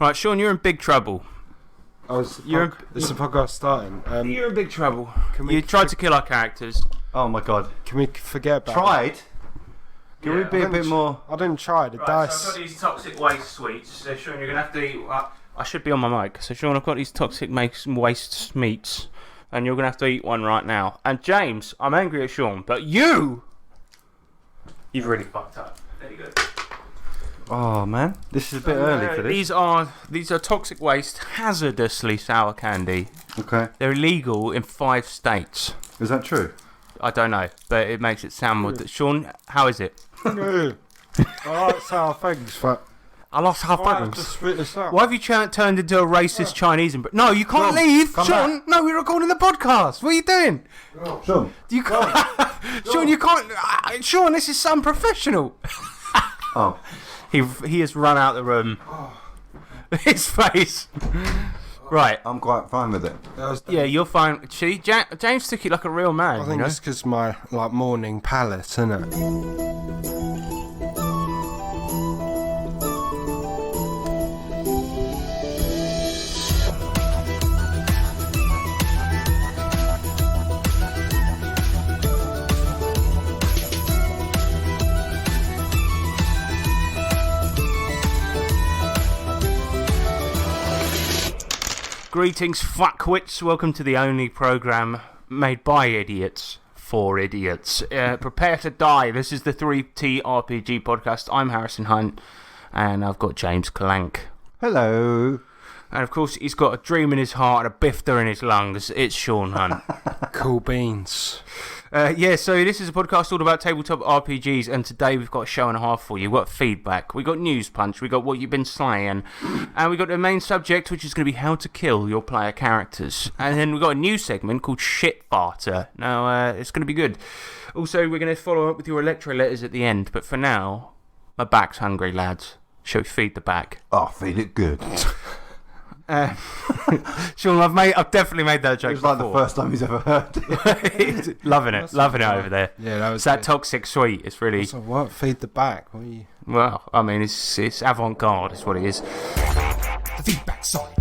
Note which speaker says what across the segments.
Speaker 1: Right, Sean, you're in big trouble.
Speaker 2: This is the podcast starting.
Speaker 1: You're in big trouble.
Speaker 2: You
Speaker 1: tried to kill our characters.
Speaker 3: Oh my god.
Speaker 2: Can we forget about
Speaker 3: Tried?
Speaker 2: it?
Speaker 3: Can we be a bit more...
Speaker 2: I didn't try. The
Speaker 1: Right,
Speaker 2: dice...
Speaker 1: so I've got these toxic waste sweets. So Sean, you're going to have to eat... I should be on my mic. So Sean, I've got these toxic waste meats. And you're going to have to eat one right now. And James, I'm angry at Sean, but you've really fucked up. There you go.
Speaker 3: Oh man, this is a bit early for this.
Speaker 1: These are toxic waste, hazardously sour candy.
Speaker 3: Okay.
Speaker 1: They're illegal in 5 states.
Speaker 3: Is that true?
Speaker 1: I don't know, but it makes it sound more... Sean, how is it?
Speaker 2: I like sour things, but...
Speaker 1: I lost half
Speaker 2: I have to
Speaker 1: buttons.
Speaker 2: spit this out.
Speaker 1: Why have you turned into a racist Chinese? No, you can't leave, Sean. No, we're recording the podcast. What are you doing?
Speaker 3: Sean.
Speaker 1: You can't, Sean. You can't. Sean, this is unprofessional.
Speaker 3: Oh.
Speaker 1: He has run out the room. His face. Right.
Speaker 3: I'm quite fine with it.
Speaker 1: Yeah, you're fine. See, James took it like a real man.
Speaker 2: I think it's because my morning palate, isn't it? Greetings, fuckwits. Welcome to the only programme made by idiots for idiots. Prepare to die. This is the 3T RPG podcast. I'm Harrison Hunt, and I've got James Clank.
Speaker 3: Hello.
Speaker 1: And of course, he's got a dream in his heart and a bifter in his lungs. It's Sean Hunt.
Speaker 2: Cool beans.
Speaker 1: So this is a podcast all about tabletop RPGs, and today we've got a show and a half for you. We've got feedback, we've got news punch, we've got what you've been saying, and we've got the main subject, which is going to be how to kill your player characters. And then we've got a new segment called Shit Barter. Now, it's going to be good. Also, we're going to follow up with your electro letters at the end, but for now, my back's hungry, lads. Shall we feed the back?
Speaker 3: Oh, feel it good.
Speaker 1: Sean, I've definitely made that joke.
Speaker 3: It's like the first time he's ever heard it.
Speaker 1: Loving it over there.
Speaker 2: Yeah, that was
Speaker 1: it's that toxic sweet. It's really.
Speaker 2: So what? Feed the back? What are you?
Speaker 1: Well, I mean, it's avant-garde. It's what it is.
Speaker 4: The feedback side.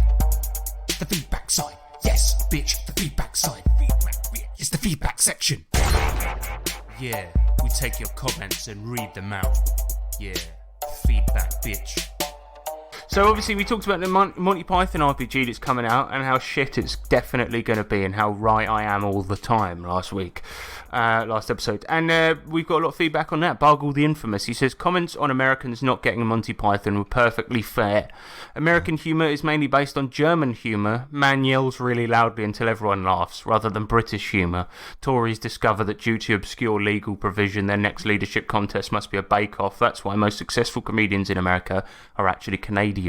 Speaker 4: The feedback side. Yes, bitch. The feedback side. It's the feedback section.
Speaker 1: Yeah, we take your comments and read them out. Yeah, feedback, bitch. So obviously we talked about the Monty Python RPG that's coming out and how shit it's definitely going to be and how right I am all the time last episode. And we've got a lot of feedback on that. Bargle the Infamous, he says, comments on Americans not getting Monty Python were perfectly fair. American humour is mainly based on German humour. Man yells really loudly until everyone laughs, rather than British humour. Tories discover that due to obscure legal provision, their next leadership contest must be a bake-off. That's why most successful comedians in America are actually Canadians.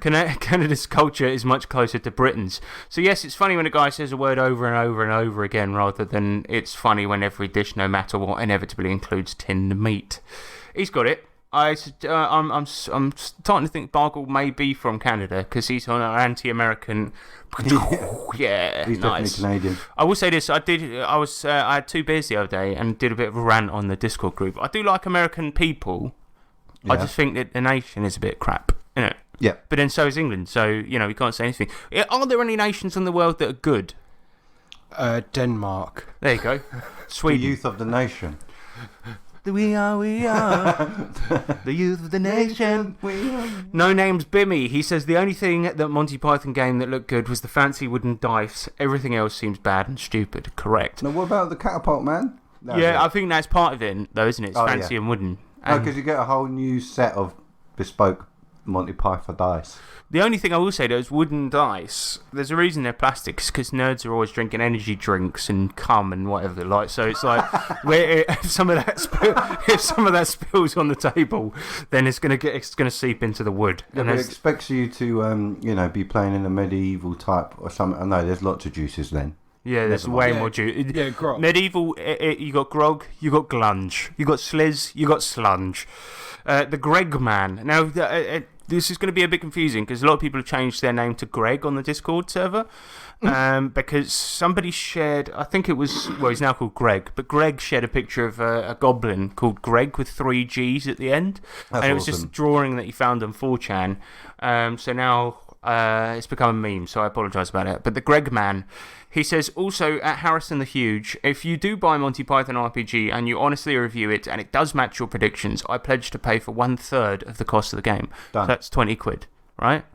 Speaker 1: Canada's culture is much closer to Britain's. So yes, it's funny when a guy says a word over and over and over again, rather than it's funny when every dish, no matter what, inevitably includes tinned meat. He's got it. I'm starting to think Bargle may be from Canada because he's on an anti-American. Yeah,
Speaker 3: he's
Speaker 1: nice.
Speaker 3: Definitely Canadian.
Speaker 1: I will say this: I had 2 beers the other day and did a bit of a rant on the Discord group. I do like American people. Yeah. I just think that the nation is a bit crap, isn't it?
Speaker 3: Yeah.
Speaker 1: But then so is England, so, we can't say anything. Are there any nations in the world that are good?
Speaker 2: Denmark.
Speaker 1: There you go. Sweden.
Speaker 3: The youth of the nation.
Speaker 1: We are. The youth of the nation. No Name's Bimmy. He says the only thing that Monty Python game that looked good was the fancy wooden dice. Everything else seems bad and stupid. Correct.
Speaker 3: Now, what about the catapult, man?
Speaker 1: I think that's part of it, though, isn't it? It's fancy and wooden.
Speaker 3: Because you get a whole new set of bespoke Monty Python dice.
Speaker 1: The only thing I will say, though, is wooden dice. There's a reason they're plastic, because nerds are always drinking energy drinks and cum and whatever they like. So it's like, if some of that spills on the table, then it's gonna seep into the wood.
Speaker 3: Yeah,
Speaker 1: and
Speaker 3: but it expects you to, be playing in a medieval type or something. I know there's lots of juices then.
Speaker 1: Yeah, there's way more juice.
Speaker 2: Yeah, grog.
Speaker 1: Medieval, you got grog, you got glunge, you got sliz, you got slunge. The Greg Man. Now,
Speaker 2: this is going to be a bit confusing because a lot of people have changed their name to Greg on the Discord server. Because somebody shared, I think it was, well, he's now called Greg, but Greg shared a picture of a goblin called Greg with 3 G's at the end.
Speaker 3: That's
Speaker 2: and it was just a
Speaker 3: awesome.
Speaker 2: drawing that he found on 4chan. So now it's become a meme, so I apologise about it. But the Greg man, he says, also at Harrison the Huge, if you do buy Monty Python RPG and you honestly review it and it does match your predictions, I pledge to pay for 1/3 of the cost of the game.
Speaker 3: Done.
Speaker 2: So that's 20 quid, right?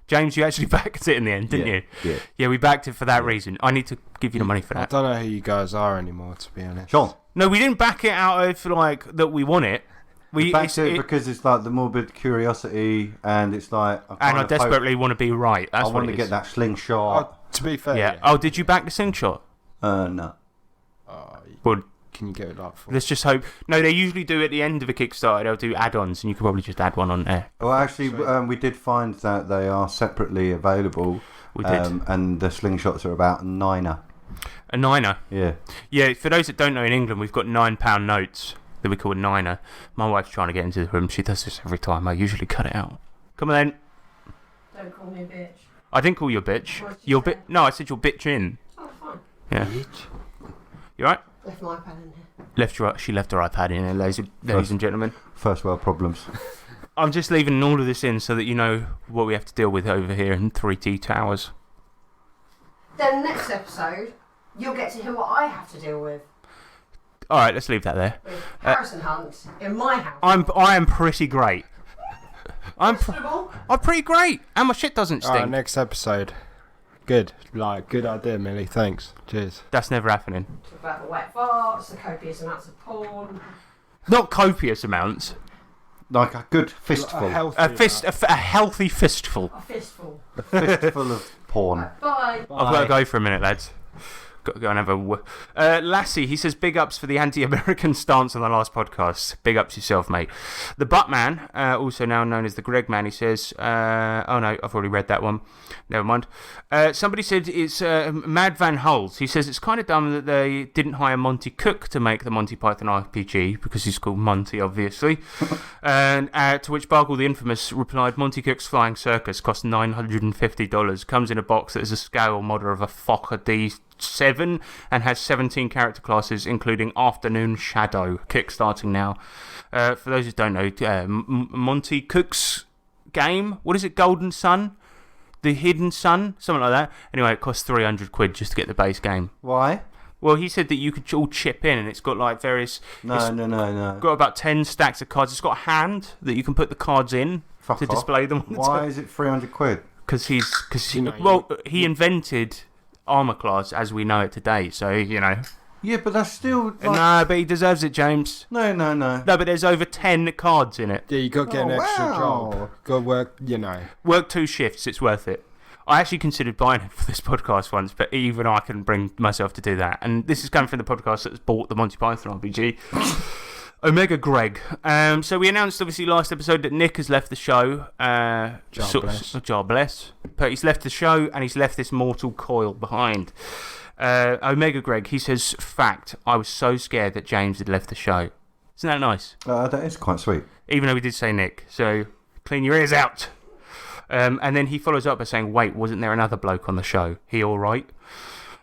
Speaker 2: James, you actually backed it in the end, didn't you?
Speaker 3: Yeah.
Speaker 2: Yeah, we backed it for that reason. I need to give you the money for
Speaker 5: I
Speaker 2: that.
Speaker 5: don't know who you guys are anymore, to be honest.
Speaker 3: Sean.
Speaker 2: No, we didn't back it out of, like, that we want it.
Speaker 3: We backed it because it's like the morbid curiosity, and it's like.
Speaker 2: And I desperately want to be right. That's
Speaker 3: I
Speaker 2: what
Speaker 3: want
Speaker 2: it
Speaker 3: to
Speaker 2: is.
Speaker 3: get that slingshot.
Speaker 5: Oh, to be fair,
Speaker 2: Yeah. Oh, did you back the slingshot?
Speaker 3: No.
Speaker 2: Well,
Speaker 5: Can you get it like for?
Speaker 2: let's just hope. No, they usually do at the end of a Kickstarter. They'll do add-ons, and you could probably just add one on there.
Speaker 3: Well, actually, we did find that they are separately available.
Speaker 2: We did.
Speaker 3: And the slingshots are about £9.
Speaker 2: A niner.
Speaker 3: Yeah.
Speaker 2: Yeah, for those that don't know, in England, we've got £9 notes that we call a niner. My wife's trying to get into the room. She does this every time. I usually cut it out. Come on then.
Speaker 6: Don't call me a bitch.
Speaker 2: I didn't call you a bitch.
Speaker 6: What did you
Speaker 2: You're
Speaker 6: say?
Speaker 2: No, I said you're bitching.
Speaker 6: Oh, fine.
Speaker 2: Yeah. You alright?
Speaker 6: Left my iPad in here.
Speaker 2: She left her iPad in here, ladies and gentlemen.
Speaker 3: First world problems.
Speaker 2: I'm just leaving all of this in so that you know what we have to deal with over here in 3T Towers.
Speaker 6: Then next episode, you'll get to hear what I have to deal with.
Speaker 2: Alright, let's leave that there.
Speaker 6: With Harrison Hunt in my house.
Speaker 2: I am pretty great. I'm
Speaker 6: Questionable.
Speaker 2: pretty great, and my shit doesn't stink.
Speaker 5: Alright, next episode. Good. Good idea, Millie. Thanks. Cheers.
Speaker 2: That's never happening.
Speaker 6: Talk about the wet farts, the copious amounts of porn.
Speaker 2: Not copious amounts.
Speaker 3: Like a good fistful.
Speaker 2: A healthy fistful.
Speaker 6: A fistful.
Speaker 3: A fistful of porn.
Speaker 6: Bye.
Speaker 2: I've got to go for a minute, lads. Got to go and have a Lassie, he says, big ups for the anti-American stance on the last podcast. Big ups yourself, mate. The Buttman, also now known as the Greg Man, he says, oh no, I've already read that one. Never mind. Somebody said it's Mad Van Hulst. He says it's kind of dumb that they didn't hire Monty Cook to make the Monty Python RPG, because he's called Monty, obviously. And to which Bargle the Infamous replied, Monty Cook's Flying Circus cost $950. Comes in a box that is a scale model of a Fokker D7 and has 17 character classes, including Afternoon Shadow, kickstarting now. For those who don't know, Monty Cook's game, what is it, Golden Sun? The Hidden Sun? Something like that. Anyway, it costs 300 quid just to get the base game.
Speaker 3: Why?
Speaker 2: Well, he said that you could all chip in, and it's got like various...
Speaker 3: No.
Speaker 2: got about 10 stacks of cards. It's got a hand that you can put the cards in
Speaker 3: Fuck
Speaker 2: to
Speaker 3: off.
Speaker 2: display them on the
Speaker 3: Why is it 300 quid?
Speaker 2: Because he
Speaker 5: know,
Speaker 2: he invented armor class as we know it today, so, you know.
Speaker 3: Yeah, but that's still. Like...
Speaker 2: No, but he deserves it, James.
Speaker 3: No.
Speaker 2: No, but there's over 10 cards in it.
Speaker 5: Yeah, you got to get an extra job. Got to work,
Speaker 2: Work 2 shifts, it's worth it. I actually considered buying it for this podcast once, but even I couldn't bring myself to do that. And this is coming from the podcast that's bought the Monty Python RPG. Omega Greg. So we announced, obviously, last episode that Nick has left the show. Jar bless. But he's left the show, and he's left this mortal coil behind. Omega Greg, he says, fact, I was so scared that James had left the show. Isn't that nice?
Speaker 3: That is quite sweet.
Speaker 2: Even though we did say Nick. So, clean your ears out. And then he follows up by saying, wait, wasn't there another bloke on the show? He all right?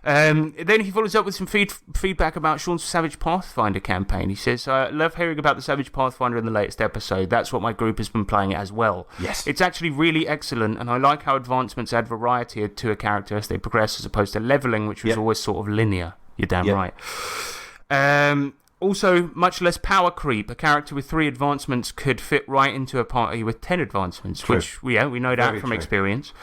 Speaker 2: Then he follows up with some feedback about Sean's Savage Pathfinder campaign. He says, I love hearing about the Savage Pathfinder in the latest episode. That's what my group has been playing it as well.
Speaker 3: Yes.
Speaker 2: It's actually really excellent, and I like how advancements add variety to a character as they progress, as opposed to levelling, which was always sort of linear. You're damn right. Also, much less power creep. A character with 3 advancements could fit right into a party with 10 advancements, which we know that from experience.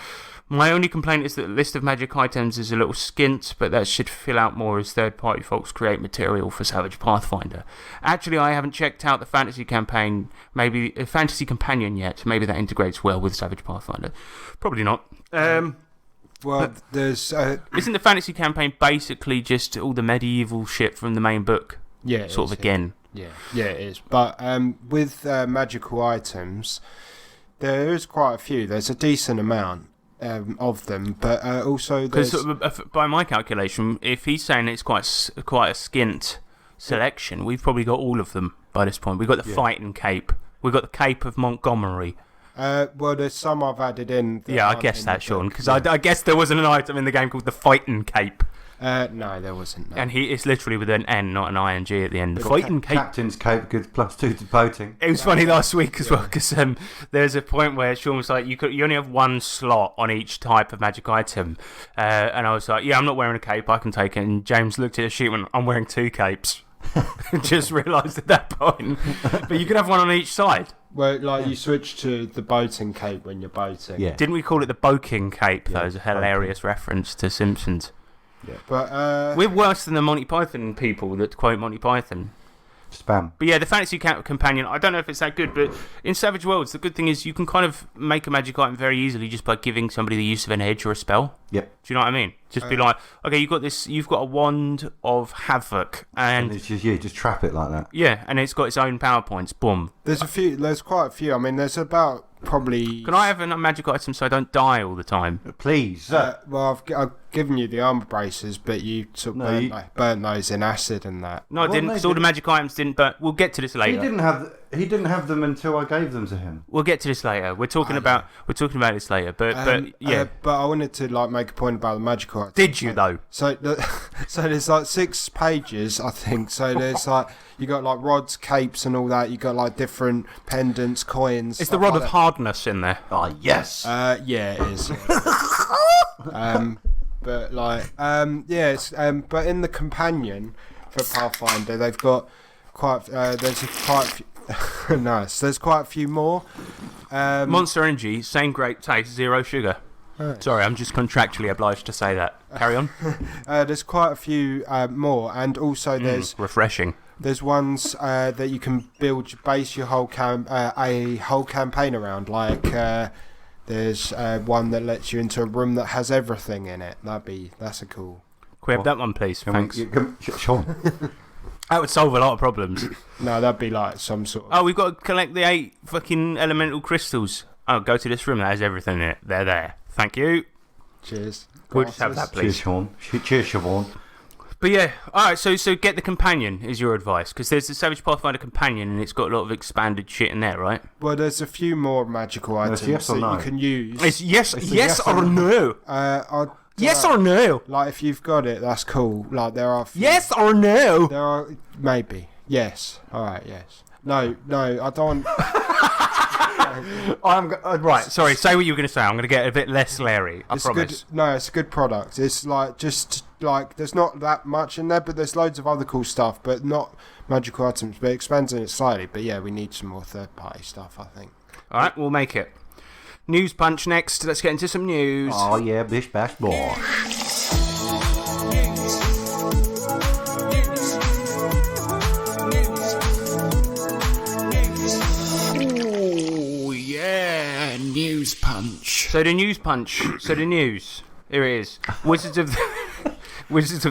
Speaker 2: My only complaint is that the list of magic items is a little skint, but that should fill out more as third-party folks create material for Savage Pathfinder. Actually, I haven't checked out the fantasy campaign, maybe a fantasy companion yet. Maybe that integrates well with Savage Pathfinder. Probably not.
Speaker 5: Well, there's...
Speaker 2: Isn't the fantasy campaign basically just all the medieval shit from the main book?
Speaker 5: Yeah,
Speaker 2: sort of again.
Speaker 5: Yeah, it is. But with magical items, there is quite a few. There's a decent amount of them, but also there's...
Speaker 2: Because by my calculation, if he's saying it's quite a skint selection, we've probably got all of them by this point. We've got the fighting cape. We've got the Cape of Montgomery.
Speaker 5: Well, there's some I've added in. That
Speaker 2: Yeah, I
Speaker 5: aren't
Speaker 2: guess
Speaker 5: in
Speaker 2: that,
Speaker 5: the
Speaker 2: Sean,
Speaker 5: book.
Speaker 2: because I guess there wasn't an item in the game called the Fighting Cape.
Speaker 5: No, there wasn't. No.
Speaker 2: And it's literally with an N, not an ING at the end. The Fighting Cape.
Speaker 3: Captain's cape gives +2 to boating.
Speaker 2: It was funny last week as well, because there's a point where Sean was like, you only have one slot on each type of magic item. And I was like, yeah, I'm not wearing a cape, I can take it. And James looked at the sheet and went, I'm wearing 2 capes. Just realised at that point. But you could have one on each side.
Speaker 5: Well, like you switch to the boating cape when you're boating.
Speaker 3: Yeah.
Speaker 2: Didn't we call it the Boking Cape, though?
Speaker 3: Yeah,
Speaker 2: As a hilarious reference to Simpsons.
Speaker 5: Yeah. But
Speaker 2: We're worse than the Monty Python people that quote Monty Python.
Speaker 3: Spam.
Speaker 2: But yeah, the Fantasy Companion, I don't know if it's that good, but in Savage Worlds, the good thing is you can kind of make a magic item very easily just by giving somebody the use of an edge or a spell.
Speaker 3: Yep.
Speaker 2: Do you know what I mean? Just be like, okay, you've got a Wand of Havoc,
Speaker 3: And
Speaker 2: and
Speaker 3: it's just trap it like that.
Speaker 2: yeah, and it's got its own power points. Boom.
Speaker 5: there's quite a few. I mean, there's about probably.
Speaker 2: Can I have a magic item so I don't die all the time?
Speaker 3: Please.
Speaker 5: Well, I've given you the armor braces, but you sort of burnt those in acid and that.
Speaker 2: No, I
Speaker 3: Well,
Speaker 2: didn't,
Speaker 3: no,
Speaker 2: because all the magic items didn't, but we'll get to this later.
Speaker 3: He didn't have them until I gave them to him.
Speaker 2: We'll get to this later. We're talking about this later, but yeah.
Speaker 5: But I wanted to like make a point about the magical items.
Speaker 2: Did you though?
Speaker 5: So there's like 6 pages, I think. So there's like you got like rods, capes, and all that. You got like different pendants, coins.
Speaker 2: Is the
Speaker 5: stuff
Speaker 2: Rod
Speaker 5: like
Speaker 2: of
Speaker 5: that.
Speaker 2: Hardness in there?
Speaker 3: Oh, yes.
Speaker 5: Yeah, it is. But like, yes. But in the companion for Pathfinder, they've got there's quite a few. Nice. There's quite a few more.
Speaker 2: Monster Energy, same great taste, 0 sugar.
Speaker 5: Right.
Speaker 2: Sorry, I'm just contractually obliged to say that. Carry on.
Speaker 5: There's quite a few more, and also
Speaker 2: Refreshing.
Speaker 5: there's ones that you can base your whole a whole campaign around. Like there's one that lets you into a room that has everything in it. That's a cool.
Speaker 2: Can we have that one, please? Thanks.
Speaker 3: Sean.
Speaker 2: That would solve a lot of problems.
Speaker 5: No, that'd be like some sort of.
Speaker 2: Oh, we've got to collect the 8 fucking elemental crystals. Oh, go to this room that has everything in it. They're there. Thank you.
Speaker 5: Cheers.
Speaker 2: We'll just have that,
Speaker 3: Cheers,
Speaker 2: please.
Speaker 3: Sean. Cheers, Siobhan.
Speaker 2: But yeah, alright, so get the companion is your advice, because there's the Savage Pathfinder companion and it's got a lot of expanded shit in there, right?
Speaker 5: Well, there's a few more magical items
Speaker 3: yes or
Speaker 5: that
Speaker 3: no?
Speaker 5: you can use.
Speaker 2: It's yes
Speaker 3: yes
Speaker 2: or no. Yes or no.
Speaker 5: Like if you've got it, that's cool. Like there are.
Speaker 2: Yes or no.
Speaker 5: There are maybe. Yes. All right. Yes. No. I don't.
Speaker 2: Right, sorry, say what you were going to say. I'm going to get a bit less Larry, I
Speaker 5: It's
Speaker 2: promise.
Speaker 5: good. No, it's a good product. It's like just like there's not that much in there, but there's loads of other cool stuff, but not magical items. But it expands on it slightly. But yeah, we need some more third-party stuff, I think.
Speaker 2: Alright, we'll make it. News punch next. Let's get into some news.
Speaker 3: Oh, yeah, bish, bash, bosh.
Speaker 4: Oh, yeah, news punch.
Speaker 2: So the news punch. So the news. Here it is. Wizards of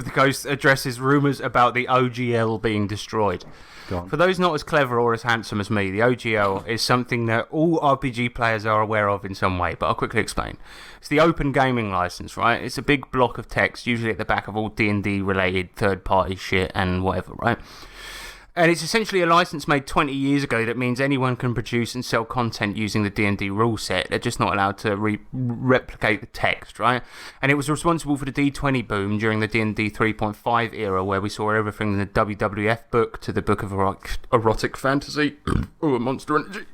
Speaker 2: the Coast addresses rumours about the OGL being destroyed.
Speaker 3: Go on.
Speaker 2: For those not as clever or as handsome as me, the OGL is something that all RPG players are aware of in some way, but I'll quickly explain. It's the Open Gaming License, right? It's a big block of text, usually at the back of all D&D related third-party shit and whatever, right? And it's essentially a license made 20 years ago that means anyone can produce and sell content using the D&D rule set. They're just not allowed to replicate the text, right? And it was responsible for the D20 boom during the D&D 3.5 era, where we saw everything from the WWF book to the Book of Erotic Fantasy, or Monster Energy,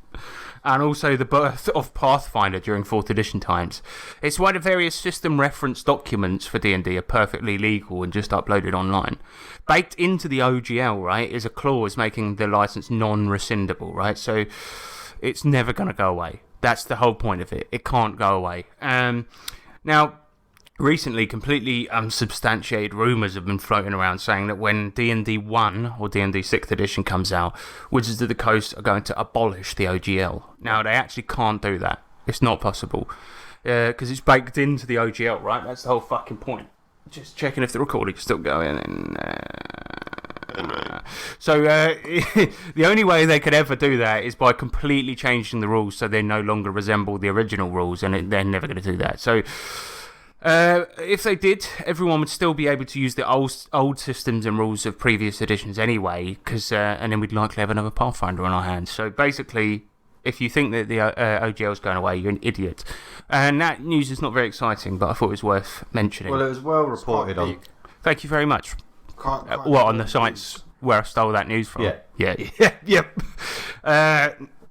Speaker 2: and also the birth of Pathfinder during 4th edition times. It's why the various system reference documents for D&D are perfectly legal and just uploaded online. Baked into the OGL, right, is a clause making the license non-rescindable, right? So it's never going to go away. That's the whole point of it. It can't go away. Now, recently, completely unsubstantiated rumours have been floating around saying that when D&D 1 or D&D 6th edition comes out, Wizards of the Coast are going to abolish the OGL. Now, they actually can't do that. It's not possible. Because it's baked into the OGL, right? That's the whole fucking point. Just checking if the recording's still going. So the only way they could ever do that is by completely changing the rules so they no longer resemble the original rules, and they're never going to do that. So if they did, everyone would still be able to use the old systems and rules of previous editions anyway, and then we'd likely have another Pathfinder on our hands. So basically, If you think that the OGL's going away, you're an idiot. And that news is not very exciting, but I thought it was worth mentioning.
Speaker 3: Well, it was well reported on.
Speaker 2: Thank you very much.
Speaker 5: Quite
Speaker 2: On the sites where I stole that news from?
Speaker 3: Yeah.
Speaker 2: Yep.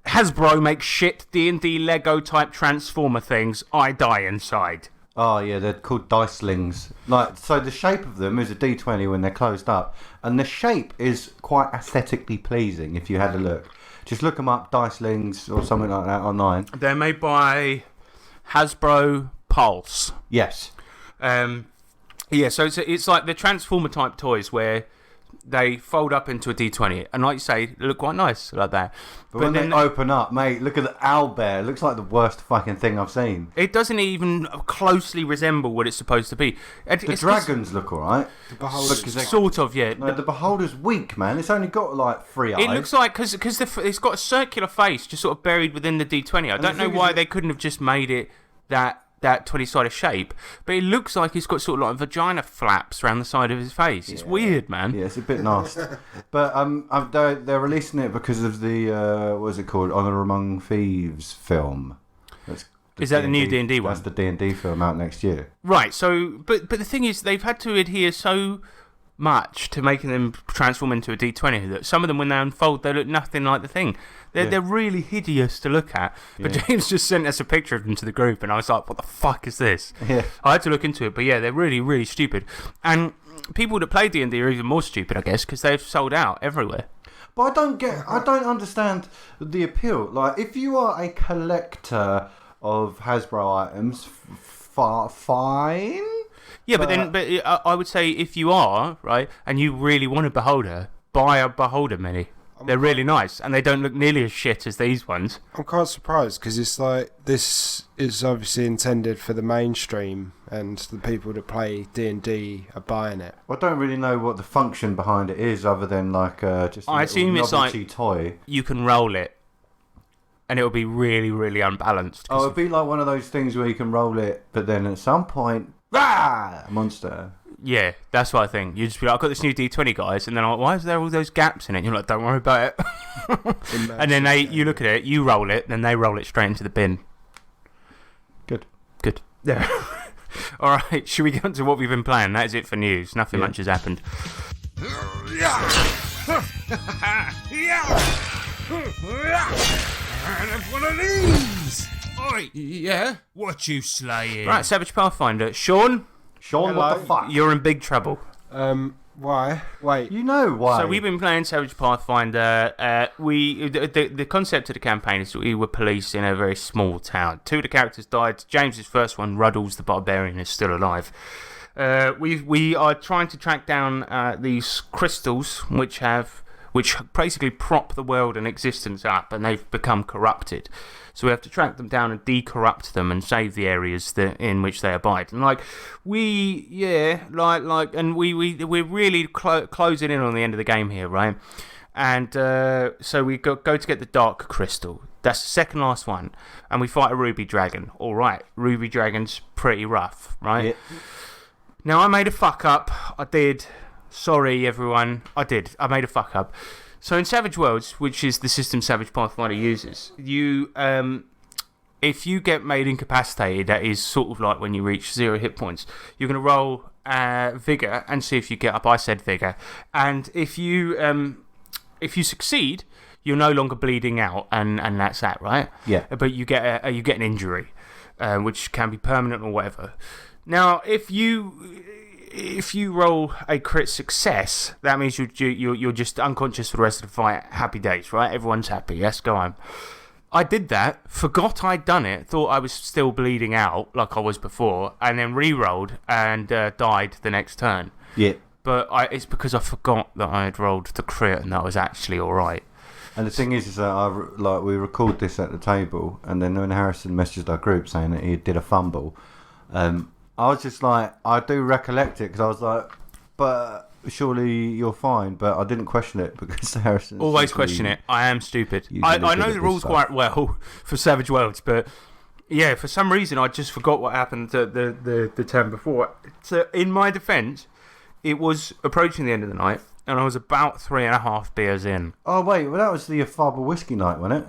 Speaker 2: Hasbro makes shit D&D Lego type Transformer things. I die inside.
Speaker 3: Oh yeah, they're called Dicelings. So the shape of them is a D20 when they're closed up, and the shape is quite aesthetically pleasing. If you had a look, just look them up, Dicelings or something like that online.
Speaker 2: They're made by Hasbro Pulse.
Speaker 3: Yes.
Speaker 2: Yeah, so it's like the Transformer type toys where they fold up into a D20, and like you say, they look quite nice like that.
Speaker 3: But when they open up, mate, look at the owlbear. It looks like the worst fucking thing I've seen.
Speaker 2: It doesn't even closely resemble what it's supposed to be.
Speaker 3: The dragons look alright.
Speaker 5: The Beholders.
Speaker 2: Sort of, yeah.
Speaker 3: No, the Beholder's weak, man. It's only got like 3 eyes.
Speaker 2: It looks like, because it's got a circular face just sort of buried within the D20. I don't know why they couldn't have just made it that 20-sided shape, but it looks like he's got sort of like vagina flaps around the side of his face. It's weird, man.
Speaker 3: Yeah, it's a bit nasty. But they're releasing it because of the what is it called, Honor Among Thieves film.
Speaker 2: Is that the new D&D one?
Speaker 3: That's the D&D film out next year.
Speaker 2: Right. So, but the thing is, they've had to adhere so much to making them transform into a D20 that some of them, when they unfold, they look nothing like the thing. They're really hideous to look at. But James just sent us a picture of them to the group, and I was like, what the fuck is this?
Speaker 3: Yeah.
Speaker 2: I had to look into it, but yeah, they're really, really stupid. And people that play D&D are even more stupid, I guess, because they've sold out everywhere.
Speaker 3: But I don't understand the appeal. Like, if you are a collector of Hasbro items, fine.
Speaker 2: Yeah, but I would say if you are, right, and you really want a Beholder, buy a Beholder Mini. They're really nice, and they don't look nearly as shit as these ones.
Speaker 5: I'm quite surprised, because it's like, this is obviously intended for the mainstream, and the people that play D&D are buying it.
Speaker 3: I don't really know what the function behind it is, other than like just a novelty toy.
Speaker 2: You can roll it, and it'll be really, really unbalanced.
Speaker 3: Oh, it'd be like one of those things where you can roll it, but then at some point, a monster.
Speaker 2: Yeah, that's what I think. You just be like, I've got this new D20, guys, and then I'm like, why is there all those gaps in it? And you're like, don't worry about it. And then you look at it, you roll it, then they roll it straight into the bin.
Speaker 3: Good.
Speaker 2: Yeah. All right, should we get on to what we've been playing? That is it for news. Nothing much has happened.
Speaker 4: One of these. Oi, yeah. What you slaying?
Speaker 2: Right, Savage Pathfinder. Sean,
Speaker 3: Sean, what the fuck?
Speaker 2: you're in big trouble.
Speaker 5: Why? Wait.
Speaker 3: You know why?
Speaker 2: So we've been playing Savage Pathfinder. The concept of the campaign is that we were police in a very small town. 2 of the characters died. James's first one, Ruddles the Barbarian, is still alive. We are trying to track down these crystals, which basically prop the world and existence up, and they've become corrupted. So we have to track them down and decorrupt them and save the areas in which they abide. And we're really closing in on the end of the game here, right? And so we go to get the Dark Crystal. That's the second last one, and we fight a Ruby Dragon. All right, Ruby Dragon's pretty rough, right?
Speaker 3: Yeah.
Speaker 2: Now I made a fuck up. I did. Sorry, everyone. I made a fuck up. So in Savage Worlds, which is the system Savage Pathfinder uses, if you get made incapacitated, that is sort of like when you reach 0 hit points, you're going to roll Vigor and see if you get up. I said Vigor. And if you succeed, you're no longer bleeding out, and that's that, right?
Speaker 3: Yeah.
Speaker 2: But you get an injury, which can be permanent or whatever. Now, if you roll a crit success, that means you're just unconscious for the rest of the fight. Happy days, right? Everyone's happy. Yes, go on. I did that, forgot I'd done it, thought I was still bleeding out like I was before, and then re-rolled and died the next turn.
Speaker 3: Yeah.
Speaker 2: But it's because I forgot that I had rolled the crit and that was actually alright.
Speaker 3: And the thing is that we record this at the table, and then when Harrison messaged our group saying that he did a fumble, I was just like, I do recollect it, because I was like, but surely you're fine. But I didn't question it, because Harrison
Speaker 2: always question it. I am stupid. I know the rules quite well for Savage Worlds, but yeah, for some reason I just forgot what happened the turn before. So in my defence, it was approaching the end of the night, and I was about 3.5 beers in.
Speaker 3: Oh wait, well that was the Fable Whiskey night, wasn't it?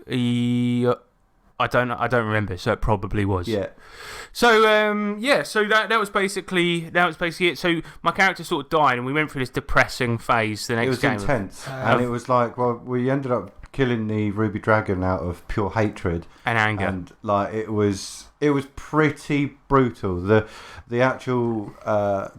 Speaker 2: I don't remember, so it probably was.
Speaker 3: Yeah.
Speaker 2: So so that was basically it. So my character sort of died, and we went through this depressing phase. The next
Speaker 3: It was
Speaker 2: game
Speaker 3: intense, and it was like, well, we ended up killing the Ruby Dragon out of pure hatred
Speaker 2: and anger,
Speaker 3: and like it was pretty brutal. The actual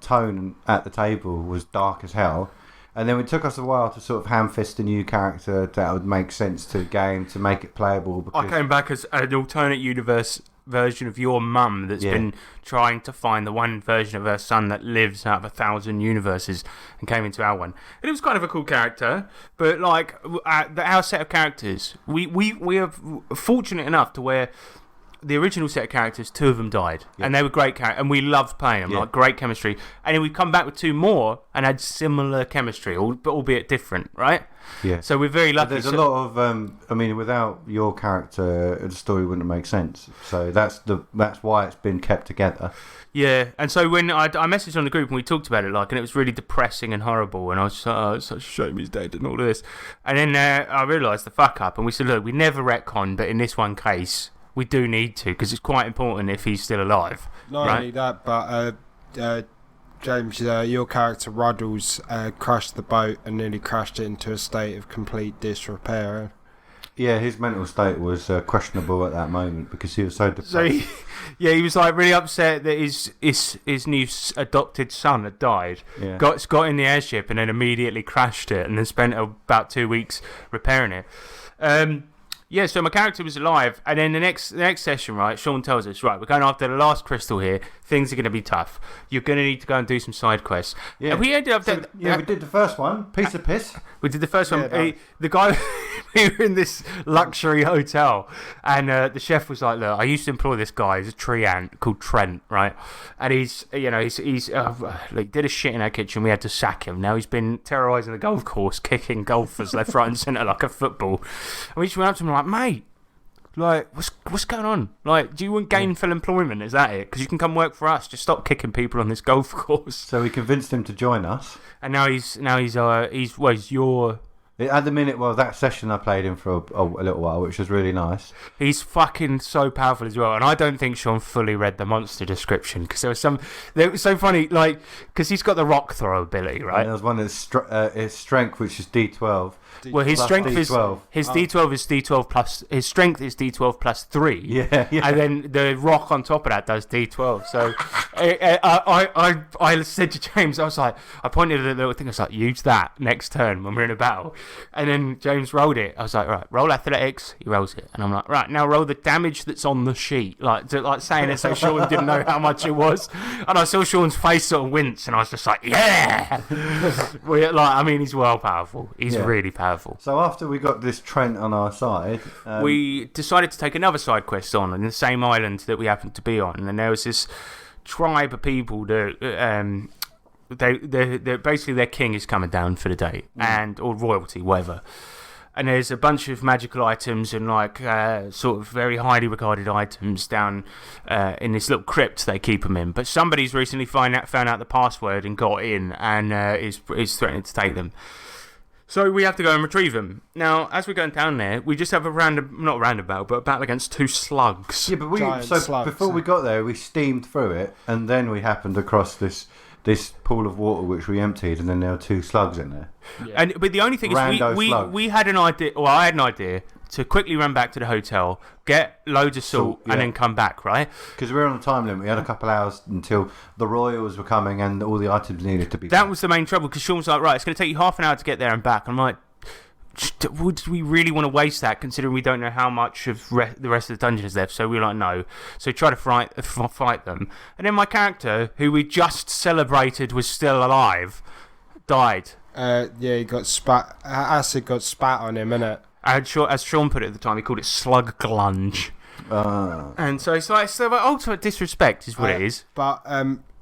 Speaker 3: tone at the table was dark as hell. And then it took us a while to sort of ham-fist a new character that would make sense to the game, to make it playable. Because
Speaker 2: I came back as an alternate universe version of your mum that's been trying to find the one version of her son that lives out of 1,000 universes and came into our one. And it was kind of a cool character, but like our set of characters, we are fortunate enough to where the original set of characters, 2 of them died, and they were great characters, and we loved playing them, like great chemistry. And then we come back with 2 more and had similar chemistry, but albeit different, right?
Speaker 3: Yeah.
Speaker 2: So we're very lucky.
Speaker 3: But there's a lot of, without your character, the story wouldn't make sense. So that's why it's been kept together.
Speaker 2: Yeah, and so when I messaged on the group and we talked about it, and it was really depressing and horrible, and I was just like, oh, it's such a shame he's dead and all of this. And then I realised the fuck up, and we said, look, we never retcon, but in this one case, we do need to, because it's quite important if he's still alive.
Speaker 5: Not only that, but James, your character Ruddles crashed the boat and nearly crashed it into a state of complete disrepair.
Speaker 3: Yeah, his mental state was questionable at that moment because he was so depressed.
Speaker 2: So he was like really upset that his new adopted son had died.
Speaker 3: Yeah.
Speaker 2: Got in the airship and then immediately crashed it, and then spent about 2 weeks repairing it. Yeah, so my character was alive, and then the next session, right, Sean tells us, right, we're going after the last crystal here, things are going to be tough. You're going to need to go and do some side quests.
Speaker 3: Yeah.
Speaker 2: And we ended up...
Speaker 3: we did the first one, piece of piss.
Speaker 2: We did the first one. The guy... we were in this luxury hotel, and the chef was like, look, I used to employ this guy, he's a tree ant called Trent, right? And he's he did a shit in our kitchen, we had to sack him. Now he's been terrorising the golf course, kicking golfers left, right and centre like a football. And we just went up to him like, mate, like, what's going on? Like, do you want gainful employment? Is that it? Because you can come work for us. Just stop kicking people on this golf course.
Speaker 3: So we convinced him to join us.
Speaker 2: And now he's your...
Speaker 3: At the minute, well, that session I played him for a little while, which was really nice.
Speaker 2: He's fucking so powerful as well, and I don't think Sean fully read the monster description because it was so funny, like, because he's got the rock throw ability, right?
Speaker 3: And there was one that's his strength, which is D12.
Speaker 2: Well, his strength
Speaker 3: D12.
Speaker 2: His D12 is D12 plus. His strength is D12 plus 3.
Speaker 3: Yeah.
Speaker 2: And then the rock on top of that does D12. So I said to James, I pointed at the little thing. I was like, use that next turn when we're in a battle. And then James rolled it. I was like, right, roll athletics. He rolls it, and I'm like, right, now roll the damage that's on the sheet, like saying it so Sean didn't know how much it was. And I saw Sean's face sort of wince, and I was just like, yeah. He's well powerful. He's really powerful.
Speaker 3: So after we got this Trent on our side,
Speaker 2: we decided to take another side quest on the same island that we happened to be on, and there was this tribe of people that they're basically their king is coming down for the day, or royalty, whatever. And there's a bunch of magical items and sort of very highly regarded items down in this little crypt they keep them in. But somebody's recently found out the password and got in and is threatening to take them. So we have to go and retrieve them. Now, as we're going down there, we just have a battle against 2 slugs.
Speaker 3: Yeah, but
Speaker 5: slugs,
Speaker 3: before we got there, we steamed through it, and then we happened across this pool of water which we emptied, and then there were 2 slugs in there.
Speaker 2: Yeah. But the only thing is, we had an idea. Well, I had an idea to quickly run back to the hotel, get loads of salt, and then come back, right?
Speaker 3: Because we were on a time limit. We had a couple hours until the royals were coming and all the items needed to be...
Speaker 2: That was the main trouble, because Sean was like, right, it's going to take you half an hour to get there and back. I'm like, would we really want to waste that, considering we don't know how much of the rest of the dungeon is left? So we were like, no. So we try to fight them. And then my character, who we just celebrated was still alive, died.
Speaker 5: He got spat... acid got spat on him, innit?
Speaker 2: As Sean put it at the time, he called it slug glunge. And so it's like ultimate disrespect is what it is.
Speaker 5: But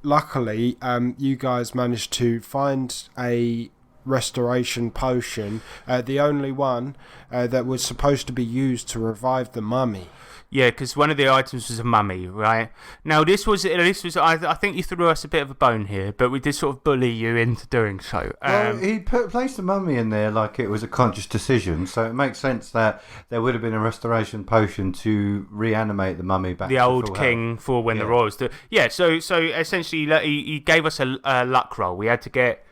Speaker 5: luckily, you guys managed to find a restoration potion, the only one that was supposed to be used to revive the mummy.
Speaker 2: Yeah, because one of the items was a mummy, right? Now, this was. I think you threw us a bit of a bone here, but we did sort of bully you into doing so.
Speaker 3: Well, he placed the mummy in there like it was a conscious decision, so it makes sense that there would have been a restoration potion to reanimate the mummy back.
Speaker 2: The
Speaker 3: to
Speaker 2: old
Speaker 3: full
Speaker 2: king
Speaker 3: health.
Speaker 2: for when the royals do. Yeah, so essentially he gave us a luck roll. We had to get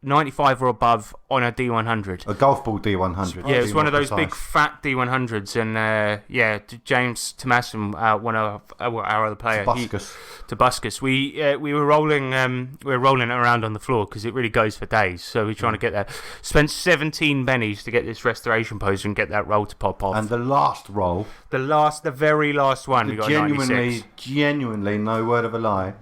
Speaker 2: 95 or above on a D100.
Speaker 3: A golf ball D100.
Speaker 2: Yeah, it was one of those big fat D100s, and James Tomasin, one of our other player, Tobuscus. We were rolling it around on the floor because it really goes for days. So we're trying to get that. Spent 17 bennies to get this restoration potion and get that roll to pop off.
Speaker 3: And the last roll,
Speaker 2: the very last one, we got 96.
Speaker 3: Genuinely, no word of a lie.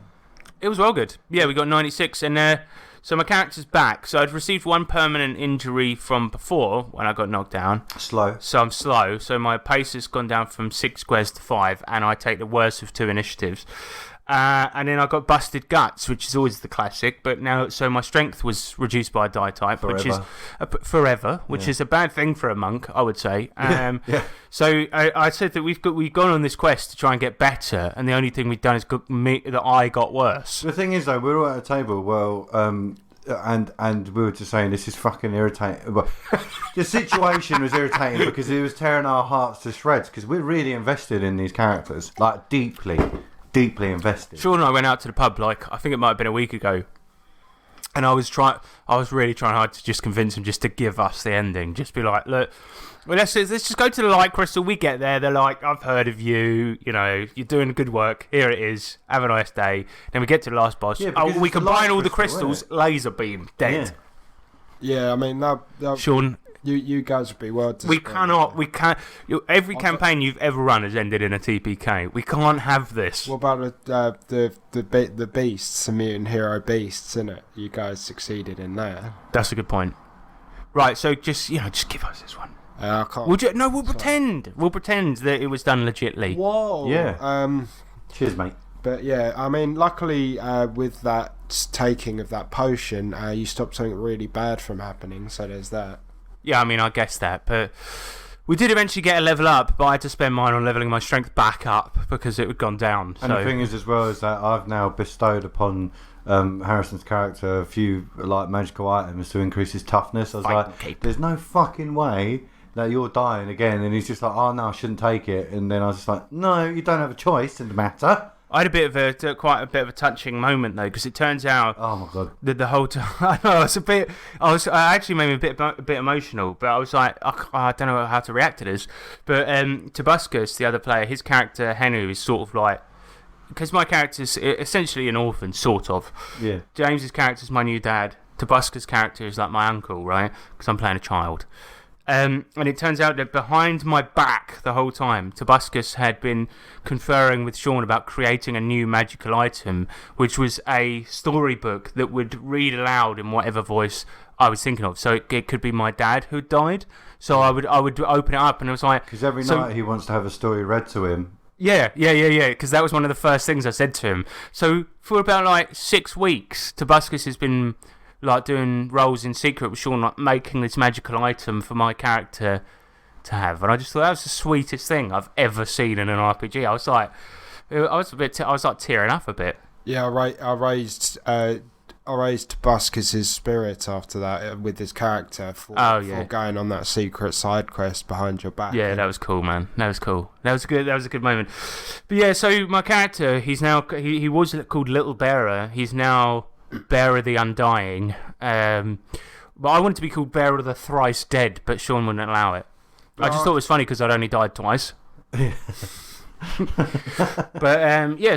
Speaker 2: It was well good. Yeah, we got 96, and so my character's back. So I'd received one permanent injury from before when I got knocked down.
Speaker 3: Slow.
Speaker 2: So I'm slow. So my pace has gone down from 6 squares to 5, and I take the worst of 2 initiatives. And then I got busted guts, which is always the classic. But now, so my strength was reduced by a die type, which is forever, which is a bad thing for a monk, I would say. So I said that we've gone on this quest to try and get better, and the only thing we've done is that I got worse.
Speaker 3: The thing is, though, we were at a table. Well, and we were just saying this is fucking irritating. But the situation was irritating because it was tearing our hearts to shreds because we're really invested in these characters, like deeply invested.
Speaker 2: Sean and I went out to the pub, like I think it might have been a week ago, and I was really trying hard to just convince him just to give us the ending, just be like, look, well, let's just go to the light crystal. We get there, they're like, I've heard of you, you're doing good work. Here it is. Have a nice day. Then we get to the last boss. We combine all the crystals. Laser beam, dead.
Speaker 5: Yeah, I mean,
Speaker 2: Sean.
Speaker 5: You guys would be well
Speaker 2: disappointed. We can't. Every campaign you've ever run has ended in a TPK. We can't have this.
Speaker 5: What about the beasts, the mutant hero beasts, innit? You guys succeeded in that.
Speaker 2: That's a good point. Right, so just give us this one.
Speaker 5: I can't.
Speaker 2: We'll pretend. We'll pretend that it was done legitly.
Speaker 5: Whoa.
Speaker 3: Yeah. Cheers, mate.
Speaker 5: But yeah, I mean, luckily with that taking of that potion, you stopped something really bad from happening. So there's that.
Speaker 2: Yeah, I mean, I guess that, but we did eventually get a level up, but I had to spend mine on leveling my strength back up because it had gone down.
Speaker 3: And the thing is, as well, is that I've now bestowed upon Harrison's character a few magical items to increase his toughness. I was like, there's no fucking way that you're dying again, and he's just like, oh no, I shouldn't take it. And then I was just like, no, you don't have a choice in the matter.
Speaker 2: I had quite a bit of a touching moment though, because it turns out,
Speaker 3: oh my god,
Speaker 2: that the whole time I know I actually made me a bit emotional, but I was like, I don't know how to react to this. But Tobuscus, the other player, his character Henu is sort of like, because my character's essentially an orphan, sort of.
Speaker 3: Yeah.
Speaker 2: James's character's my new dad. Tobuscus' character is like my uncle, right? Because I'm playing a child. And it turns out that behind my back the whole time, Tobuscus had been conferring with Sean about creating a new magical item, which was a storybook that would read aloud in whatever voice I was thinking of. So it could be my dad who died. So I would open it up, and it was like,
Speaker 3: because every night he wants to have a story read to him.
Speaker 2: Yeah. Because that was one of the first things I said to him. So for about 6 weeks, Tobuscus has been doing roles in secret with Sean, making this magical item for my character to have, and I just thought that was the sweetest thing I've ever seen in an RPG. I was like tearing up a bit.
Speaker 5: Yeah, I raised Tobuscus' spirit after that with his character for going on that secret side quest behind your back.
Speaker 2: Yeah, that was cool, man. That was cool. That was a good moment. But yeah, so my character, he's now he was called Little Bearer. He's now Bearer the Undying. But I wanted to be called Bearer the Thrice Dead, but Sean wouldn't allow it. I just thought it was funny because I'd only died twice. But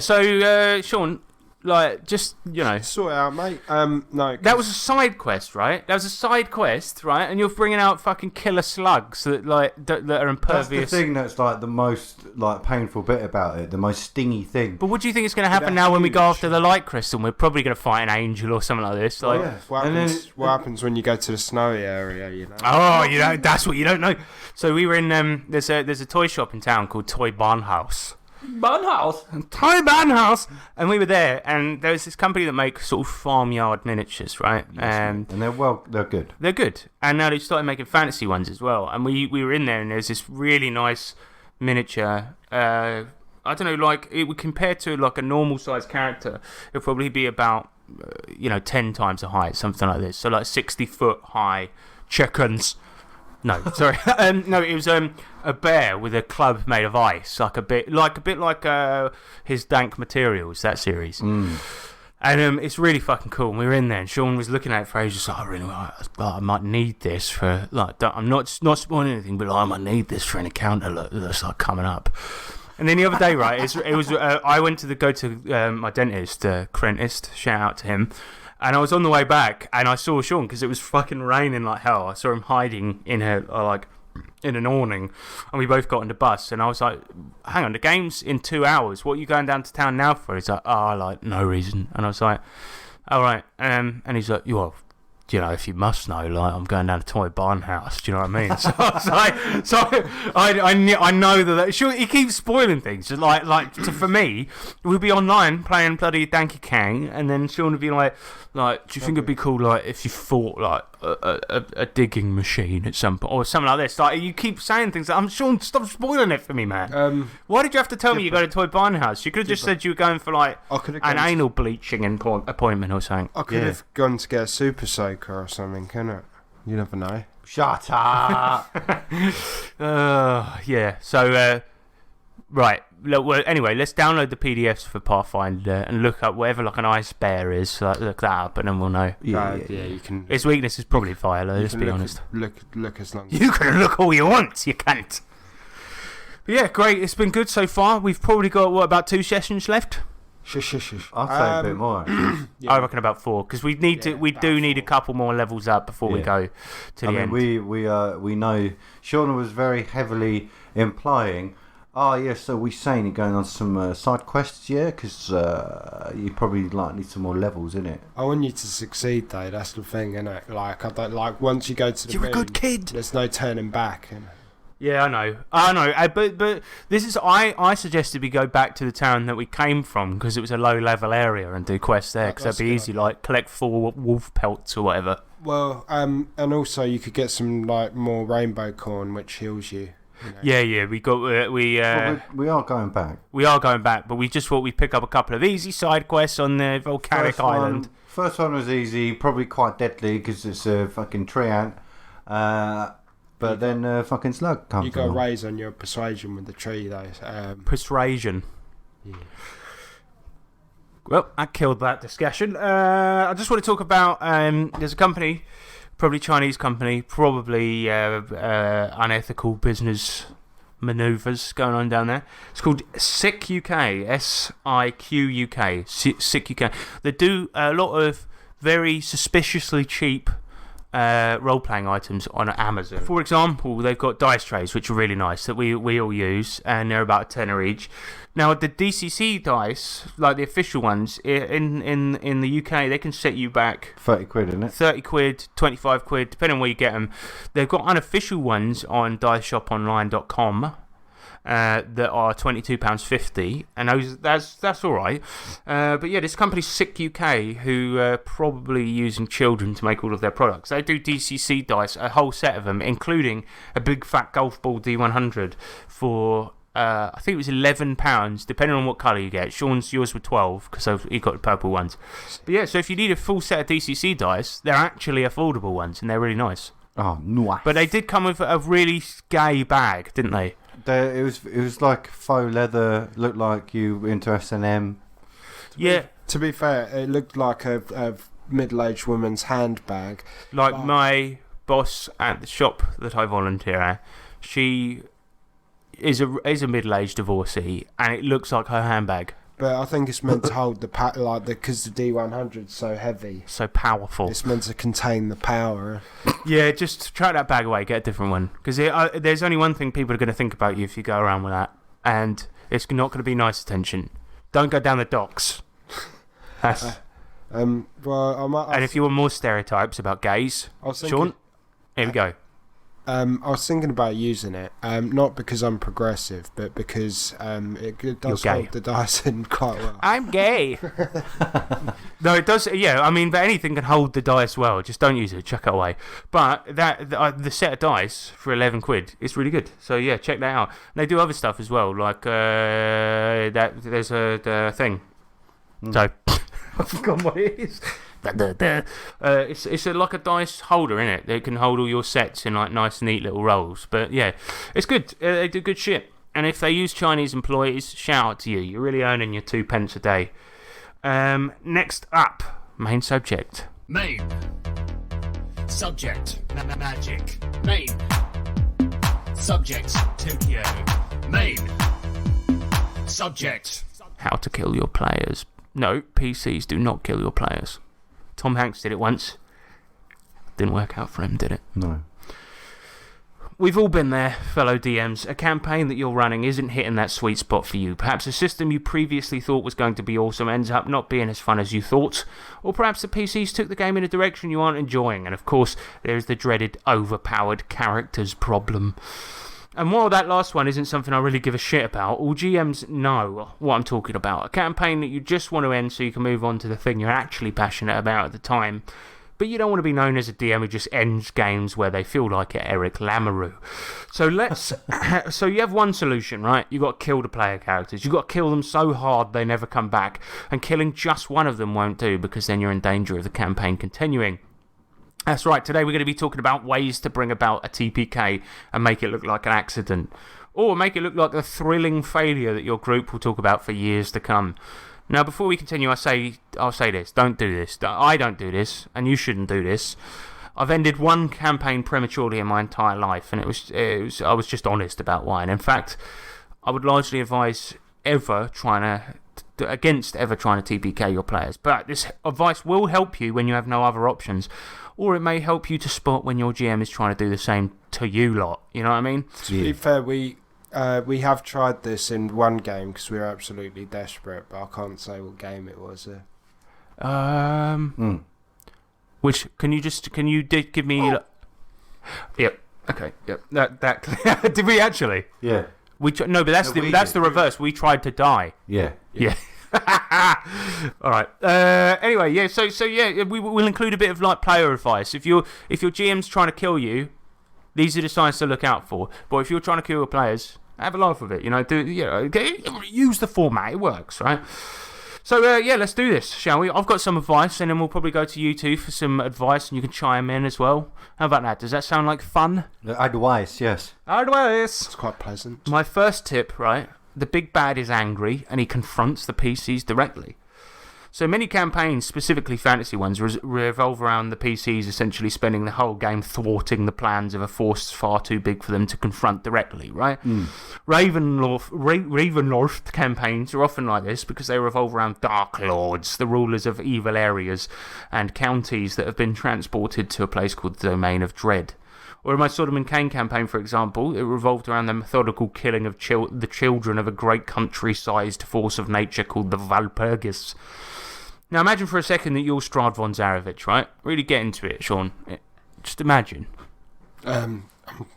Speaker 2: so Sean, just
Speaker 5: sort it out, mate. No,
Speaker 2: that was a side quest, right? And you're bringing out fucking killer slugs that are impervious.
Speaker 3: That's the thing that's the most painful bit about it, the most stingy thing.
Speaker 2: But what do you think is going to happen now when we go after the light crystal? We're probably going to fight an angel or something like this.
Speaker 5: What happens when you go to the snowy area?
Speaker 2: That's what you don't know. So we were in there's a toy shop in town called Toy Barnhouse.
Speaker 3: Barnhouse.
Speaker 2: Toy Barnhouse, and we were there, and there was this company that makes sort of farmyard miniatures, right?
Speaker 3: And they're good.
Speaker 2: They're good, and now they've started making fantasy ones as well. And we were in there, and there's this really nice miniature. I don't know, like it would compare to like a normal sized character. It'd probably be about 10 times the height, something like this. So like 60-foot high chickens. No, sorry. No, it was a bear with a club made of ice, like a bit like his Dank Materials, that series. And it's really fucking cool. And we were in there, and Sean was looking at it for ages. Like, I might need this for I'm not spoiling anything, but I might need this for an encounter that's like coming up. And then the other day, right, it was I went to go to my dentist, Crentist, shout out to him, and I was on the way back, and I saw Sean because it was fucking raining like hell. I saw him hiding in an awning, and we both got on the bus, and I was like, hang on, the game's in 2 hours, what are you going down to town now for? He's like, no reason. And I was like, all right. And he's like, if you must know, like, I'm going down to Toy Barnhouse. Do you know what I mean? So I was like, I know that. Sure, he keeps spoiling things. Just for me, we'd be online playing bloody Donkey Kong, and then Sean would be like, do you think it'd be cool, like, if you fought like a digging machine at some point or something like this? Like, you keep saying things. I'm Sean, stop spoiling it for me, man. Why did you have to tell me you go to Toy Barnhouse? You could have just said you were going for like an anal bleaching appointment or something.
Speaker 5: I could have gone to get a super soaker or something, couldn't it? You never know.
Speaker 3: Shut up.
Speaker 2: Yeah. So, right. Well, anyway, let's download the PDFs for Pathfinder and look up whatever like an ice bear is. Like, look that up, and then we'll know.
Speaker 5: Yeah, you can.
Speaker 2: Its weakness is probably fire. Let's be honest.
Speaker 5: Look as long.
Speaker 2: You can look all you want. You can't. But yeah, great. It's been good so far. We've probably got about 2 sessions left.
Speaker 5: Shush.
Speaker 3: I'll say a bit more.
Speaker 2: I reckon about 4 because we need to. We do need a couple more levels up before we go to the end.
Speaker 3: We know Shauna was very heavily implying. Oh yeah, so we're saying you're going on some side quests, yeah? Because you probably need some more levels in it.
Speaker 5: I want you to succeed, though. That's the thing, innit? Like, I don't like once you go to the. You're a good kid. There's no turning back.
Speaker 2: Yeah, I know. But this is I suggested we go back to the town that we came from because it was a low level area and do quests there because that'd be easy, like collect 4 wolf pelts or whatever.
Speaker 5: Well, and also you could get some like more rainbow corn, which heals you.
Speaker 2: Yeah, we got we
Speaker 3: are going back.
Speaker 2: We are going back, but we just thought we'd pick up a couple of easy side quests on the volcanic island.
Speaker 3: First one was easy, probably quite deadly because it's a fucking tree ant. But then fucking slug comes.
Speaker 5: You got to raise on your persuasion with the tree, though.
Speaker 2: Persuasion.
Speaker 5: Yeah.
Speaker 2: Well, I killed that discussion. I just want to talk about there's a company. Probably Chinese company, probably unethical business manoeuvres going on down there. It's called Sick UK, SIQ UK, Sick UK. They do a lot of very suspiciously cheap role-playing items on Amazon. For example, they've got dice trays, which are really nice, that we all use, and they're about £10 each. Now, the DCC dice, like the official ones, in the UK, they can set you back
Speaker 3: 30 quid, isn't it?
Speaker 2: 30 quid, 25 quid, depending on where you get them. They've got unofficial ones on diceshoponline.com that are £22.50, and that's all right. But yeah, this company Sick UK, who are probably using children to make all of their products. They do DCC dice, a whole set of them, including a big fat golf ball D100 for I think it was £11, depending on what colour you get. Yours were 12 because he got the purple ones. But yeah, so if you need a full set of DCC dice, they're actually affordable ones, and they're really nice.
Speaker 3: Oh, nice.
Speaker 2: But they did come with a really gay bag, didn't they?
Speaker 3: It was like faux leather, looked like you into S&M.
Speaker 2: Yeah.
Speaker 5: To be fair, it looked like a middle-aged woman's handbag.
Speaker 2: Like my boss at the shop that I volunteer at, she is a middle-aged divorcee, and it looks like her handbag.
Speaker 5: But I think it's meant to hold because the D100's so heavy.
Speaker 2: So powerful.
Speaker 5: It's meant to contain the power.
Speaker 2: Yeah, just try that bag away, get a different one. Because there's only one thing people are going to think about you if you go around with that, and it's not going to be nice attention. Don't go down the docks. That's...
Speaker 5: and
Speaker 2: if you want more stereotypes about gays, Sean, here we go.
Speaker 5: I was thinking about using it, not because I'm progressive, but because it does
Speaker 2: You're gay.
Speaker 5: hold the dice in quite well.
Speaker 2: I'm gay. No, it does. Yeah, I mean, but anything can hold the dice well. Just don't use it. Chuck it away. But the set of dice for £11 is really good. So yeah, check that out. And they do other stuff as well, like that. There's a thing. So I forgot what it is. It's like a dice holder in it. They can hold all your sets in like nice, neat little rolls. But yeah, it's good. They do good shit. And if they use Chinese employees, shout out to you. You're really earning your 2 pence a day. Next up, main subject.
Speaker 4: Main. Subject. Magic. Main. Subject. Tokyo. Main. Subject.
Speaker 2: How to kill your players. No, PCs do not kill your players. Tom Hanks did it once. Didn't work out for him, did it?
Speaker 3: No.
Speaker 2: We've all been there, fellow DMs. A campaign that you're running isn't hitting that sweet spot for you. Perhaps a system you previously thought was going to be awesome ends up not being as fun as you thought. Or perhaps the PCs took the game in a direction you aren't enjoying. And of course, there's the dreaded overpowered characters problem. And while that last one isn't something I really give a shit about, all GMs know what I'm talking about. A campaign that you just want to end so you can move on to the thing you're actually passionate about at the time. But you don't want to be known as a DM who just ends games where they feel like it, Eric Lamoureux. So so you have one solution, right? You've got to kill the player characters. You've got to kill them so hard they never come back. And killing just one of them won't do, because then you're in danger of the campaign continuing. That's right, today we're going to be talking about ways to bring about a TPK and make it look like an accident. Or make it look like a thrilling failure that your group will talk about for years to come. Now, before we continue, I'll say this. Don't do this. I don't do this, and you shouldn't do this. I've ended one campaign prematurely in my entire life, and I was just honest about why. And in fact, I would largely advise against ever trying to TPK your players. But this advice will help you when you have no other options, or it may help you to spot when your GM is trying to do the same to you lot. You know what I mean?
Speaker 5: To be fair, we have tried this in one game because we were absolutely desperate, but I can't say what game it was.
Speaker 2: Which can you give me?
Speaker 3: Oh.
Speaker 2: Yep. Okay. Yep. That did we actually?
Speaker 3: Yeah.
Speaker 2: No, but that's the reverse. We tried to die.
Speaker 3: Yeah.
Speaker 2: Yeah. All right. Anyway, yeah. So yeah, we'll include a bit of like player advice. If your GM's trying to kill you, these are the signs to look out for. But if you're trying to kill your players, have a laugh with it. Use the format. It works, right? So yeah, let's do this, shall we? I've got some advice, and then we'll probably go to you two for some advice, and you can chime in as well. How about that? Does that sound like fun?
Speaker 3: Advice, yes.
Speaker 2: Advice.
Speaker 5: It's quite pleasant.
Speaker 2: My first tip, right? The big bad is angry, and he confronts the PCs directly. So many campaigns, specifically fantasy ones, revolve around the PCs essentially spending the whole game thwarting the plans of a force far too big for them to confront directly, right? Ravenloft campaigns are often like this because they revolve around Dark Lords, the rulers of evil areas and counties that have been transported to a place called the Domain of Dread. Or in my Sodom and Cain campaign, for example, it revolved around the methodical killing of the children of a great country-sized force of nature called the Valpurgis. Now imagine for a second that you're Strahd von Zarovich, right? Really get into it, Sean. Just imagine.
Speaker 5: I'm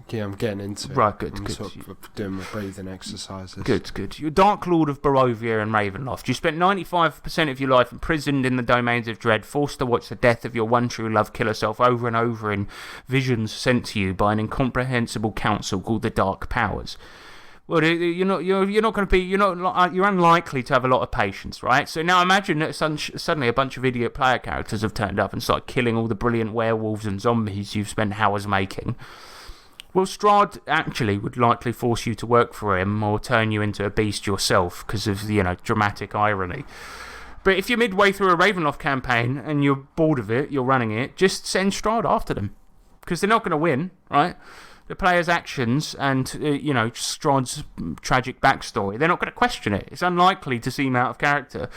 Speaker 5: getting into it.
Speaker 2: Right, good.
Speaker 5: I'm sort of doing my breathing exercises.
Speaker 2: Good. You're Dark Lord of Barovia and Ravenloft. You spent 95% of your life imprisoned in the domains of dread, forced to watch the death of your one true love kill herself over and over in visions sent to you by an incomprehensible council called the Dark Powers. Well, you're unlikely to have a lot of patience, right? So now imagine that suddenly a bunch of idiot player characters have turned up and started killing all the brilliant werewolves and zombies you've spent hours making. Well, Strahd actually would likely force you to work for him or turn you into a beast yourself because of, dramatic irony. But if you're midway through a Ravenloft campaign and you're bored of it, you're running it, just send Strahd after them. Because they're not going to win, right? The player's actions and, Strahd's tragic backstory, they're not going to question it. It's unlikely to seem out of character.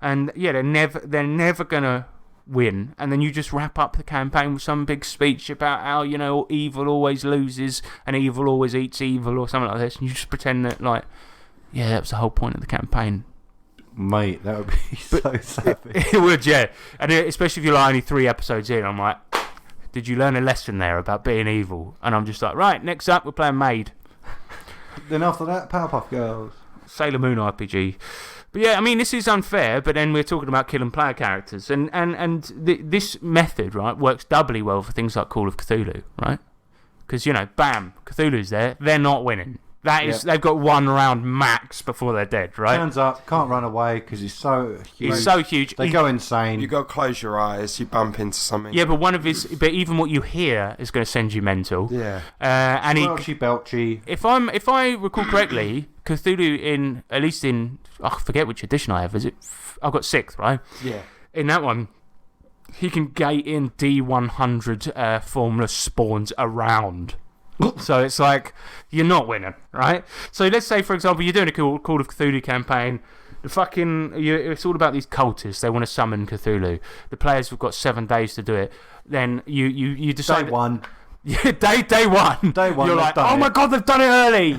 Speaker 2: And, yeah, they're never going to win. And then you just wrap up the campaign with some big speech about how, evil always loses and evil always eats evil or something like this. And you just pretend that, that was the whole point of the campaign.
Speaker 3: Mate, that would be so savage.
Speaker 2: It would, yeah. And especially if you're only 3 episodes in, I'm like, Did you learn a lesson there about being evil? And I'm just like, right, next up we're playing Maid.
Speaker 3: Then after that, Powerpuff Girls.
Speaker 2: Sailor Moon RPG. But yeah, I mean, this is unfair, but then we're talking about killing player characters. And this method, right, works doubly well for things like Call of Cthulhu, right? Because, bam, Cthulhu's there. They're not winning. That is, They've got 1 round max before they're dead, right?
Speaker 3: Hands up, can't run away because he's so huge.
Speaker 2: He's so huge.
Speaker 3: They go insane.
Speaker 5: You got to close your eyes. You bump into something.
Speaker 2: Yeah, but but even what you hear is going to send you mental.
Speaker 5: Yeah.
Speaker 2: And
Speaker 3: Belchy, Belchy.
Speaker 2: If I recall correctly, Cthulhu I forget which edition I have. I've got 6th, right?
Speaker 5: Yeah.
Speaker 2: In that one, he can gate in D100 formless spawns around. So it's like, you're not winning, right? So let's say, for example, you're doing a Call of Cthulhu campaign. It's all about these cultists. They want to summon Cthulhu. The players have got 7 days to do it. Then you decide...
Speaker 3: Day 1.
Speaker 2: Yeah, day one.
Speaker 3: Day one.
Speaker 2: You're like, oh my god, they've done it early,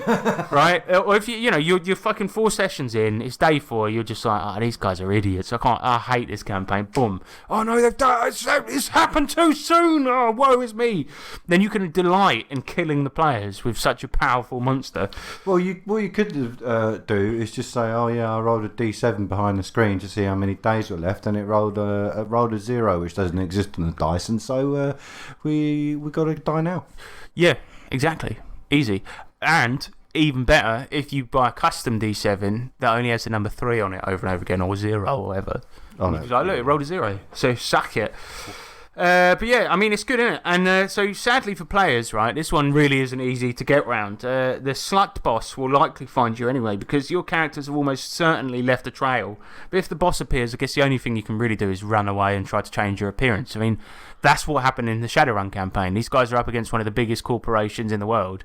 Speaker 2: right? Or if you're fucking 4 sessions in, it's day 4. You're just like, oh, these guys are idiots. I hate this campaign. Boom. Oh no, they've done it's happened too soon. Oh, woe is me. Then you can delight in killing the players with such a powerful monster.
Speaker 3: Well, what you could do is just say, oh yeah, I rolled a D7 behind the screen to see how many days were left, and it rolled a 0, which doesn't exist on the dice, and so we got to die now.
Speaker 2: Yeah, exactly. Easy. And even better, if you buy a custom D7 that only has the number 3 on it over and over again, or 0 or whatever.
Speaker 3: Oh, no.
Speaker 2: Like, look, it rolled a 0. So suck it. But yeah, I mean, it's good, isn't it? And so sadly for players, right, this one really isn't easy to get round. The Slut boss will likely find you anyway, because your characters have almost certainly left a trail. But if the boss appears, I guess the only thing you can really do is run away and try to change your appearance. I mean, that's what happened in the Shadowrun campaign. These guys are up against one of the biggest corporations in the world,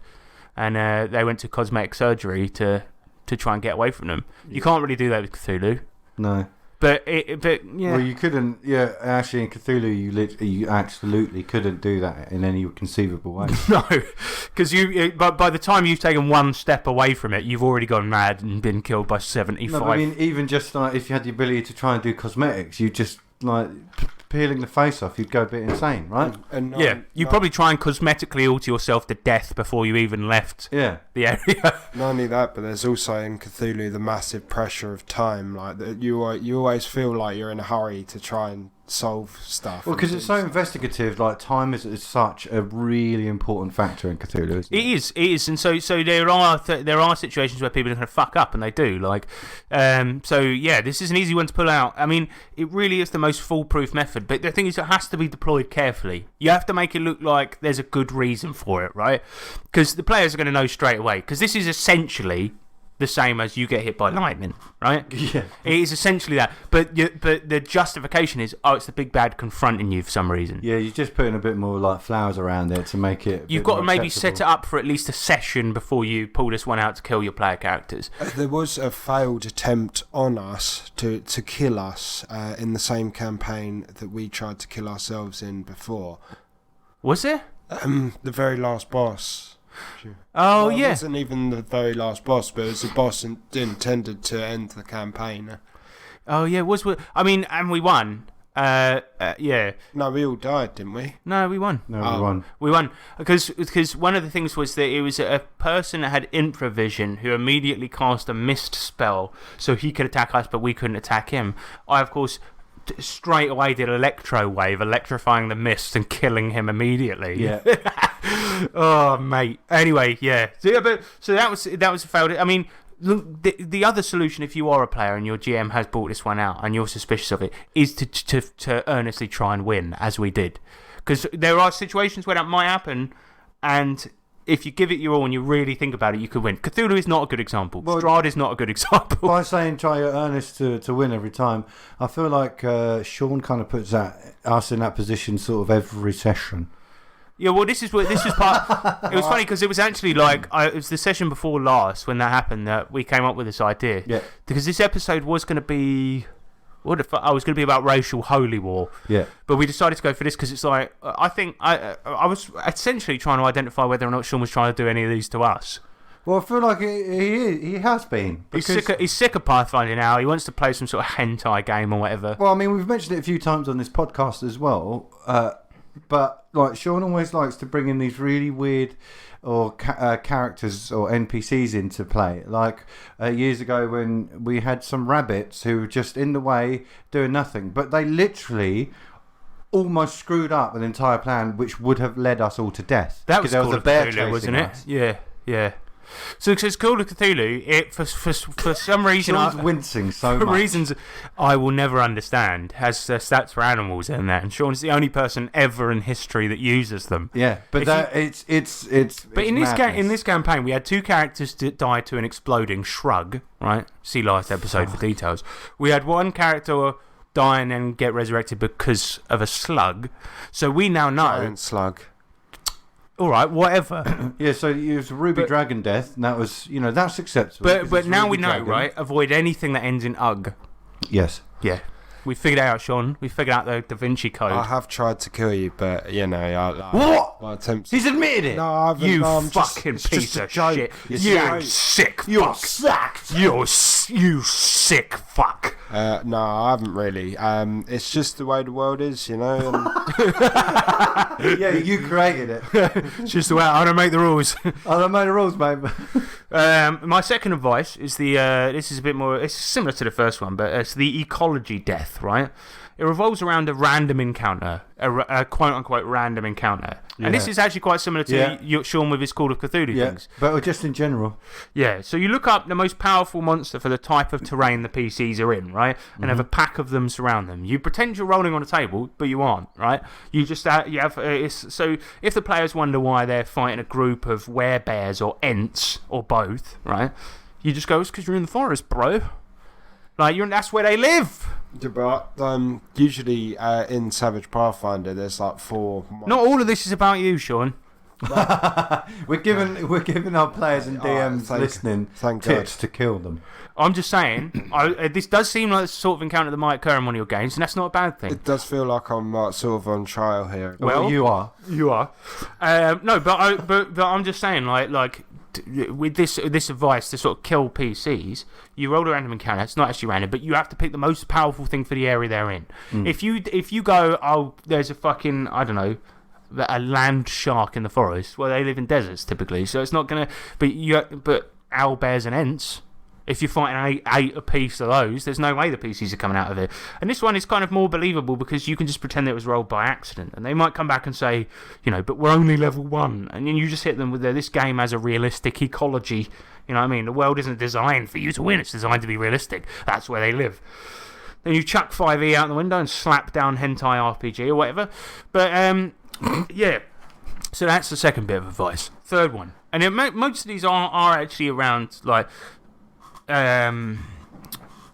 Speaker 2: and they went to cosmetic surgery to try and get away from them. You can't really do that with Cthulhu.
Speaker 3: No.
Speaker 2: But yeah.
Speaker 3: Well, you couldn't. Yeah, actually, in Cthulhu, you absolutely couldn't do that in any conceivable way.
Speaker 2: No, because by the time you've taken 1 step away from it, you've already gone mad and been killed by 75.
Speaker 3: No, but I mean, even just like if you had the ability to try and do cosmetics, you just like peeling the face off, you'd go a bit insane, right?
Speaker 2: You probably try and cosmetically alter yourself to death before you even left the area.
Speaker 5: Not only that, but there's also in Cthulhu the massive pressure of time. Like you always feel like you're in a hurry to try and solve stuff.
Speaker 3: Well, because it's so investigative. Like time is such a really important factor in Cthulhu. Isn't it?
Speaker 2: It is, and so there are situations where people are going to fuck up, and they do. Like, so yeah, this is an easy one to pull out. I mean, it really is the most foolproof method. But the thing is, it has to be deployed carefully. You have to make it look like there's a good reason for it, right? Because the players are going to know straight away. Because this is essentially the same as you get hit by lightning, right?
Speaker 3: Yeah.
Speaker 2: It is essentially that. But the justification is, it's the big bad confronting you for some reason.
Speaker 3: Yeah, you're just putting a bit more like flowers around it to make it.
Speaker 2: You've got to maybe set it up for at least a session before you pull this one out to kill your player characters.
Speaker 5: There was a failed attempt on us to kill us in the same campaign that we tried to kill ourselves in before.
Speaker 2: Was there?
Speaker 5: The very last boss.
Speaker 2: Oh,
Speaker 5: well,
Speaker 2: yeah.
Speaker 5: It wasn't even the very last boss, but it was a boss intended to end the campaign.
Speaker 2: Oh, yeah, I mean, and we won. Yeah.
Speaker 5: No, we all died, didn't we?
Speaker 2: No, we won.
Speaker 3: No, we won.
Speaker 2: We won. Because one of the things was that it was a person that had infravision who immediately cast a mist spell so he could attack us, but we couldn't attack him. I, of course, straight away did electro wave, electrifying the mist and killing him immediately.
Speaker 3: Yeah.
Speaker 2: Oh, mate. Anyway, yeah. So that was a failed. I mean, look, the other solution, if you are a player and your GM has brought this one out and you're suspicious of it, is to earnestly try and win, as we did. Because there are situations where that might happen, and if you give it your all and you really think about it, you could win. Cthulhu is not a good example. Strahd is not a good example.
Speaker 3: By saying try your earnest to win every time, I feel like Sean kind of puts us in that position sort of every session.
Speaker 2: Yeah, well, this is part. It was funny because it was actually like it was the session before last when that happened that we came up with this idea.
Speaker 3: Yeah.
Speaker 2: Because this episode was going to be was going to be about racial holy war.
Speaker 3: Yeah.
Speaker 2: But we decided to go for this because it's like I think I was essentially trying to identify whether or not Sean was trying to do any of these to us.
Speaker 3: Well, I feel like he has been.
Speaker 2: He's sick of Pathfinder now. He wants to play some sort of hentai game or whatever.
Speaker 3: Well, I mean, we've mentioned it a few times on this podcast as well. but like Sean always likes to bring in these really weird or characters or NPCs into play. Like years ago when we had some rabbits who were just in the way doing nothing, but they literally almost screwed up an entire plan which would have led us all to death.
Speaker 2: That was
Speaker 3: there
Speaker 2: Call
Speaker 3: was a
Speaker 2: of
Speaker 3: bear
Speaker 2: Cthulhu,
Speaker 3: chasing
Speaker 2: wasn't it?
Speaker 3: us.
Speaker 2: Yeah. So it's Call of Cthulhu. It for some reason,
Speaker 3: Sean's wincing so
Speaker 2: for
Speaker 3: much.
Speaker 2: reasons I will never understand, has stats for animals in there, and Sean's the only person ever in history that uses them.
Speaker 3: Yeah, but
Speaker 2: But in this campaign, we had two characters die to an exploding shrug. Right, see last episode for details. We had one character die and then get resurrected because of a slug. So we now know.
Speaker 5: Giant slug.
Speaker 2: All right, whatever.
Speaker 3: Yeah, so it was Ruby Dragon Death, and that was, that's acceptable.
Speaker 2: But now
Speaker 3: Ruby
Speaker 2: we know,
Speaker 3: Dragon.
Speaker 2: right? Avoid anything that ends in ugh.
Speaker 3: Yes.
Speaker 2: Yeah. We figured it out, Sean. We figured out the Da Vinci Code.
Speaker 5: I have tried to kill you, but
Speaker 3: What?
Speaker 5: my attempts.
Speaker 3: He's admitted it.
Speaker 5: No, I haven't.
Speaker 2: You
Speaker 5: no, I'm just-
Speaker 2: fucking
Speaker 5: it's
Speaker 2: piece
Speaker 5: just a
Speaker 2: of
Speaker 5: joke.
Speaker 2: shit.
Speaker 3: You're
Speaker 2: You
Speaker 3: sacked.
Speaker 2: sick
Speaker 3: You're
Speaker 2: fuck.
Speaker 3: sacked.
Speaker 2: You sick fuck.
Speaker 5: No, I haven't really. It's just the way the world is, And
Speaker 3: Yeah, you created it.
Speaker 2: It's just the way I don't make the rules.
Speaker 3: I don't made the rules, mate.
Speaker 2: My second advice is this is a bit more. It's similar to the first one, but it's the ecology death, right? It revolves around a random encounter, a quote unquote random encounter, and this
Speaker 3: Yeah.
Speaker 2: is actually quite similar to
Speaker 3: Yeah.
Speaker 2: Sean with his Call of Cthulhu
Speaker 3: Yeah,
Speaker 2: things.
Speaker 3: but just in general.
Speaker 2: Yeah, so you look up the most powerful monster for the type of terrain the PCs are in, right? And have a pack of them surround them. You pretend you're rolling on a table, but you aren't, right? You just you have so if the players wonder why they're fighting a group of werebears or ents or both, right? You just go, it's because you're in the forest, bro. Like that's where they live.
Speaker 5: but usually in Savage Pathfinder, there's like 4.
Speaker 2: Not all of this is about you, Sean.
Speaker 3: We're giving our players and DMs listening
Speaker 5: thank
Speaker 3: tips to kill them.
Speaker 2: I'm just saying, this does seem like the sort of encounter that might occur in one of your games, and that's not a bad thing.
Speaker 5: It does feel like I'm sort of on trial here.
Speaker 2: Well,
Speaker 3: you are.
Speaker 2: You are. No, but I'm just saying, with this advice to sort of kill PCs, you roll a random encounter. It's not actually random, but you have to pick the most powerful thing for the area they're in. If you go, oh, there's a fucking, I don't know, a land shark in the forest. Well, they live in deserts typically, so it's not gonna. But owl bears and ents. If you're fighting eight a piece of those, there's no way the PCs are coming out of it. And this one is kind of more believable because you can just pretend it was rolled by accident. And they might come back and say, but we're only level 1. And then you just hit them with this game has a realistic ecology. You know what I mean? The world isn't designed for you to win. It's designed to be realistic. That's where they live. Then you chuck 5e out the window and slap down Hentai RPG or whatever. But, yeah. So that's the second bit of advice. Third one. And most of these are actually around,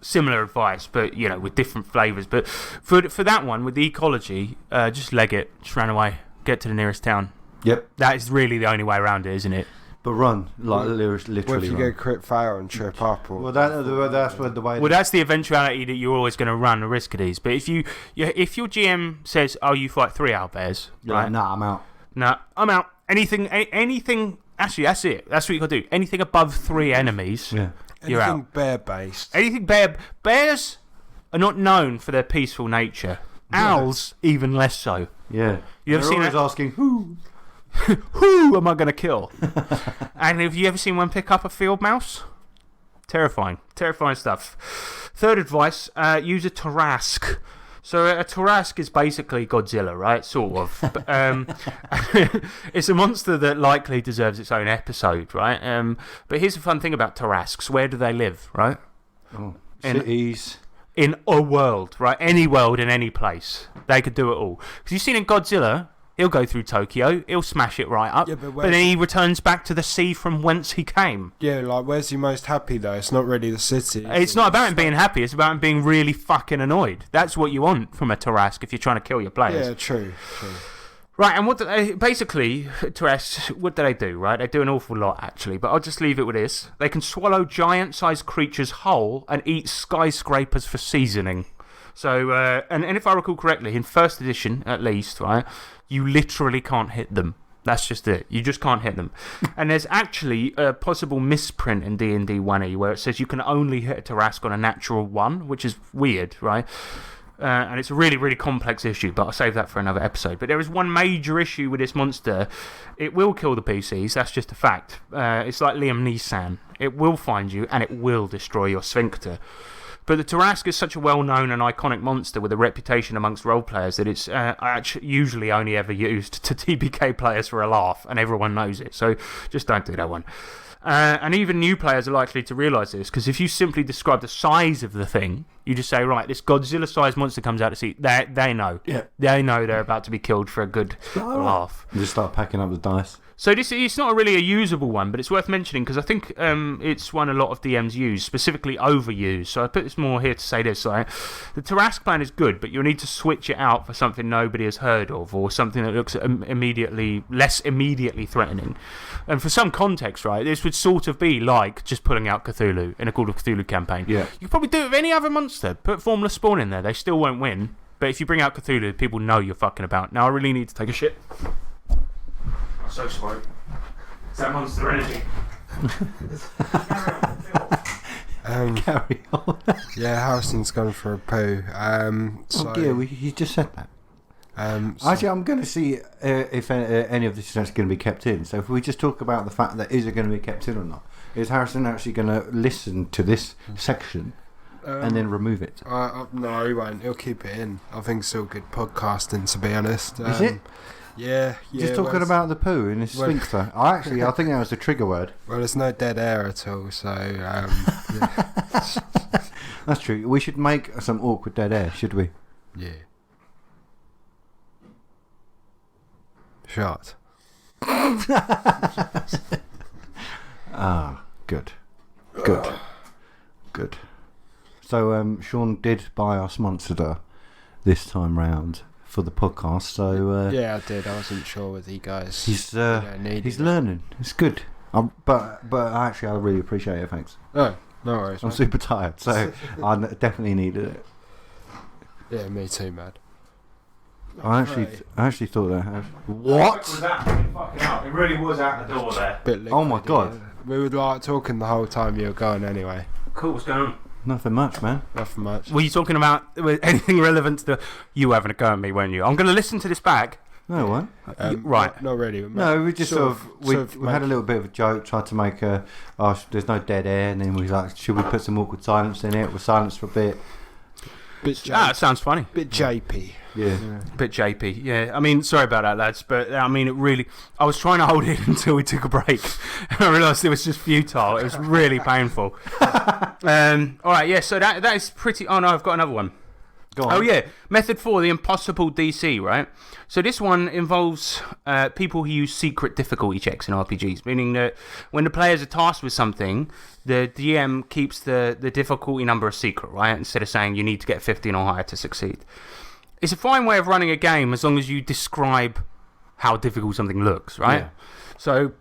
Speaker 2: similar advice, but with different flavours. But for that one, with the ecology, just leg it, just run away, get to the nearest town.
Speaker 3: Yep.
Speaker 2: That is really the only way around it, isn't it?
Speaker 3: But run, literally
Speaker 5: What if you
Speaker 3: run.
Speaker 5: get crit fail and trip up? Or
Speaker 3: Well, that's where the way.
Speaker 2: Well, that's the eventuality that you're always going to run the risk of these. But if your GM says, "Oh, you fight 3 owlbears," right?
Speaker 3: Nah, I'm out.
Speaker 2: No, I'm out. Anything. Actually, that's it. That's what you got to do. Anything above 3 enemies.
Speaker 3: Yeah.
Speaker 2: You're
Speaker 5: anything
Speaker 2: out.
Speaker 5: bear based.
Speaker 2: Anything bears are not known for their peaceful nature. Owls even less so.
Speaker 3: Yeah.
Speaker 2: You ever
Speaker 3: They're
Speaker 2: seen
Speaker 3: always
Speaker 2: that?
Speaker 3: asking who?
Speaker 2: Who am I going to kill? And have you ever seen one pick up a field mouse? Terrifying stuff. Third advice: use a Tarrasque. So a Tarrasque is basically Godzilla, right? Sort of. It's a monster that likely deserves its own episode, right? But here's the fun thing about Tarrasques: where do they live, right?
Speaker 3: Cities.
Speaker 2: In a world, right? Any world in any place. They could do it all. Because you've seen in Godzilla, he'll go through Tokyo, he'll smash it right up,
Speaker 5: Yeah, but
Speaker 2: but then he returns back to the sea from whence he came.
Speaker 5: Yeah, where's he most happy though? It's not really the city.
Speaker 2: It's not about him being happy, it's about him being really fucking annoyed. That's what you want from a Tarrasque if you're trying to kill your players.
Speaker 5: Yeah, true.
Speaker 2: Right, and what do they, basically, Tarrasques, what do they do, right? They do an awful lot, actually, but I'll just leave it with this. They can swallow giant-sized creatures whole and eat skyscrapers for seasoning. So, and if I recall correctly, in first edition, at least, right, you literally can't hit them. That's just it. You just can't hit them. And there's actually a possible misprint in D&D 1e where it says you can only hit a Tarrasque on a natural 1, which is weird, right? and it's a really, really complex issue, but I'll save that for another episode. But there is one major issue with this monster. It will kill the PCs, that's just a fact. It's like Liam Neeson. It will find you, and it will destroy your sphincter. But the Tarrasque is such a well-known and iconic monster with a reputation amongst role players that it's actually usually only ever used to TBK players for a laugh, and everyone knows it. So just don't do that one. And even new players are likely to realise this, because if you simply describe the size of the thing, you just say, right, this Godzilla-sized monster comes out to sea, they know.
Speaker 3: Yeah.
Speaker 2: They know they're about to be killed for a good laugh.
Speaker 3: You just start packing up the dice.
Speaker 2: So it's not really a usable one, but it's worth mentioning because I think it's one a lot of DMs use, specifically overused. So I put this more here to say this. Right? The Tarrasque plan is good, but you'll need to switch it out for something nobody has heard of or something that looks less immediately threatening. And for some context, right, this would sort of be like just pulling out Cthulhu in a Call of Cthulhu campaign.
Speaker 3: Yeah.
Speaker 2: You could probably do it with any other monster. Put Formless Spawn in there. They still won't win. But if you bring out Cthulhu, people know you're fucking about. Now I really need to take a shit. So sorry. Is that Monster Energy?
Speaker 3: Carry on.
Speaker 5: Yeah, Harrison's gone for a poo.
Speaker 3: You just said that.
Speaker 5: So
Speaker 3: Actually, I'm going to see if any of this is actually going to be kept in. So if we just talk about the fact that is it going to be kept in or not, is Harrison actually going to listen to this section and then remove it?
Speaker 5: no, he won't. He'll keep it in. I think it's still good podcasting, to be honest.
Speaker 3: Is it?
Speaker 5: Yeah.
Speaker 3: Just talking about the poo in his sphincter. I think that was the trigger word.
Speaker 5: Well, there's no dead air at all, so yeah.
Speaker 3: That's true. We should make some awkward dead air, should we?
Speaker 5: Yeah. Shot.
Speaker 3: Good. So Sean did buy us Monster this time round for the podcast. So
Speaker 5: Yeah, I did. I wasn't sure with you guys.
Speaker 3: he's learning. It's good. But actually, I really appreciate it. Thanks.
Speaker 5: Oh, no worries.
Speaker 3: I'm
Speaker 5: mate.
Speaker 3: super tired, so I definitely needed it.
Speaker 5: Yeah, me too, man.
Speaker 3: I actually thought that.
Speaker 2: What was that? Fucking hell. It really was out the door there.
Speaker 5: Bit
Speaker 3: Oh my
Speaker 5: liquidy,
Speaker 3: God.
Speaker 5: yeah. We were like talking the whole time you were going anyway.
Speaker 2: Cool, what's going on?
Speaker 3: Nothing much, man.
Speaker 5: Nothing much.
Speaker 2: Were you talking about anything relevant to you having a go at me, weren't you? I'm going to listen to this back.
Speaker 3: No one.
Speaker 2: Right.
Speaker 5: Not really.
Speaker 3: No, we just we had a little bit of a joke, tried to make there's no dead air, and then we was like, should we put some awkward silence in it? We'll silence for a bit.
Speaker 2: It sounds funny.
Speaker 5: Bit JP.
Speaker 3: Yeah.
Speaker 2: Bit JP, yeah. I mean, sorry about that, lads, but I mean, I was trying to hold it until we took a break, and I realised it was just futile. It was really painful. Alright, yeah, so that is pretty. Oh no, I've got another one.
Speaker 3: Go on.
Speaker 2: Oh yeah, method 4, the impossible DC, right? So this one involves people who use secret difficulty checks in RPGs, meaning that when the players are tasked with something, the DM keeps the difficulty number a secret, right? Instead of saying you need to get 15 or higher to succeed. It's a fine way of running a game as long as you describe how difficult something looks, right?
Speaker 3: Yeah.
Speaker 2: So,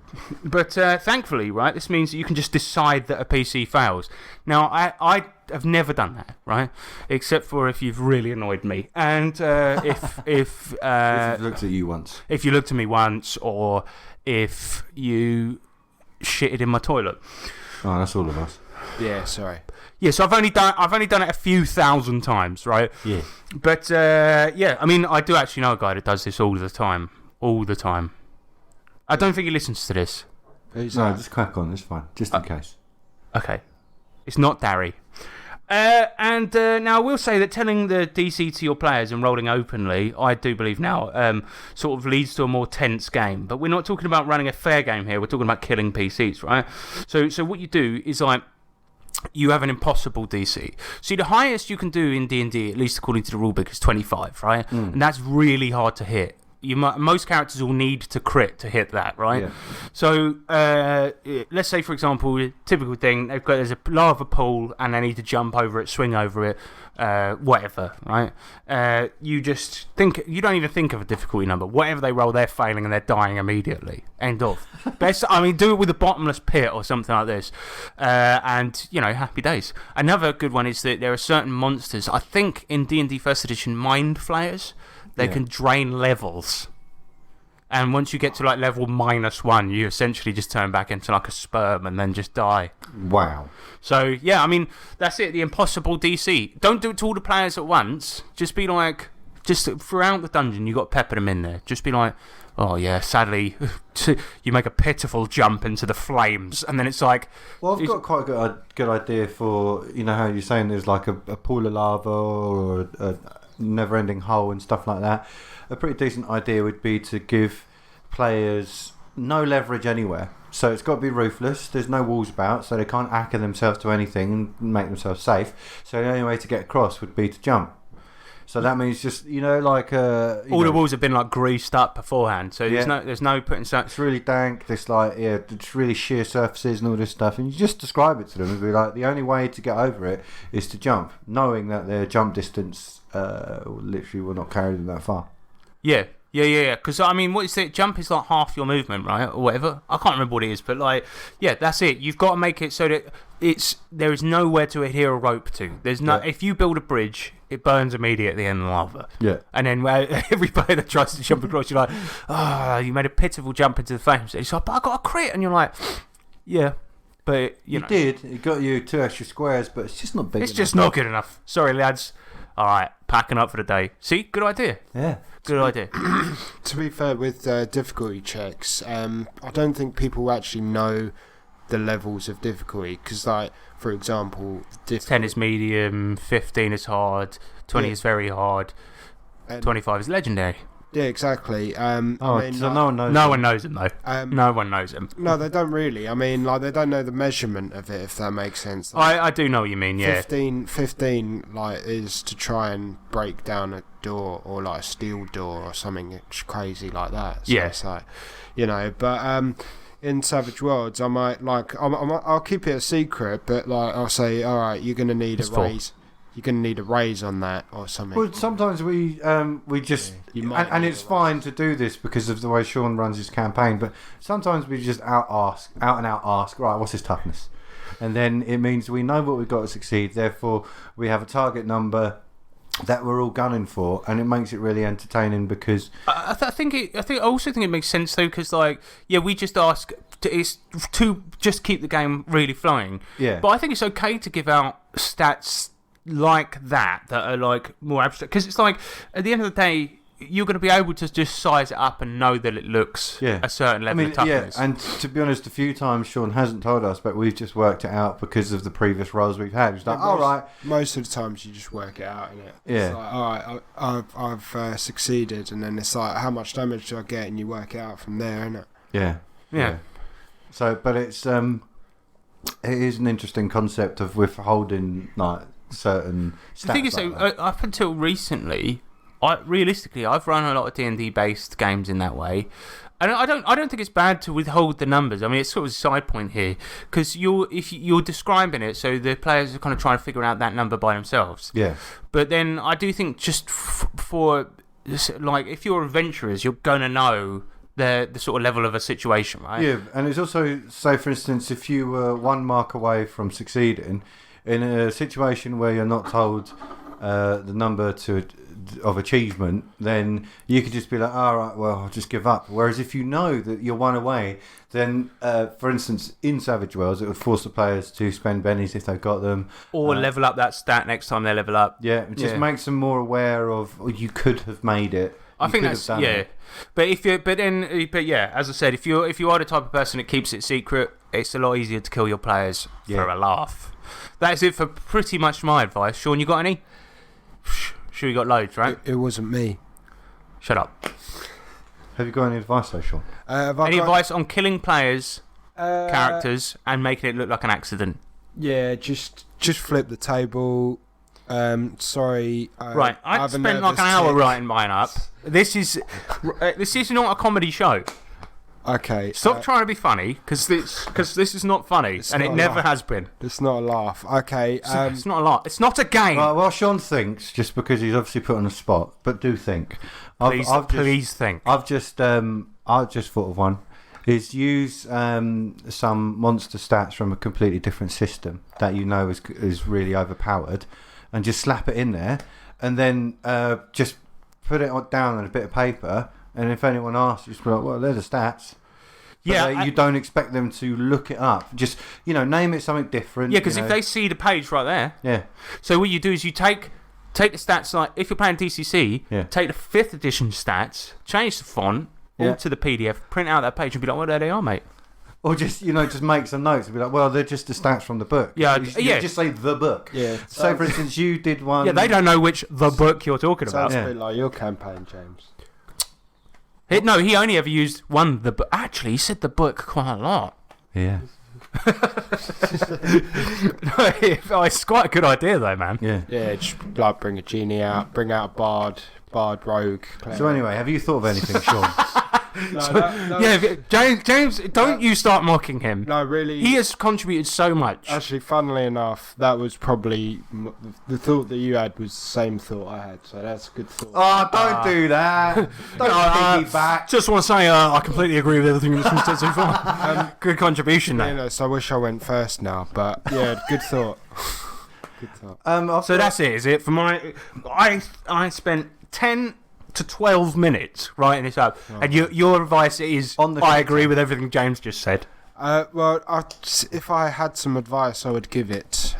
Speaker 2: but thankfully, right, this means that you can just decide that a PC fails. Now, I have never done that, right? Except for if you've really annoyed me, and if
Speaker 3: If he looked at you once.
Speaker 2: if you looked at me once, or if you shitted in my toilet.
Speaker 3: Oh, that's all of us.
Speaker 5: Yeah, sorry.
Speaker 2: Yeah, so I've only done it a few thousand times, right?
Speaker 3: Yeah.
Speaker 2: But yeah, I mean, I do actually know a guy that does this all the time. I don't think he listens to this.
Speaker 5: Who's
Speaker 3: No,
Speaker 5: that?
Speaker 3: just crack on. It's fine, just in case.
Speaker 2: Okay. It's not Darry. And now I will say that telling the DC to your players and rolling openly, I do believe now, sort of leads to a more tense game. But we're not talking about running a fair game here. We're talking about killing PCs, right? So what you do is like, you have an impossible DC. See, the highest you can do in D&D, at least according to the rulebook, is 25, right? And that's really hard to hit. Most characters will need to crit to hit that, right?
Speaker 3: Yeah.
Speaker 2: So let's say, for example, a typical thing, there's a lava pool and they need to jump over it, swing over it, whatever, right? You just think, you don't even think of a difficulty number. Whatever they roll, they're failing and they're dying immediately. End of. Do it with a bottomless pit or something like this, and happy days. Another good one is that there are certain monsters. I think in D&D First Edition, Mind Flayers. They can drain levels. And once you get to like level -1, you essentially just turn back into like a sperm and then just die.
Speaker 3: Wow.
Speaker 2: So yeah, I mean that's it. The impossible DC. Don't do it to all the players at once. Just be like, just throughout the dungeon, you got to pepper them in there. Just be like, oh yeah, sadly, you make a pitiful jump into the flames, and then it's like.
Speaker 3: Well, I've got quite a good idea for, you know, how you're saying there's like a pool of lava or a never-ending hole and stuff like that. A pretty decent idea would be to give players no leverage anywhere. So it's got to be ruthless. There's no walls about, so they can't anchor themselves to anything and make themselves safe. So the only way to get across would be to jump. So that means just, you know, like
Speaker 2: all the walls have been like greased up beforehand, so there's no putting.
Speaker 3: It's really dank. There's like it's really sheer surfaces and all this stuff, and you just describe it to them and be like, the only way to get over it is to jump, knowing that their jump distance literally will not carry them that far.
Speaker 2: Yeah. Because I mean, what is it? Jump is like half your movement, right, or whatever. I can't remember what it is, but like, yeah, that's it. You've got to make it so that there is nowhere to adhere a rope to. There's no. If you build a bridge, it burns immediately in lava.
Speaker 3: Yeah.
Speaker 2: And then every player that tries to jump across, you're like, you made a pitiful jump into the flames. It's like, but I got a crit, and you're like, yeah, but you know,
Speaker 3: did. It got you 2 extra squares, but it's just not big.
Speaker 2: It's just not good enough. Sorry, lads. All right, packing up for the day. See, good idea.
Speaker 3: Yeah.
Speaker 2: Good idea.
Speaker 5: To be fair, with difficulty checks, I don't think people actually know the levels of difficulty. Because, like, for example,
Speaker 2: 10 is medium, 15 is hard, 20 is very hard, 25 is legendary.
Speaker 5: Yeah, exactly.
Speaker 3: So no one knows.
Speaker 2: No one knows him though. No one knows him.
Speaker 5: No, they don't really. I mean, like, they don't know the measurement of it, if that makes sense.
Speaker 2: Like, I do know what you mean. Yeah.
Speaker 5: 15, like, is to try and break down a door or like a steel door or something crazy like that. So
Speaker 2: yeah.
Speaker 5: It's like, you know, but in Savage Worlds, I might I'll keep it a secret, but like I'll say, all right, you're gonna need a raise. You're going to need a raise on that or something.
Speaker 3: Well, sometimes we just... Yeah, and it's fine to do this because of the way Sean runs his campaign, but sometimes we just out and out ask, right, what's his toughness? And then it means we know what we've got to succeed, therefore we have a target number that we're all gunning for, and it makes it really entertaining because...
Speaker 2: I also think it makes sense though, because like, yeah, we just ask to just keep the game really flowing.
Speaker 3: Yeah.
Speaker 2: But I think it's okay to give out stats like that are like more abstract, because it's like at the end of the day you're going to be able to just size it up and know that it looks a certain level of toughness.
Speaker 3: Yeah, and to be honest, a few times Sean hasn't told us, but we've just worked it out because of the previous roles we've had. It's like, all right.
Speaker 5: Most of the times you just work it out, innit?
Speaker 3: Yeah.
Speaker 5: It's like, all right, I've succeeded, and then it's like, how much damage do I get, and you work it out from there, innit?
Speaker 2: Yeah.
Speaker 3: So, but it is an interesting concept of withholding like certain stats.
Speaker 2: The thing is, though, up until recently, I've run a lot of D&D based games in that way, and I don't think it's bad to withhold the numbers. I mean, it's sort of a side point here, because if you're describing it, so the players are kind of trying to figure out that number by themselves.
Speaker 3: Yeah.
Speaker 2: But then I do think just for like, if you're adventurers, you're gonna know the sort of level of a situation, right?
Speaker 3: Yeah, and it's also, say for instance, if you were 1 mark away from succeeding in a situation where you're not told the number of achievement, then you could just be like, all right, well, I'll just give up. Whereas if you know that you're 1 away, then, for instance, in Savage Worlds, it would force the players to spend bennies if they've got them.
Speaker 2: Or level up that stat next time they level up.
Speaker 3: Yeah, it just makes them more aware of, you could have made it.
Speaker 2: I think that's, But as I said, if you are the type of person that keeps it secret, it's a lot easier to kill your players for a laugh. That is it for pretty much my advice. Sean, you got any? Sure, you got loads, right?
Speaker 5: It wasn't me.
Speaker 2: Shut up.
Speaker 3: Have you got any advice though, Sean?
Speaker 2: Any advice on killing players, characters, and making it look like an accident?
Speaker 5: Yeah, just flip the table. Sorry.
Speaker 2: Right, I spent like an hour writing mine up. This is not a comedy show.
Speaker 5: Okay.
Speaker 2: Stop trying to be funny, because this is not funny, and it never has been.
Speaker 5: It's not a laugh. Okay.
Speaker 2: It's not a laugh. It's not a game.
Speaker 3: Well, Sean thinks, just because he's obviously put on the spot, but do think.
Speaker 2: Please think.
Speaker 3: I've just thought of one. Is use some monster stats from a completely different system that you know is really overpowered, and just slap it in there, and then just put it down on a bit of paper And if anyone asks, you just be like, well, they're the stats. But
Speaker 2: Yeah,
Speaker 3: you don't expect them to look it up. Just, name it something different.
Speaker 2: Yeah, because if they see the page right there,
Speaker 3: Yeah.
Speaker 2: so what you do is you take the stats, like if you're playing DCC,
Speaker 3: Yeah.
Speaker 2: take the 5th edition stats, change the font all
Speaker 3: Yeah.
Speaker 2: to the PDF, print out that page, and be like, well, there they are, mate.
Speaker 3: Or just, just make some notes and be like, well, they're just the stats from the book.
Speaker 2: Yeah,
Speaker 3: You just say the book.
Speaker 5: Yeah.
Speaker 3: So, for instance, you did one.
Speaker 2: Yeah, they don't know which the book you're talking about.
Speaker 5: Sounds
Speaker 3: Yeah.
Speaker 5: a bit like your campaign, James.
Speaker 2: No, he only ever used one the book. Actually, he said the book quite a lot.
Speaker 3: Yeah.
Speaker 2: It's quite a good idea, though, man.
Speaker 3: Yeah.
Speaker 5: Yeah, just like bring a genie out, bring out a bard rogue.
Speaker 3: So anyway, have you thought of anything, Sean?
Speaker 5: No,
Speaker 2: Yeah, James, don't you start mocking him.
Speaker 5: no, really.
Speaker 2: He has contributed so much.
Speaker 5: Actually, funnily enough, that was probably the thought that you had was the same thought I had. So that's a good thought.
Speaker 3: Oh, don't do that. Don't piggyback.
Speaker 2: Just want to say, I completely agree with everything that's been said so far. Good contribution,
Speaker 5: You
Speaker 2: though.
Speaker 5: know, so I wish I went first now, but yeah, good thought. Good thought.
Speaker 2: So that's it, is it? For my, I spent 10 to 12 minutes writing this up, and your advice is,
Speaker 3: On the
Speaker 2: I agree with everything James just said.
Speaker 5: Well, if I had some advice, I would give it.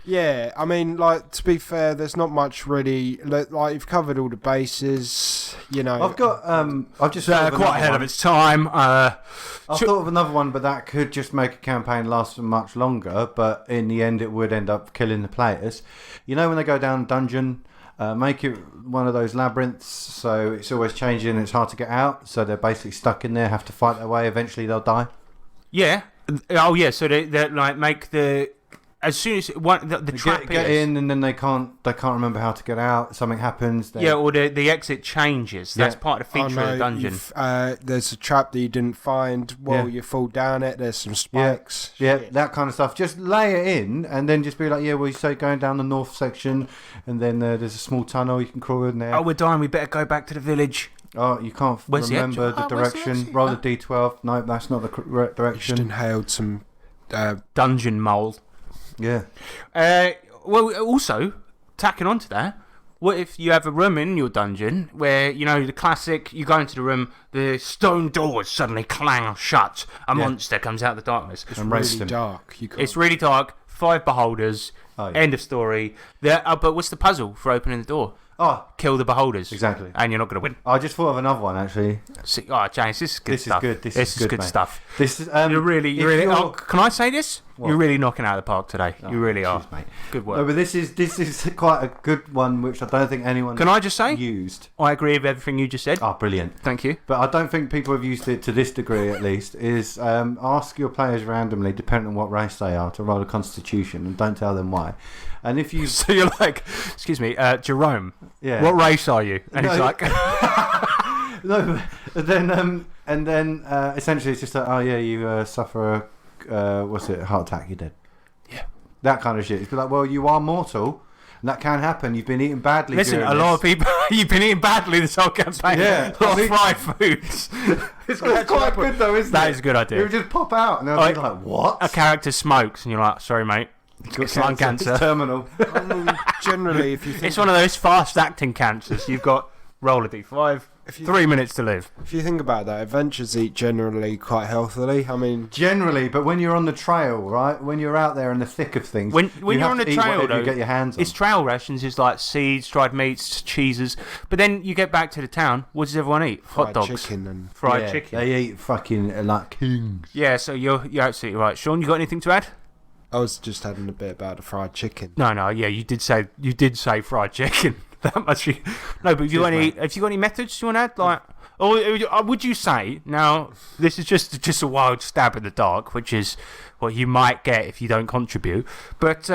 Speaker 5: Yeah, I mean, like, to be fair, there's not much really. Like, you've covered all the bases.
Speaker 3: I've got. I've just thought of
Speaker 2: Quite
Speaker 3: another
Speaker 2: ahead
Speaker 3: one.
Speaker 2: of its time.
Speaker 3: I thought of another one, but that could just make a campaign last for much longer. But in the end, it would end up killing the players. When they go down a dungeon, make it one of those labyrinths, so it's always changing. It's hard to get out, so they're basically stuck in there, have to fight their way. Eventually, they'll die.
Speaker 2: Yeah. Oh, yeah. So they like make the. As soon as the trap
Speaker 3: Get
Speaker 2: is,
Speaker 3: in, and then they can't remember how to get out. Something happens.
Speaker 2: yeah, or the exit changes. That's
Speaker 3: Yeah.
Speaker 2: part of the feature of the dungeon.
Speaker 5: There's a trap that you didn't find. Well,
Speaker 3: Yeah.
Speaker 5: you fall down it. There's some spikes.
Speaker 3: Yeah,
Speaker 5: Shit.
Speaker 3: that kind of stuff. Just lay it in, and then just be like, yeah, well, you say going down the north section, and then there's a small tunnel you can crawl in there.
Speaker 2: Oh, we're dying. We better go back to the village.
Speaker 3: Oh, you can't
Speaker 2: Where's the
Speaker 3: remember
Speaker 2: exit?
Speaker 3: the
Speaker 2: Where's the
Speaker 3: direction.
Speaker 2: exit?
Speaker 3: Roll the d12. No, that's not the correct
Speaker 5: You just
Speaker 3: direction.
Speaker 5: inhaled some.
Speaker 2: Dungeon mole.
Speaker 3: Yeah.
Speaker 2: Well, also, tacking onto that, what if you have a room in your dungeon where, the classic, you go into the room, the stone doors suddenly clang shut, a monster comes out of the darkness.
Speaker 5: It's
Speaker 3: And roast
Speaker 5: really
Speaker 3: them.
Speaker 5: dark. You can't.
Speaker 2: It's really dark, 5 beholders,
Speaker 3: Oh, yeah.
Speaker 2: end of story. But what's the puzzle for opening the door?
Speaker 3: Oh,
Speaker 2: Kill the beholders.
Speaker 3: exactly.
Speaker 2: And you're not going to win.
Speaker 3: I just thought of another one actually.
Speaker 2: See, oh, James, this is good
Speaker 3: This is
Speaker 2: stuff.
Speaker 3: good, this
Speaker 2: is
Speaker 3: is good,
Speaker 2: good
Speaker 3: mate.
Speaker 2: stuff.
Speaker 3: This is
Speaker 2: You're really. Oh, can I say this?
Speaker 3: What?
Speaker 2: You're really knocking it out of the park today.
Speaker 3: Oh,
Speaker 2: you really are.
Speaker 3: cheers, mate.
Speaker 2: Good
Speaker 3: No,
Speaker 2: work.
Speaker 3: but this is quite a good one, which I don't think anyone
Speaker 2: Can I just say?
Speaker 3: used.
Speaker 2: I agree with everything you just said.
Speaker 3: Oh, brilliant.
Speaker 2: Thank you.
Speaker 3: But I don't think people have used it to this degree, at least, is ask your players randomly, depending on what race they are, to roll a constitution, and don't tell them why. And if you...
Speaker 2: So you're like, excuse me, Jerome,
Speaker 3: Yeah.
Speaker 2: what race are you? And he's
Speaker 3: No.
Speaker 2: like,
Speaker 3: No, but then essentially it's just like, oh yeah, you suffer a, heart attack, you're dead.
Speaker 2: Yeah.
Speaker 3: That kind of shit. It's like, well, you are mortal, and that can happen. You've been eating badly
Speaker 2: listen,
Speaker 3: during
Speaker 2: a lot
Speaker 3: this.
Speaker 2: of people, you've been eating badly this whole campaign.
Speaker 3: Yeah,
Speaker 2: a lot
Speaker 3: I
Speaker 2: of
Speaker 3: mean-
Speaker 2: fried foods.
Speaker 3: It's quite good though, isn't it?
Speaker 2: That is a good
Speaker 3: It
Speaker 2: idea.
Speaker 3: would just pop out, and they'll be like, what?
Speaker 2: A character smokes, and you're like, sorry, mate. It's lung cancer.
Speaker 3: It's terminal.
Speaker 5: I mean, generally, if you think
Speaker 2: It's one of those fast-acting cancers. You've got roll a d5,
Speaker 5: If you-
Speaker 2: 3 minutes to live.
Speaker 5: if you think about that, adventurers eat generally quite healthily. I mean,
Speaker 3: Generally, but when you're on the trail, right? When you're out there in the thick of things,
Speaker 2: When
Speaker 3: you
Speaker 2: you're
Speaker 3: have
Speaker 2: on
Speaker 3: to
Speaker 2: the
Speaker 3: eat
Speaker 2: trail,
Speaker 3: whatever
Speaker 2: though,
Speaker 3: you get your hands on.
Speaker 2: It's trail rations. It's like seeds, dried meats, cheeses. But then you get back to the town. What does everyone eat? Hot
Speaker 5: fried
Speaker 2: dogs,
Speaker 5: chicken and
Speaker 2: fried
Speaker 3: Yeah,
Speaker 2: chicken.
Speaker 3: They eat fucking like kings.
Speaker 2: Yeah, so you're absolutely right. Sean, you got anything to add?
Speaker 5: I was just having a bit about the fried chicken.
Speaker 2: No, yeah, you did say fried chicken. That must be no. But have you got any methods you want to add? Like, or would you say now? This is just a wild stab in the dark, which is what you might get if you don't contribute. But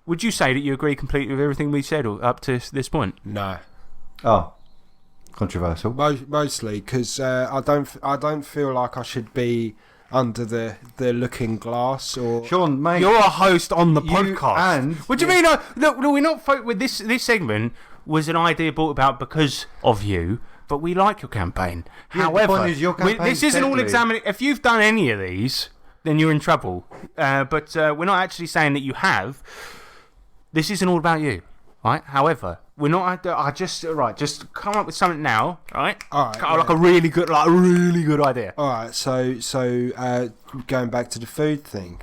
Speaker 2: would you say that you agree completely with everything we said up to this point?
Speaker 5: No,
Speaker 3: Oh, controversial.
Speaker 5: mostly because I don't feel like I should be under the looking glass or.
Speaker 3: Sean, mate,
Speaker 2: You're a host on the
Speaker 3: You
Speaker 2: podcast.
Speaker 3: and-
Speaker 2: What do you mean? No, we're not. With this segment was an idea brought about because of you, but we like your campaign.
Speaker 3: Yeah, the
Speaker 2: However,
Speaker 3: point is your campaign's
Speaker 2: this isn't all
Speaker 3: deadly.
Speaker 2: examining. If you've done any of these, then you're in trouble. But we're not actually saying that you have. This isn't all about you. right? However, we're not. Just come up with something now, right?
Speaker 5: All right,
Speaker 2: Like a really good idea.
Speaker 5: All right, so going back to the food thing,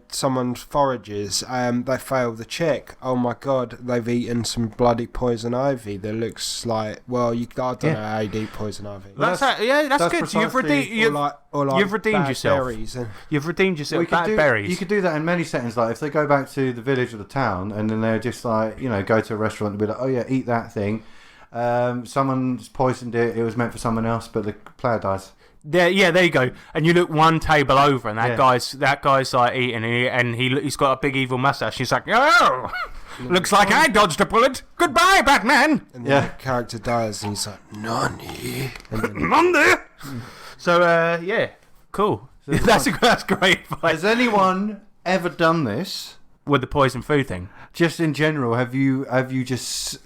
Speaker 5: someone forages, they fail the check. Oh my god, they've eaten some bloody poison ivy that looks like, well, I don't know how you eat poison ivy.
Speaker 2: That's good. You've redeemed yourself. You've redeemed yourself. Bad berries.
Speaker 3: You could do that in many settings. Like if they go back to the village or the town, and then they're just like, go to a restaurant and be like, oh yeah, eat that thing. Someone's poisoned it. It was meant for someone else, but the player dies.
Speaker 2: There you go. And you look one table over, and that guy's like eating, and he's got a big evil mustache. He's like, oh, looks like I dodged a bullet. Goodbye, Batman.
Speaker 5: And then the character dies, and he's like, Nani.
Speaker 2: Nani. So cool. So that's great advice.
Speaker 3: Has anyone ever done this
Speaker 2: with the poison food thing?
Speaker 3: Just in general, have you just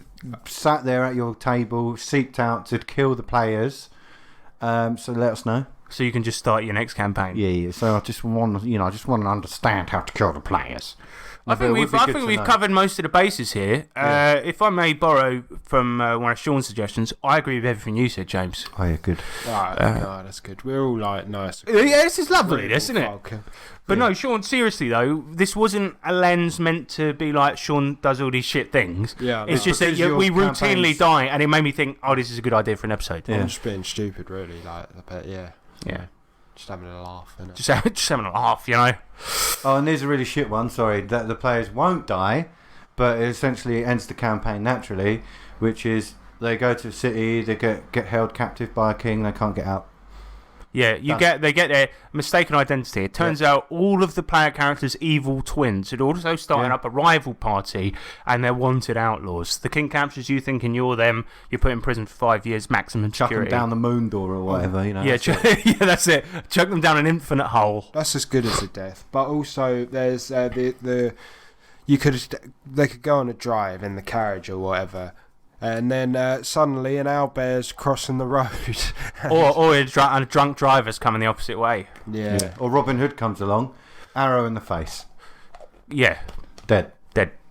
Speaker 3: sat there at your table, seeked out to kill the players? So let us know.
Speaker 2: So you can just start your next campaign.
Speaker 3: Yeah. So I just want to understand how to kill the players.
Speaker 2: I think we've covered most of the bases here. Yeah. If I may borrow from one of Sean's suggestions, I agree with everything you said, James.
Speaker 3: Oh yeah, good.
Speaker 5: No, that's good. We're all like nice.
Speaker 2: Yeah, this is lovely, isn't it? But no, Sean, seriously though, this wasn't a lens meant to be like Sean does all these shit things.
Speaker 5: Yeah,
Speaker 2: it's just that we routinely die, and it made me think, oh, this is a good idea for an episode.
Speaker 5: I'm just being stupid, really. Yeah. Just having a laugh, innit?
Speaker 2: Just having a laugh,
Speaker 3: Oh, and there's a really shit one. Sorry, that the players won't die, but it essentially ends the campaign naturally, which is they go to a city, they get held captive by a king, they can't get out.
Speaker 2: Yeah, they get their mistaken identity. It turns out all of the player characters' evil twins had also started up a rival party, and they're wanted outlaws. The king captures you thinking you're them. You're put in prison for 5 years, maximum security.
Speaker 3: Chuck them down the moon door or whatever,
Speaker 2: Yeah, that's it. Chuck them down an infinite hole.
Speaker 5: That's as good as a death. But also, there's they could go on a drive in the carriage or whatever. And then suddenly an owlbear's crossing the road.
Speaker 2: or a drunk driver's coming the opposite way.
Speaker 5: Yeah.
Speaker 3: Or Robin Hood comes along, arrow in the face.
Speaker 2: Yeah.
Speaker 3: Dead.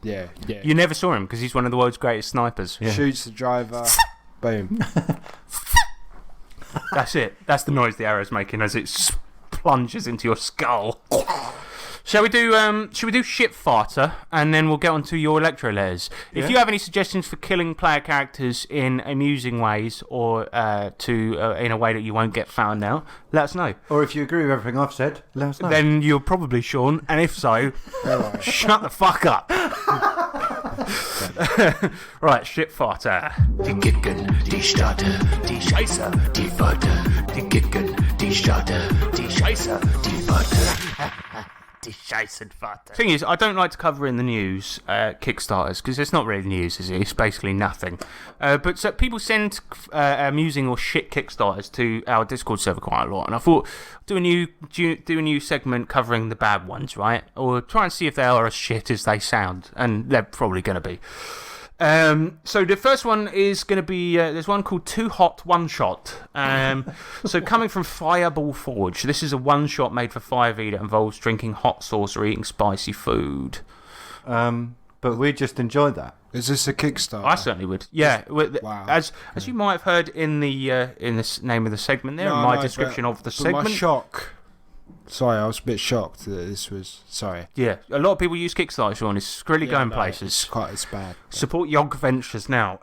Speaker 5: Yeah.
Speaker 2: You never saw him because he's one of the world's greatest snipers.
Speaker 5: Yeah. Shoots the driver. Boom.
Speaker 2: That's it. That's the noise the arrow's making as it plunges into your skull. Shall we do shit farter, and then we'll get on to your electro letters. If you have any suggestions for killing player characters in amusing ways, or in a way that you won't get found out, let us know.
Speaker 3: Or if you agree with everything I've said, let us know.
Speaker 2: Then you're probably Sean, and if so, shut the fuck up. Right, shit farter.
Speaker 4: Die Kicken, die Starter, die Scheiße, die Farter. Die Kicken, die Starter, die Scheiße, die Farter.
Speaker 2: Thing is, I don't like to cover in the news Kickstarters because it's not really news, is it? It's basically nothing. But so people send amusing or shit Kickstarters to our Discord server quite a lot, and I thought do a new segment covering the bad ones, right? Or try and see if they are as shit as they sound, and they're probably going to be. So the first one is going to be there's one called Too Hot One Shot. So coming from Fireball Forge, this is a one shot made for 5e that involves drinking hot sauce or eating spicy food.
Speaker 3: But we just enjoyed that.
Speaker 5: Is this a Kickstarter?
Speaker 2: I certainly would. Yeah.
Speaker 5: Wow.
Speaker 2: As you might have heard in the name of the segment there, in my description of the segment.
Speaker 5: My shock. Sorry, I was a bit shocked that this was. Sorry.
Speaker 2: Yeah, a lot of people use Kickstarter, Sean. It's really going places.
Speaker 5: It's bad.
Speaker 2: Support Yog Ventures now.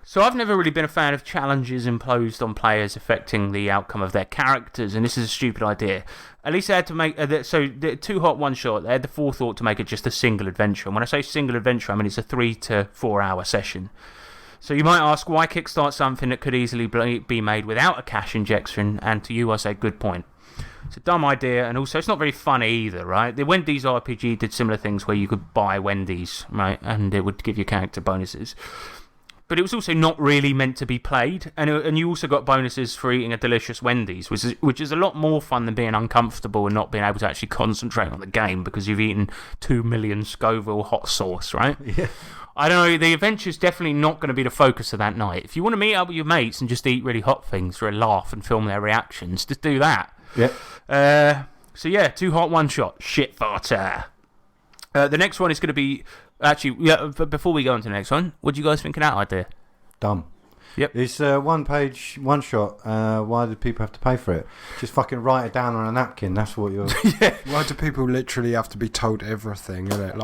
Speaker 2: So I've never really been a fan of challenges imposed on players affecting the outcome of their characters, and this is a stupid idea. At least they had to make the Too Hot One Shot. They had the forethought to make it just a single adventure. And when I say single adventure, I mean it's a 3 to 4 hour session. So you might ask, why kickstart something that could easily be made without a cash injection? And to you, I say, good point. It's a dumb idea, and also it's not very funny either, right? The Wendy's RPG did similar things where you could buy Wendy's, right, and it would give you character bonuses. But it was also not really meant to be played, and you also got bonuses for eating a delicious Wendy's, which is a lot more fun than being uncomfortable and not being able to actually concentrate on the game because you've eaten 2 million Scoville hot sauce, right?
Speaker 3: Yeah.
Speaker 2: I don't know, the adventure's definitely not going to be the focus of that night. If you want to meet up with your mates and just eat really hot things for a laugh and film their reactions, just do that.
Speaker 3: Yep.
Speaker 2: So yeah, Too Hot One Shot, shit farter. The next one is going to be actually. Yeah, but before we go on to the next one, what do you guys think of that idea?
Speaker 3: Dumb.
Speaker 2: Yep.
Speaker 3: It's one page, one shot. Why do people have to pay for it? Just fucking write it down on a napkin. That's what you're.
Speaker 5: Why do people literally have to be told everything? Innit?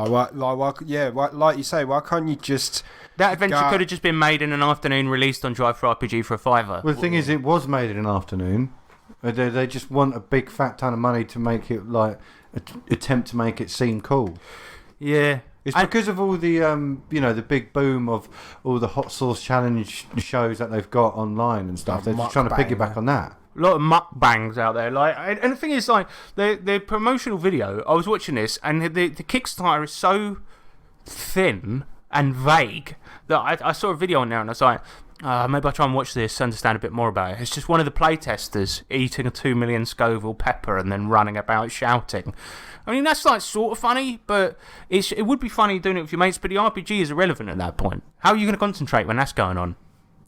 Speaker 5: Like you say, why can't you just?
Speaker 2: That adventure could have just been made in an afternoon, released on Drive for RPG for $5.
Speaker 3: Well, the thing is, it was made in an afternoon. They just want a big fat ton of money to make it attempt to make it seem cool.
Speaker 2: Yeah.
Speaker 3: It's because of all the the big boom of all the hot sauce challenge shows that they've got online and stuff. They're just trying to piggyback on that.
Speaker 2: A lot of mukbangs out there, and the thing is, the promotional video. I was watching this, and the Kickstarter is so thin and vague that I saw a video on there, and I was like, maybe I'll try and watch this, understand a bit more about it. It's just one of the playtesters eating a 2 million Scoville pepper and then running about shouting. I mean, that's sort of funny, but it would be funny doing it with your mates, but the RPG is irrelevant at that point. How are you going to concentrate when that's going on?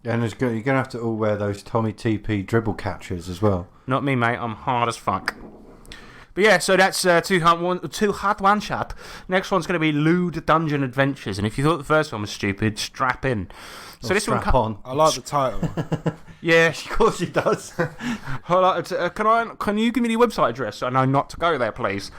Speaker 3: And you're going to have to all wear those Tommy TP dribble catchers as well.
Speaker 2: Not me, mate. I'm hard as fuck. But yeah, so that's two hard one shot. Next one's going to be Lewd Dungeon Adventures, and if you thought the first one was stupid, strap in. So this one
Speaker 3: on.
Speaker 5: I like the title.
Speaker 2: Yeah,
Speaker 3: Of course he does.
Speaker 2: Can you give me the website address so I know not to go there, please?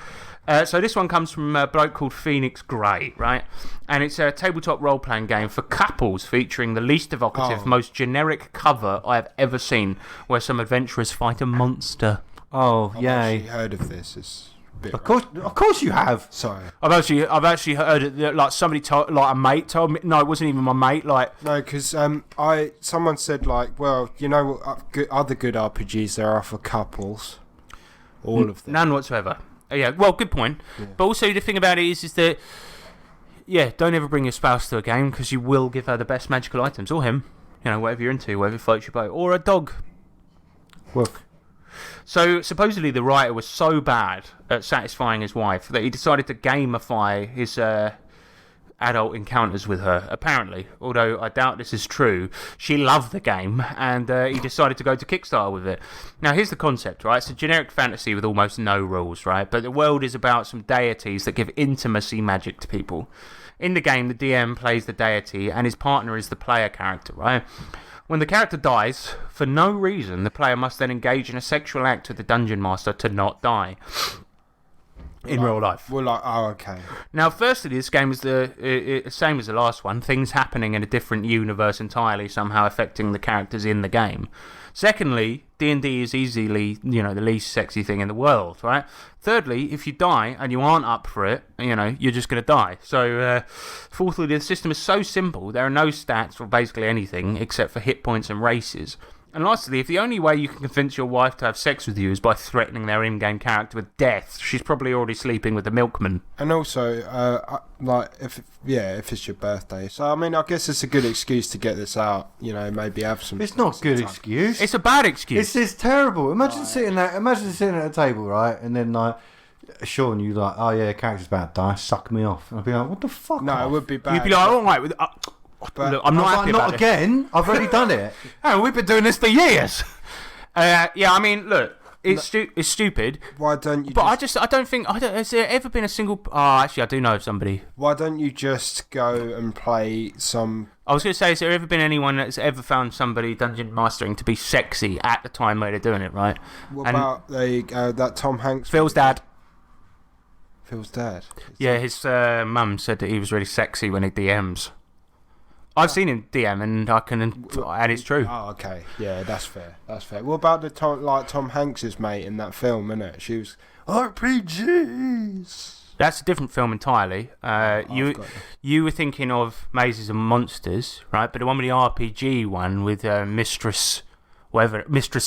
Speaker 2: So this one comes from a bloke called Phoenix Gray, right? And it's a tabletop role-playing game for couples featuring the least evocative, most generic cover I have ever seen, where some adventurers fight a monster.
Speaker 3: Oh,
Speaker 5: I've
Speaker 3: yay.
Speaker 5: actually heard of this. It's a bit
Speaker 3: Of course you have.
Speaker 5: Sorry.
Speaker 2: I've actually heard it, like somebody told, like a mate told me. No, it wasn't even my mate. Like
Speaker 5: No, because someone said well, you know what other good RPGs there are for couples. All of them.
Speaker 2: none whatsoever. Yeah, well, good point. Yeah. But also the thing about it is that don't ever bring your spouse to a game because you will give her the best magical items, or him. You know, whatever you're into, whatever floats your boat, or a dog.
Speaker 3: Look.
Speaker 2: So, supposedly the writer was so bad at satisfying his wife that he decided to gamify his adult encounters with her, apparently. Although I doubt this is true. She loved the game, and he decided to go to Kickstarter with it. Now, here's the concept, right? It's a generic fantasy with almost no rules, right? But the world is about some deities that give intimacy magic to people. In the game, the DM plays the deity, and his partner is the player character, right? When the character dies, for no reason, the player must then engage in a sexual act with the dungeon master to not die. In real life.
Speaker 5: We're like, oh, okay.
Speaker 2: Now, firstly, this game is the same as the last one. Things happening in a different universe entirely, somehow affecting the characters in the game. Secondly, D&D is easily, the least sexy thing in the world, right? Thirdly, if you die and you aren't up for it, you're just going to die. So, fourthly, the system is so simple, there are no stats for basically anything except for hit points and races. And lastly, if the only way you can convince your wife to have sex with you is by threatening their in-game character with death, she's probably already sleeping with the milkman.
Speaker 5: And also, if it's your birthday. So, I mean, I guess it's a good excuse to get this out. Maybe have some...
Speaker 3: It's not a good excuse.
Speaker 2: It's a bad excuse.
Speaker 3: It's terrible. Imagine sitting at a table, right? And then, Sean, you oh yeah, character's about to die, suck me off. And I'd be like, what the fuck?
Speaker 5: No,
Speaker 3: off?
Speaker 5: it would be bad.
Speaker 2: You'd be like, all right, look, I'm not happy about
Speaker 3: not again. I've already done it.
Speaker 2: Oh, we've been doing this for years. I mean, look, it's stupid.
Speaker 5: Why don't you?
Speaker 2: But I don't think. Has there ever been a single? Oh, actually, I do know of somebody.
Speaker 5: Why don't you just go and play some?
Speaker 2: I was going to say, has there ever been anyone that's ever found somebody dungeon mastering to be sexy at the time where they're doing it, right?
Speaker 5: What about that Tom Hanks?
Speaker 2: Phil's dad.
Speaker 5: Phil's dad.
Speaker 2: Yeah, his mum said that he was really sexy when he DMs. I've seen him DM, and it's true.
Speaker 5: Oh, okay. Yeah, that's fair. What about the Tom Hanks's mate in that film? Innit? She was RPGs.
Speaker 2: That's a different film entirely. You were thinking of Mazes and Monsters, right? But the one with the RPG one with Mistress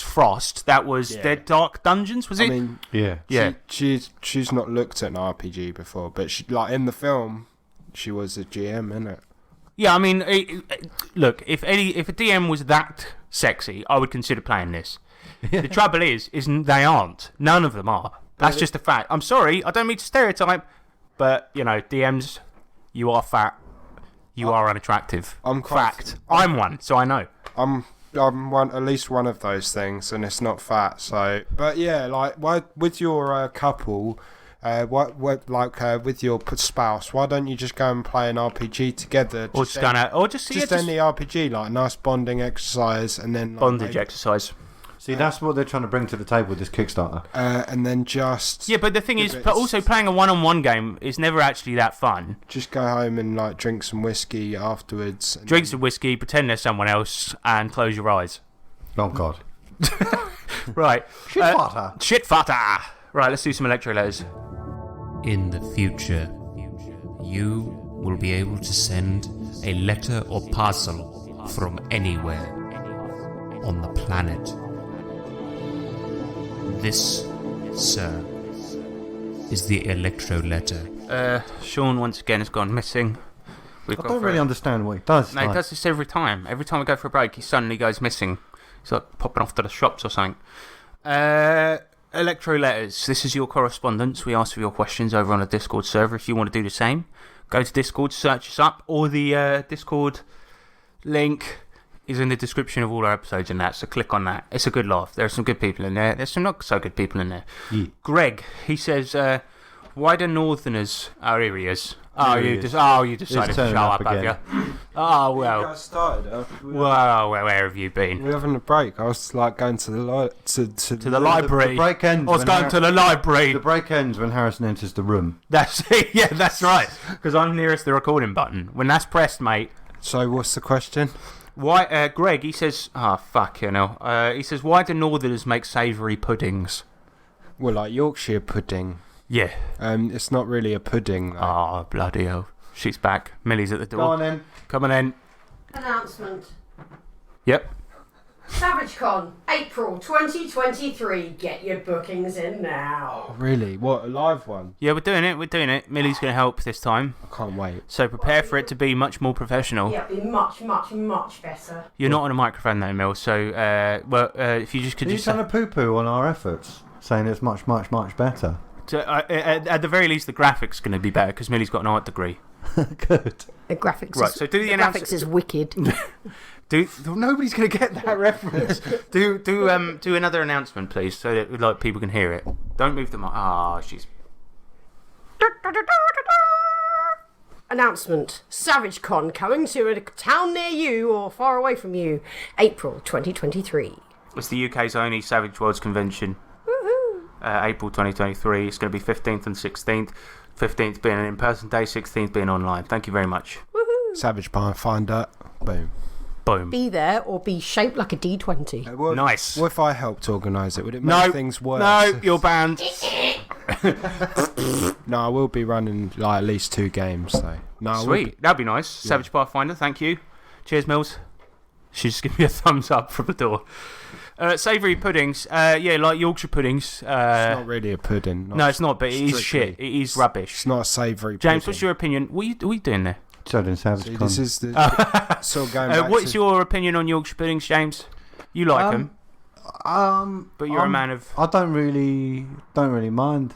Speaker 2: Frost, that was Dead Dark Dungeons, was it?
Speaker 5: I mean,
Speaker 3: yeah.
Speaker 5: She's not looked at an RPG before, but she, in the film, she was a GM, innit?
Speaker 2: Yeah, I mean, look, if a DM was that sexy, I would consider playing this. The trouble is they aren't. None of them are. That's just a fact. I'm sorry, I don't mean to stereotype, but, DMs, you are fat. You are unattractive. Fact. I'm one, so I know.
Speaker 5: I'm at least one of those things, and it's not fat, so... But yeah, why, with your couple... with your spouse, why don't you just go and play an RPG together?
Speaker 2: Or just going out, or just
Speaker 5: any RPG, like nice bonding exercise, and then
Speaker 2: bondage exercise.
Speaker 3: See, that's what they're trying to bring to the table with this Kickstarter.
Speaker 5: And then just
Speaker 2: But the thing is, also playing a one-on-one game is never actually that fun.
Speaker 5: just go home and like drink some whiskey afterwards.
Speaker 2: Drink some whiskey, pretend there's someone else, and close your eyes.
Speaker 3: Oh God.
Speaker 2: Right.
Speaker 3: Shit butter.
Speaker 2: Shit fatter. Right, let's do some electro letters.
Speaker 4: In the future, you will be able to send a letter or parcel from anywhere on the planet. This, sir, is the electro letter.
Speaker 2: Sean once again has gone missing. We've
Speaker 3: I
Speaker 2: got
Speaker 3: don't
Speaker 2: for-
Speaker 3: really understand what he does.
Speaker 2: No, he
Speaker 3: like-
Speaker 2: does this every time. Every time we go for a break, he suddenly goes missing. He's like popping off to the shops or something. Electro letters. This is your correspondence. We ask for your questions over on the Discord server. If you want to do the same, go to Discord, search us up, or the Discord link is in the description of all our episodes and that, so click on that. It's a good laugh. There are some good people in there. There's some not so good people in there.
Speaker 3: Yeah.
Speaker 2: Greg, he says, why do Northerners our areas? You decided to
Speaker 3: turning
Speaker 2: show
Speaker 3: up
Speaker 2: up, have
Speaker 3: again.
Speaker 2: you? Oh, well.
Speaker 5: guys started.
Speaker 2: Well, where have you been?
Speaker 5: We're having a break. I was like going to the
Speaker 2: To the library.
Speaker 3: The break ends.
Speaker 2: I was
Speaker 3: when
Speaker 2: going to the library.
Speaker 3: The break ends when Harrison enters the room.
Speaker 2: That's it. Yeah, that's right. Because I'm nearest the recording button. When that's pressed, mate.
Speaker 5: So what's the question?
Speaker 2: Why? Greg, he says. Fuck you know. He says, why do Northerners make savoury puddings?
Speaker 5: Well, like Yorkshire pudding.
Speaker 2: Yeah.
Speaker 5: It's not really a pudding. Though.
Speaker 2: Oh, bloody hell. She's back. Millie's at the door.
Speaker 3: Go on then.
Speaker 2: Come on in.
Speaker 6: Announcement.
Speaker 2: Yep.
Speaker 6: SavageCon, April 2023. Get your bookings in now.
Speaker 5: Really? What, a live one?
Speaker 2: Yeah, we're doing it. We're doing it. Millie's going to help this time.
Speaker 5: I can't wait.
Speaker 2: So prepare for it to be much more professional.
Speaker 6: Yeah, it'll be much, much, much better.
Speaker 2: You're not on a microphone though, Mill. So, if you just could
Speaker 3: Are you
Speaker 2: just.
Speaker 3: trying to poo-poo on our efforts, saying it's much, much, much better?
Speaker 2: At the very least, the graphics going to be better because Millie's got an art degree.
Speaker 3: Good.
Speaker 6: The graphics.
Speaker 2: Right, so do the
Speaker 6: graphics is wicked.
Speaker 2: Nobody's going to get that reference. do another announcement, please, so that like people can hear it. Don't move the mic. She's.
Speaker 6: Announcement. SavageCon coming to a town near you or far away from you. April 2023.
Speaker 2: It's the UK's only Savage Worlds convention. April 2023. It's going to be 15th and 16th. 15th being an in-person day, 16th being online. Thank you very much.
Speaker 5: Savage Finder. Boom.
Speaker 2: Boom.
Speaker 6: Be there or be shaped like a D20.
Speaker 2: Nice.
Speaker 5: What if I helped organise it? Would it make things worse?
Speaker 2: No, you're banned.
Speaker 5: No, I will be running like at least 2 games though. No, I will
Speaker 2: Sweet. That'd be nice. Savage Pathfinder, thank you. Cheers, Mills. She just give me a thumbs up from the door. Savoury puddings. Yeah, like Yorkshire puddings.
Speaker 5: It's not really a pudding.
Speaker 2: No, it's not, but it is
Speaker 5: strictly.
Speaker 2: shit. It is rubbish.
Speaker 5: It's not a savoury pudding.
Speaker 2: James, what's your opinion? What are you doing there?
Speaker 3: Children Savage
Speaker 5: See,
Speaker 3: Con.
Speaker 5: this is the sort of going back
Speaker 2: What's
Speaker 5: to,
Speaker 2: your opinion on Yorkshire puddings, James? You like them, but you're a man of.
Speaker 3: I don't really mind.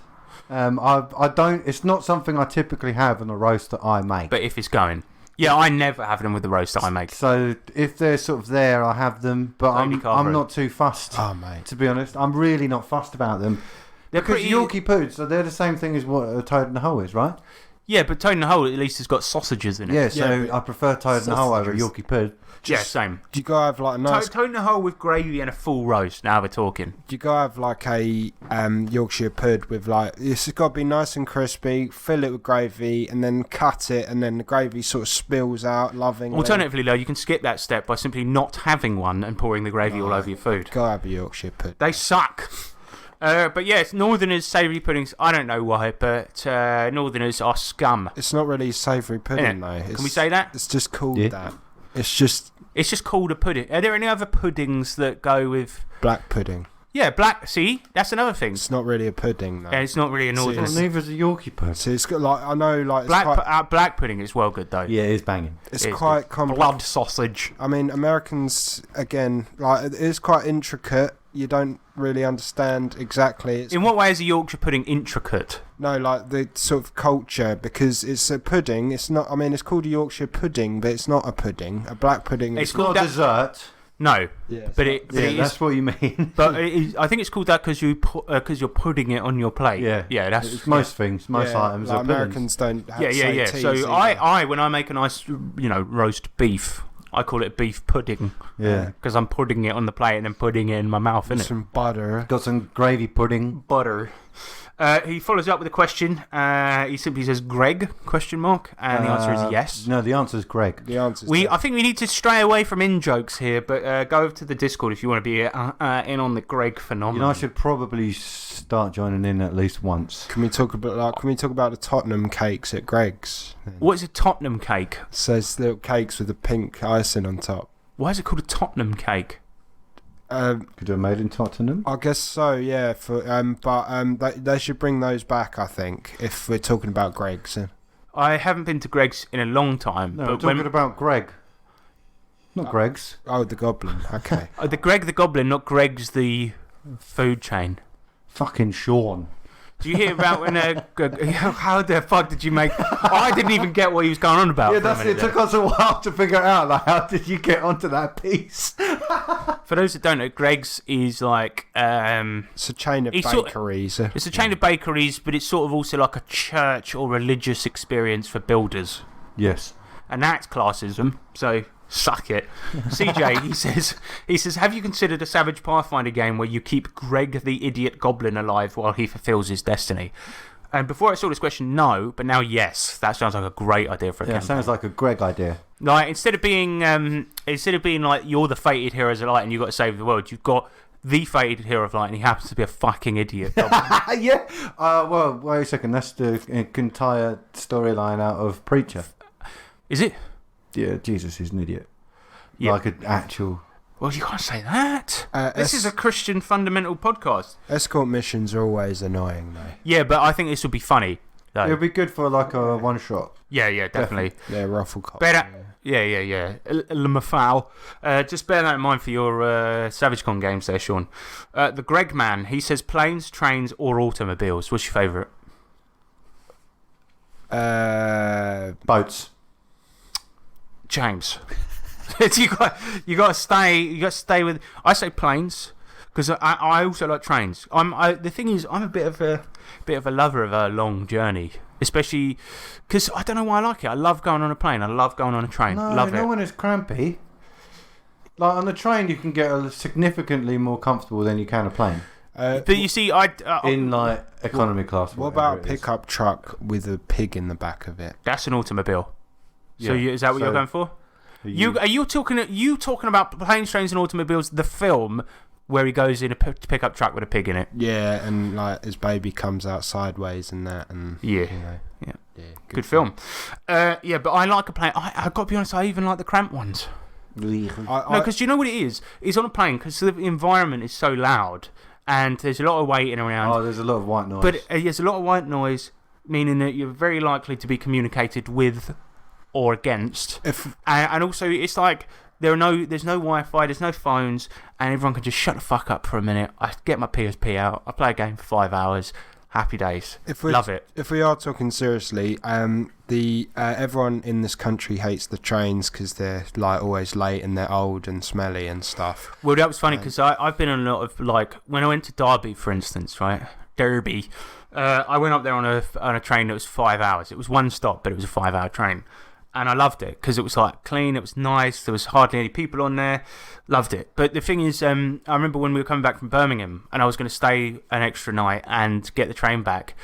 Speaker 3: I don't. It's not something I typically have on a roast that I make.
Speaker 2: But if it's going. Yeah, I never have them with the roast that I make.
Speaker 3: So if they're sort of there, I have them. But
Speaker 2: Tony Carver.
Speaker 3: I'm not too fussed.
Speaker 5: Oh mate.
Speaker 3: To be honest, I'm really not fussed about them.
Speaker 2: They're
Speaker 3: Because
Speaker 2: pretty.
Speaker 3: Yorkie puds, so they're the same thing as what a toad in the hole is, right?
Speaker 2: Yeah, but Toad in the Hole at least has got sausages in it.
Speaker 3: Yeah, so
Speaker 5: Yeah, but
Speaker 3: I prefer toad in the hole over
Speaker 5: sausages.
Speaker 3: Yorkie pud.
Speaker 2: Yeah, same.
Speaker 5: Do you go have like a nice?
Speaker 2: Toad in the Hole with gravy and a full roast. Now we're talking.
Speaker 5: Do you go have like a Yorkshire pud with like it's got to be nice and crispy. Fill it with gravy and then cut it, and then the gravy sort of spills out lovingly.
Speaker 2: Alternatively, though, you can skip that step by simply not having one and pouring the gravy all over your food.
Speaker 5: Go have a Yorkshire pud.
Speaker 2: They suck. But yeah, it's Northerners' savoury puddings. I don't know why, but Northerners are scum.
Speaker 5: It's not really savoury pudding though.
Speaker 2: Can we say that?
Speaker 5: It's just called
Speaker 3: Yeah.
Speaker 5: that. It's just
Speaker 2: It's just called a pudding. Are there any other puddings that go with...
Speaker 5: black pudding.
Speaker 2: Yeah, black... See? That's another thing.
Speaker 5: It's not really a pudding though.
Speaker 2: Yeah, it's not really a
Speaker 5: See,
Speaker 2: Northern...
Speaker 5: it's-
Speaker 3: Neither's a Yorkie pud.
Speaker 5: So it's got like I know like it's
Speaker 2: Black pudding is well good, though.
Speaker 3: Yeah, it is banging.
Speaker 5: it's
Speaker 2: It's
Speaker 5: quite
Speaker 2: good.
Speaker 5: complex.
Speaker 2: Blood sausage.
Speaker 5: I mean, Americans again, like it is quite intricate. You don't really understand exactly. It's,
Speaker 2: In what way is a Yorkshire pudding intricate?
Speaker 5: no, like the sort of culture because it's a pudding. It's not. I mean, it's called a Yorkshire pudding, but it's not a pudding. A black pudding.
Speaker 2: It's
Speaker 5: Is,
Speaker 2: called
Speaker 3: Not a
Speaker 2: that-
Speaker 3: dessert.
Speaker 2: No,
Speaker 5: Yeah,
Speaker 2: but it is.
Speaker 3: That's what you mean.
Speaker 2: But I think it's called that because you're putting it on your plate.
Speaker 3: Yeah,
Speaker 2: that's
Speaker 3: it's most things, most items
Speaker 5: like
Speaker 3: are puddings.
Speaker 5: Americans don't. Have
Speaker 2: Yeah.
Speaker 5: say
Speaker 2: So
Speaker 5: teas
Speaker 2: I when I make a nice roast beef, I call it beef pudding.
Speaker 3: Yeah.
Speaker 2: Because I'm putting it on the plate and then putting it in my mouth, innit?
Speaker 5: some butter.
Speaker 3: Got some gravy pudding.
Speaker 2: Butter. He follows up with a question. He simply says, "Greg?" ? And the answer is yes.
Speaker 3: No, the answer is Greg.
Speaker 5: The answer.
Speaker 2: I think we need to stray away from in jokes here, but go over to the Discord if you want to be in on the Greg phenomenon.
Speaker 3: I should probably start joining in at least once.
Speaker 5: Can we talk about the Tottenham cakes at Greg's?
Speaker 2: What is a Tottenham cake?
Speaker 5: It says little cakes with a pink icing on top.
Speaker 2: Why is it called a Tottenham cake?
Speaker 3: Could have made in Tottenham.
Speaker 5: I guess so, yeah. They should bring those back. I think if we're talking about Greg's.
Speaker 2: I haven't been to Greg's in a long time.
Speaker 3: No,
Speaker 2: but
Speaker 3: we're talking about Greg. Not Greg's.
Speaker 5: Oh, the Goblin. Okay.
Speaker 2: the Greg the Goblin, not Greg's the food chain.
Speaker 3: Fucking Sean.
Speaker 2: Do you hear about when? How the fuck did you make? I didn't even get what he was going on about.
Speaker 3: Yeah,
Speaker 2: for a
Speaker 3: that's
Speaker 2: minute
Speaker 3: it. Took us a while to figure it out. Like, how did you get onto that piece?
Speaker 2: For those that don't know, Greg's is like
Speaker 5: It's a chain of bakeries.
Speaker 2: It's a chain of bakeries, but it's sort of also like a church or religious experience for builders,
Speaker 3: Yes.
Speaker 2: and that's classism. So suck it. CJ, he says, have you considered a Savage Pathfinder game where you keep Greg the idiot goblin alive while he fulfills his destiny? And before I saw this question, no, but now yes. That sounds like a great idea for a campaign.
Speaker 3: Sounds like a Greg idea.
Speaker 2: Like instead of being like you're the fated hero of light and you've got to save the world, you've got the fated hero of light and he happens to be a fucking idiot.
Speaker 3: Yeah. Well, wait a second. That's the entire storyline out of Preacher.
Speaker 2: Is it?
Speaker 3: Yeah, Jesus is an idiot.
Speaker 2: Yeah.
Speaker 3: Like an actual.
Speaker 2: Well, you can't say that. This is a Christian fundamental podcast.
Speaker 5: Escort missions are always annoying, though.
Speaker 2: Yeah, but I think this would be funny. Though.
Speaker 3: It'll be good for like a one shot.
Speaker 2: Yeah, definitely.
Speaker 5: Yeah, ruffle cop.
Speaker 2: Better. Yeah. Lemafau. Just bear that in mind for your SavageCon games there, Sean. The Greg man, he says planes, trains, or automobiles. What's your favourite?
Speaker 3: Boats.
Speaker 2: James. you got to stay with. I say planes because I also like trains. The thing is, I'm a bit of a lover of a long journey, especially because I don't know why I like it. I love going on a plane. I love going on a train. Love it.
Speaker 3: When it's crampy. Like on the train, you can get significantly more comfortable than you can a plane.
Speaker 2: But you see,
Speaker 3: in like economy class.
Speaker 5: What about a pickup truck with a pig in the back of it?
Speaker 2: That's an automobile.
Speaker 3: Yeah.
Speaker 2: So is that what you're going for? Are you talking about planes, trains, and automobiles? The film where he goes in a pickup truck with a pig in it.
Speaker 5: Yeah, and like his baby comes out sideways and that, and
Speaker 2: yeah. Good film. Yeah, but I like a plane. I got to be honest, I even like the cramped ones. No, because you know what it is? It's on a plane because the environment is so loud and there's a lot of waiting around.
Speaker 3: Oh, there's a lot of white noise.
Speaker 2: But there's a lot of white noise, meaning that you're very likely to be communicated with or against. And also, it's like there's no Wi-Fi, there's no phones, and everyone can just shut the fuck up for a minute. I get my PSP out, I play a game for 5 hours. Happy days. Love it.
Speaker 5: If we are talking seriously, everyone in this country hates the trains because they're like always late and they're old and smelly and stuff.
Speaker 2: Well, that was funny because I've been on a lot of, like, when I went to Derby, for instance, right? Derby. I went up there on a train that was 5 hours. It was one stop, but it was a 5 hour train. And I loved it because it was like clean, it was nice, there was hardly any people on there. Loved it. But the thing is, I remember when we were coming back from Birmingham and I was going to stay an extra night and get the train back.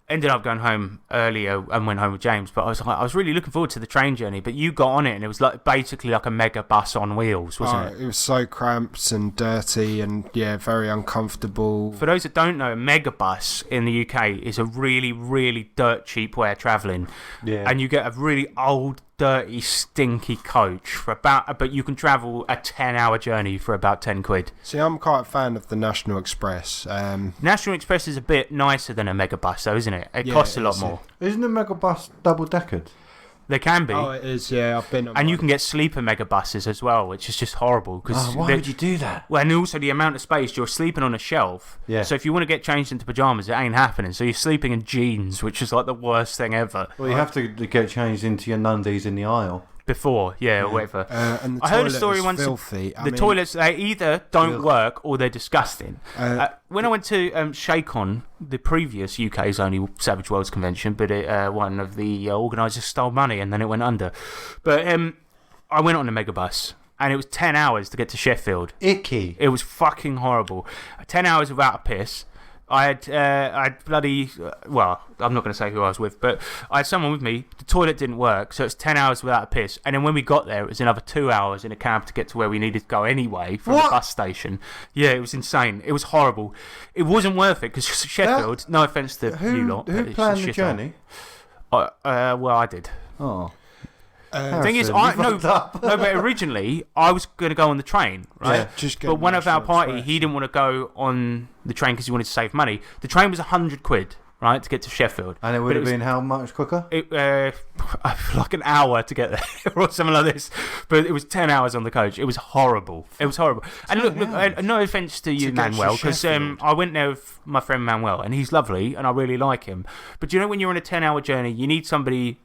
Speaker 2: Ended up going home earlier and went home with James, but I was really looking forward to the train journey. But you got on it and it was like basically like a mega bus on wheels, wasn't it?
Speaker 5: It was so cramped and dirty and very uncomfortable.
Speaker 2: For those that don't know, a mega bus in the UK is a really, really dirt cheap way of travelling.
Speaker 3: Yeah.
Speaker 2: And you get a really old, dirty, stinky coach but you can travel a 10-hour journey for about 10 quid.
Speaker 5: See, I'm quite a fan of the National Express.
Speaker 2: National Express is a bit nicer than a mega bus, though, isn't it? It costs a lot more.
Speaker 3: Isn't the megabus double-deckered?
Speaker 2: They can be.
Speaker 5: Oh, it is, yeah. I've been on
Speaker 2: and you can get sleeper mega buses as well, which is just horrible.
Speaker 3: Why would you do that?
Speaker 2: Well, and also the amount of space, you're sleeping on a shelf.
Speaker 3: Yeah.
Speaker 2: So if you want to get changed into pyjamas, it ain't happening. So you're sleeping in jeans, which is like the worst thing ever.
Speaker 3: Well, you have to get changed into your nundies in the aisle.
Speaker 2: before, or whatever.
Speaker 5: And the
Speaker 2: I heard a
Speaker 5: toilet
Speaker 2: story
Speaker 5: is
Speaker 2: once.
Speaker 5: filthy.
Speaker 2: The toilets, they either don't work or they're disgusting. When I went to ShakeOn, the previous UK's only Savage Worlds convention, but one of the organisers stole money and then it went under. But I went on the Megabus and it was 10 hours to get to Sheffield.
Speaker 3: Icky.
Speaker 2: It was fucking horrible. 10 hours without a piss. I had bloody, well, I'm not going to say who I was with, but I had someone with me. The toilet didn't work, so it's 10 hours without a piss. And then when we got there, it was another 2 hours in a cab to get to where we needed to go anyway from the bus station. Yeah, it was insane. It was horrible. It wasn't worth it because Sheffield, no offence to you lot.
Speaker 3: Who planned the journey?
Speaker 2: Well, I did.
Speaker 3: Oh.
Speaker 2: The thing is, but originally I was going to go on the train, right?
Speaker 5: Yeah,
Speaker 2: but one of our party, he didn't want to go on the train because he wanted to save money. The train was £100, right, to get to Sheffield.
Speaker 3: And it would have been how much quicker?
Speaker 2: Like an hour to get there or something like this. But it was 10 hours on the coach. It was horrible. It was horrible. And look, no offence to you, Manuel, because I went there with my friend Manuel, and he's lovely, and I really like him. But you know, when you're on a 10-hour journey, you need somebody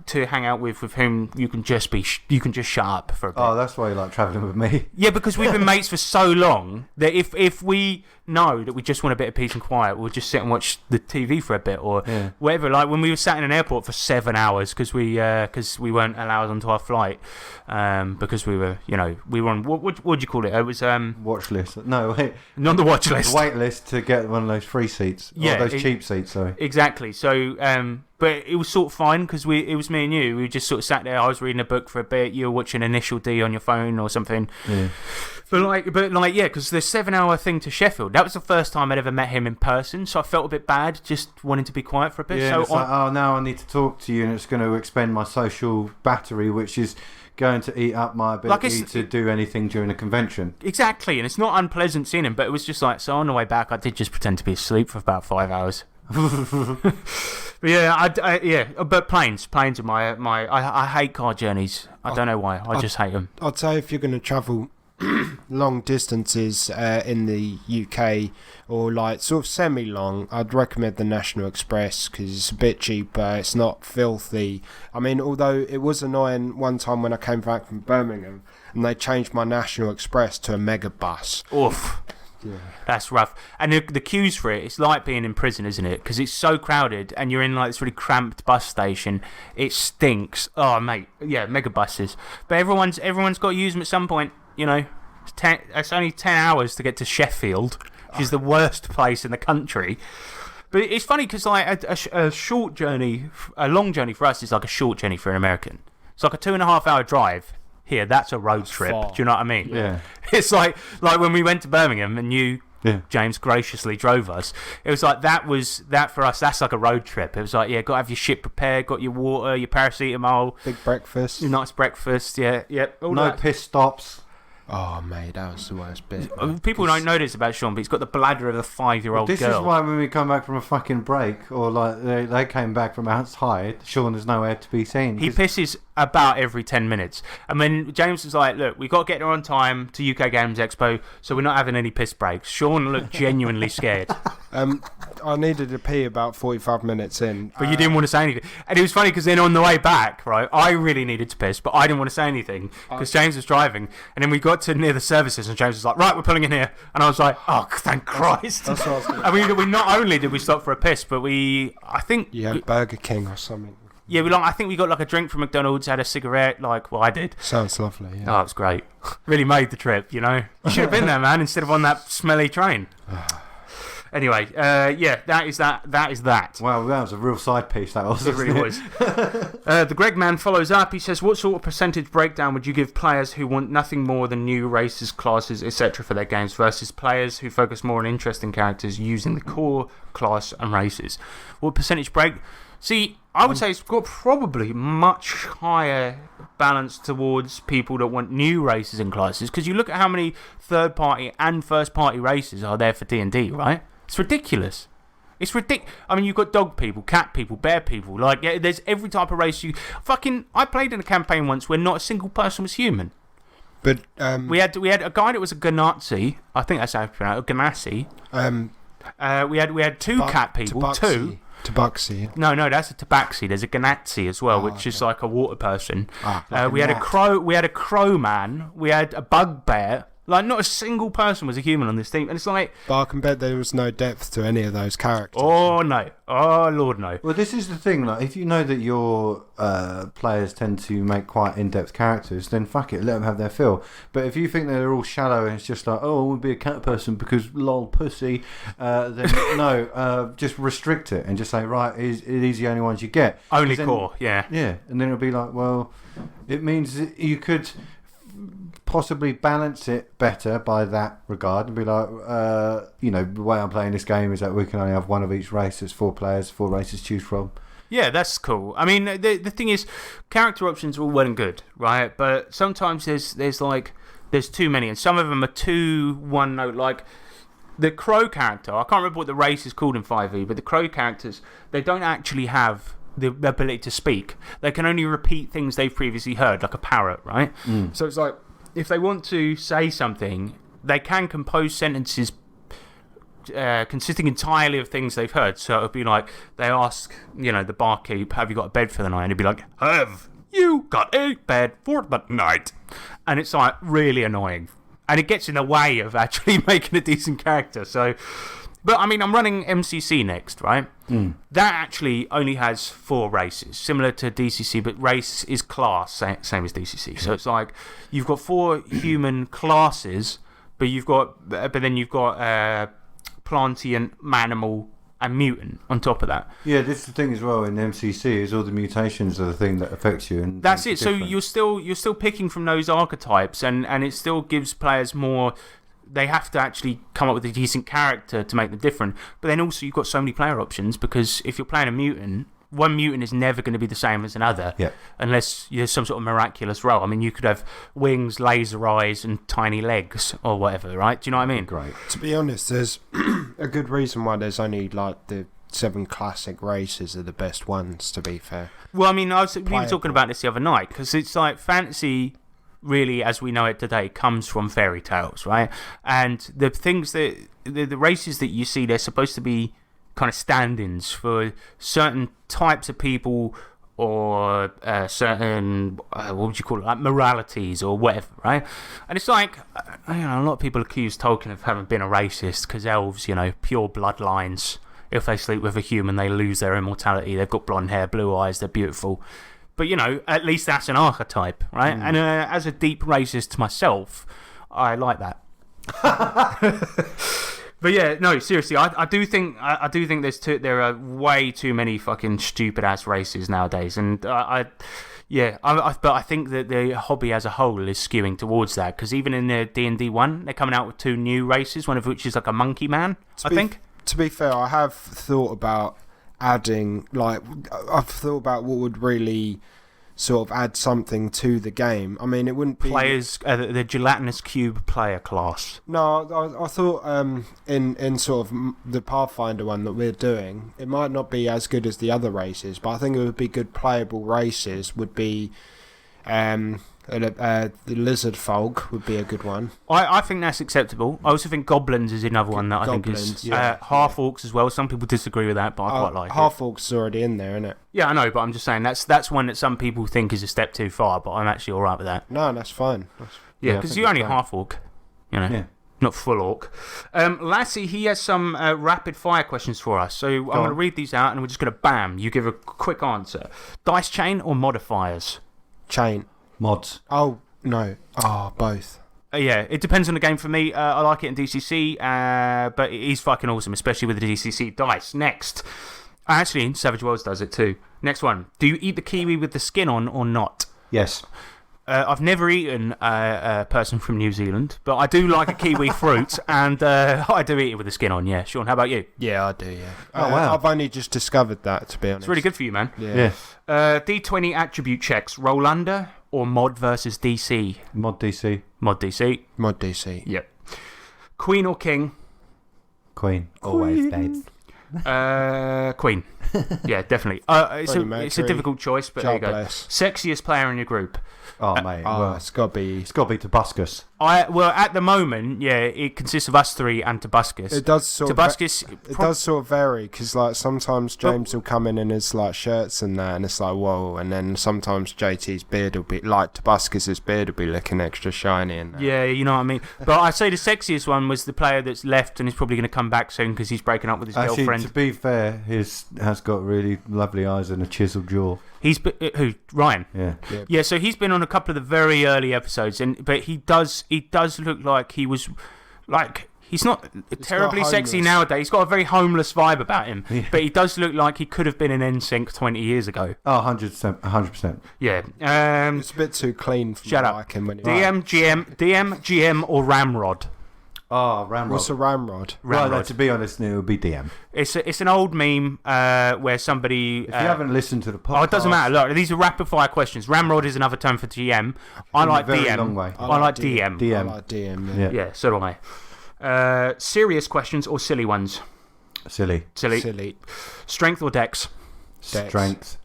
Speaker 2: to hang out with whom you can just shut up for a bit.
Speaker 3: Oh, that's why you like travelling with me.
Speaker 2: Yeah, because we've been mates for so long that if we know that we just want a bit of peace and quiet, we'll just sit and watch the TV for a bit or whatever. Like when we were sat in an airport for 7 hours because we weren't allowed onto our flight because we were on what do you call it? It was
Speaker 3: watch list. No, wait,
Speaker 2: not the watch list.
Speaker 3: The wait list to get one of those free seats.
Speaker 2: Yeah,
Speaker 3: those cheap seats. Sorry.
Speaker 2: Exactly. So but it was sort of fine because it was me and you. We just sort of sat there. I was reading a book for a bit. You were watching Initial D on your phone or something. Yeah. But because the 7-hour thing to Sheffield, that was the first time I'd ever met him in person. So I felt a bit bad just wanting to be quiet for a bit.
Speaker 3: Yeah.
Speaker 2: So
Speaker 3: it's now I need to talk to you, and it's going to expend my social battery, which is going to eat up my ability to do anything during a convention.
Speaker 2: Exactly, and it's not unpleasant seeing him, but it was just like, so on the way back, I did just pretend to be asleep for about 5 hours. But yeah, but planes are my I hate car journeys. I don't know why. I just hate them.
Speaker 5: I'd say if you're going to travel long distances in the UK or like sort of semi-long, I'd recommend the National Express because it's a bit cheaper. It's not filthy. I mean, although it was annoying one time when I came back from Birmingham and they changed my National Express to a Megabus.
Speaker 2: Oof. Yeah. That's rough. And the queues for it's like being in prison, isn't it? Because it's so crowded and you're in like this really cramped bus station. It stinks. Oh, mate. Yeah, Megabuses. But everyone's got to use them at some point, you know. It's only 10 hours to get to Sheffield, which is the worst place in the country. But it's funny because like a short journey, a long journey for us is like a short journey for an American. It's like a 2.5-hour drive. Here, that's a road trip.
Speaker 5: Far.
Speaker 2: Do you know what I mean?
Speaker 3: Yeah.
Speaker 2: It's like when we went to Birmingham and you, James, graciously drove us. It was like that for us. That's like a road trip. It was like, got to have your shit prepared, got your water, your paracetamol,
Speaker 5: big breakfast,
Speaker 2: your nice breakfast. Yeah.
Speaker 3: No piss stops.
Speaker 5: Oh, mate, that was the worst bit.
Speaker 2: People don't know this about Sean, but he's got the bladder of a 5-year-old girl.
Speaker 3: This is why when we come back from a fucking break, or like they came back from outside, Sean is nowhere to be seen.
Speaker 2: He pisses about every 10 minutes. And then James was like, look, we've got to get there on time to UK Games Expo, so we're not having any piss breaks. Sean looked genuinely scared.
Speaker 5: I needed to pee about 45 minutes in.
Speaker 2: But you didn't want to say anything. And it was funny because then on the way back, right, I really needed to piss, but I didn't want to say anything because James was driving. And then we got to near the services and James was like, right, we're pulling in here. And I was like, oh, thank Christ.
Speaker 5: That's what I was gonna
Speaker 2: I mean, we not only did we stop for a piss, but I think...
Speaker 5: You had Burger King or something.
Speaker 2: Yeah, I think we got like a drink from McDonald's, had a cigarette, I did.
Speaker 5: Sounds lovely, yeah.
Speaker 2: Oh, it was great. Really made the trip, you know. You should have been there, man, instead of on that smelly train. Anyway, that is that.
Speaker 3: Wow, that was a real side piece, that was.
Speaker 2: It really was. The Greg man follows up. He says, what sort of percentage breakdown would you give players who want nothing more than new races, classes, etc. for their games versus players who focus more on interesting characters using the core class and races? What percentage break? See, I would say it's got probably much higher balance towards people that want new races and classes, because you look at how many third-party and first-party races are there for D&D, right? It's ridiculous. It's ridiculous. I mean, you've got dog people, cat people, bear people. Like, there's every type of race I played in a campaign once where not a single person was human.
Speaker 5: But
Speaker 2: we had a guy that was a Ganassi. I think that's how you pronounce it. Ganassi. We had two cat people.
Speaker 5: Tabaxi.
Speaker 2: No, that's a tabaxi. There's a ganazzi as well, which is like a water person. We had a crow. We had a crow man. We had a bugbear. Like, not a single person was a human on this team, and it's like,
Speaker 5: But I can bet there was no depth to any of those characters.
Speaker 2: oh no, oh lord no.
Speaker 3: Well, this is the thing. Like, if you know that your players tend to make quite in-depth characters, then fuck it, let them have their fill. But if you think that they're all shallow and it's just like, oh, I would be a cat person because lol pussy, then no, just restrict it and just say, right, these are the only ones you get.
Speaker 2: Only
Speaker 3: 'Cause then-
Speaker 2: core, yeah.
Speaker 3: Yeah, and then it'll be like, well, it means that you could possibly balance it better by that regard and be like, the way I'm playing this game is that we can only have one of each race. There's 4 players, 4 races to choose from.
Speaker 2: Yeah, that's cool. I mean, the thing is, character options are all well and good, right? But sometimes there's too many, and some of them are too one note. Like the crow character, I can't remember what the race is called in 5e, but the crow characters, they don't actually have the ability to speak. They can only repeat things they've previously heard, like a parrot, right? So it's like, if they want to say something, they can compose sentences consisting entirely of things they've heard. So it would be like, they ask, the barkeep, have you got a bed for the night? And it'd be like, have you got a bed for the night? And it's like really annoying. And it gets in the way of actually making a decent character. So, but I mean, I'm running MCC next, right? That actually only has 4 races, similar to DCC, but race is class, same as DCC. So it's like you've got 4 human classes, but then you've got Plantian, Manimal, and Mutant on top of that.
Speaker 3: Yeah, this is the thing as well in MCC is all the mutations are the thing that affects you, and
Speaker 2: that's it. So you're still picking from those archetypes, and it still gives players more. They have to actually come up with a decent character to make them different. But then also you've got so many player options, because if you're playing a mutant, one mutant is never going to be the same as another.
Speaker 3: Yeah.
Speaker 2: Unless there's some sort of miraculous role. I mean, you could have wings, laser eyes, and tiny legs or whatever, right? Do you know what I mean?
Speaker 3: Great.
Speaker 5: To be honest, there's a good reason why there's only like the 7 classic races are the best ones, to be fair.
Speaker 2: Well, I mean, we were talking about this the other night, because it's like fantasy, really, as we know it today, comes from fairy tales, right? And the things that the races that you see, they're supposed to be kind of stand-ins for certain types of people, or certain what would you call it, like moralities or whatever, right? And it's like, a lot of people accuse Tolkien of having been a racist, because elves, pure bloodlines. If they sleep with a human, they lose their immortality. They've got blonde hair, blue eyes, they're beautiful. But, at least that's an archetype, right? And as a deep racist myself, I like that. But yeah, no, seriously, I do think there are way too many fucking stupid ass races nowadays, and but I think that the hobby as a whole is skewing towards that, because even in the D&D 1, they're coming out with 2 new races, one of which is like a monkey man, I think.
Speaker 5: To be fair, I have thought about adding, I've thought about what would really sort of add something to the game. I mean, it wouldn't be
Speaker 2: players, the gelatinous cube player class.
Speaker 5: No, I thought in sort of the Pathfinder one that we're doing, it might not be as good as the other races, but I think it would be good playable races. Would be the lizard folk would be a good one.
Speaker 2: I think that's acceptable. I also think goblins is another one that I think is half orcs as well. Some people disagree with that, but I quite like
Speaker 5: half orcs is already in there, isn't it?
Speaker 2: Yeah, I know, but I'm just saying that's one that some people think is a step too far, but I'm actually all right with that.
Speaker 5: No, that's fine.
Speaker 2: Yeah, because you're only half orc,
Speaker 3: Yeah.
Speaker 2: not full orc. Lassie, he has some rapid fire questions for us, so I'm going to read these out, and we're just going to bam, you give a quick answer. Dice chain or modifiers?
Speaker 5: Chain.
Speaker 3: Mods.
Speaker 5: Oh, no. Oh, both.
Speaker 2: Yeah, it depends on the game for me. I like it in DCC, but it is fucking awesome, especially with the DCC dice. Next. Actually, Savage Worlds does it too. Next one. Do you eat the kiwi with the skin on or not?
Speaker 3: Yes.
Speaker 2: I've never eaten a person from New Zealand, but I do like a kiwi fruit, and I do eat it with the skin on, yeah. Sean, how about you?
Speaker 5: Yeah, I do, yeah.
Speaker 3: Oh, wow.
Speaker 5: I've only just discovered that, to be honest.
Speaker 2: It's really good for you, man.
Speaker 5: Yeah.
Speaker 2: D20 attribute checks. Roll under or mod versus DC?
Speaker 3: Mod DC.
Speaker 2: Mod DC.
Speaker 5: Mod DC.
Speaker 2: Yep. Queen or king?
Speaker 3: Queen. Always, babes.
Speaker 2: Queen. Yeah, definitely. It's
Speaker 5: Freddie
Speaker 2: a
Speaker 5: Mercury,
Speaker 2: difficult choice, but there you go.
Speaker 5: Jobless.
Speaker 2: Sexiest player in your group.
Speaker 3: Oh, mate.
Speaker 5: Oh,
Speaker 3: well,
Speaker 5: it's got to be.
Speaker 3: it's got to be Tobuscus.
Speaker 2: Well, at the moment, yeah, it consists of us three and Tobuscus.
Speaker 5: It does sort of.
Speaker 2: Tobuscus.
Speaker 5: It does sort of vary because, like, sometimes James will come in his like shirts and that, and it's like whoa, and then sometimes JT's beard will be like Tobuscus's beard will be looking extra shiny and that.
Speaker 2: Yeah, you know what I mean. But I'd say the sexiest one was the player that's left and is probably going to come back soon because he's breaking up with his
Speaker 3: Actually,
Speaker 2: girlfriend.
Speaker 3: to be fair, his has got really lovely eyes and a chiseled jaw.
Speaker 2: Who? Ryan.
Speaker 3: Yeah.
Speaker 2: Yeah, so he's been on a couple of the very early episodes, but he does look like he was like. He's not terribly sexy
Speaker 5: homeless.
Speaker 2: nowadays. He's got a very homeless vibe about him,
Speaker 3: Yeah.
Speaker 2: but he does look like he could have been in NSYNC 20 years ago.
Speaker 3: Oh, 100%. 100%.
Speaker 2: Yeah.
Speaker 5: It's a bit too clean for
Speaker 2: Shut
Speaker 5: my
Speaker 2: up.
Speaker 5: liking when he
Speaker 2: DM, GM, or Ramrod.
Speaker 3: Oh, Ramrod.
Speaker 5: What's a ramrod?
Speaker 3: Right,
Speaker 2: Ramrod.
Speaker 3: to be honest, it would be DM.
Speaker 2: It's an old meme where somebody.
Speaker 3: If you haven't listened to the podcast...
Speaker 2: Oh, it doesn't matter. Look, these are rapid fire questions. Ramrod is another term for GM. I
Speaker 3: In a
Speaker 2: like
Speaker 3: very
Speaker 2: DM.
Speaker 3: long way.
Speaker 2: I like DM.
Speaker 3: DM.
Speaker 5: I like DM. Yeah.
Speaker 3: Yeah.
Speaker 2: Yeah, so do I. Serious questions or silly ones?
Speaker 3: Silly.
Speaker 2: Silly.
Speaker 5: Silly.
Speaker 2: Strength or dex?
Speaker 5: Dex.
Speaker 3: Strength.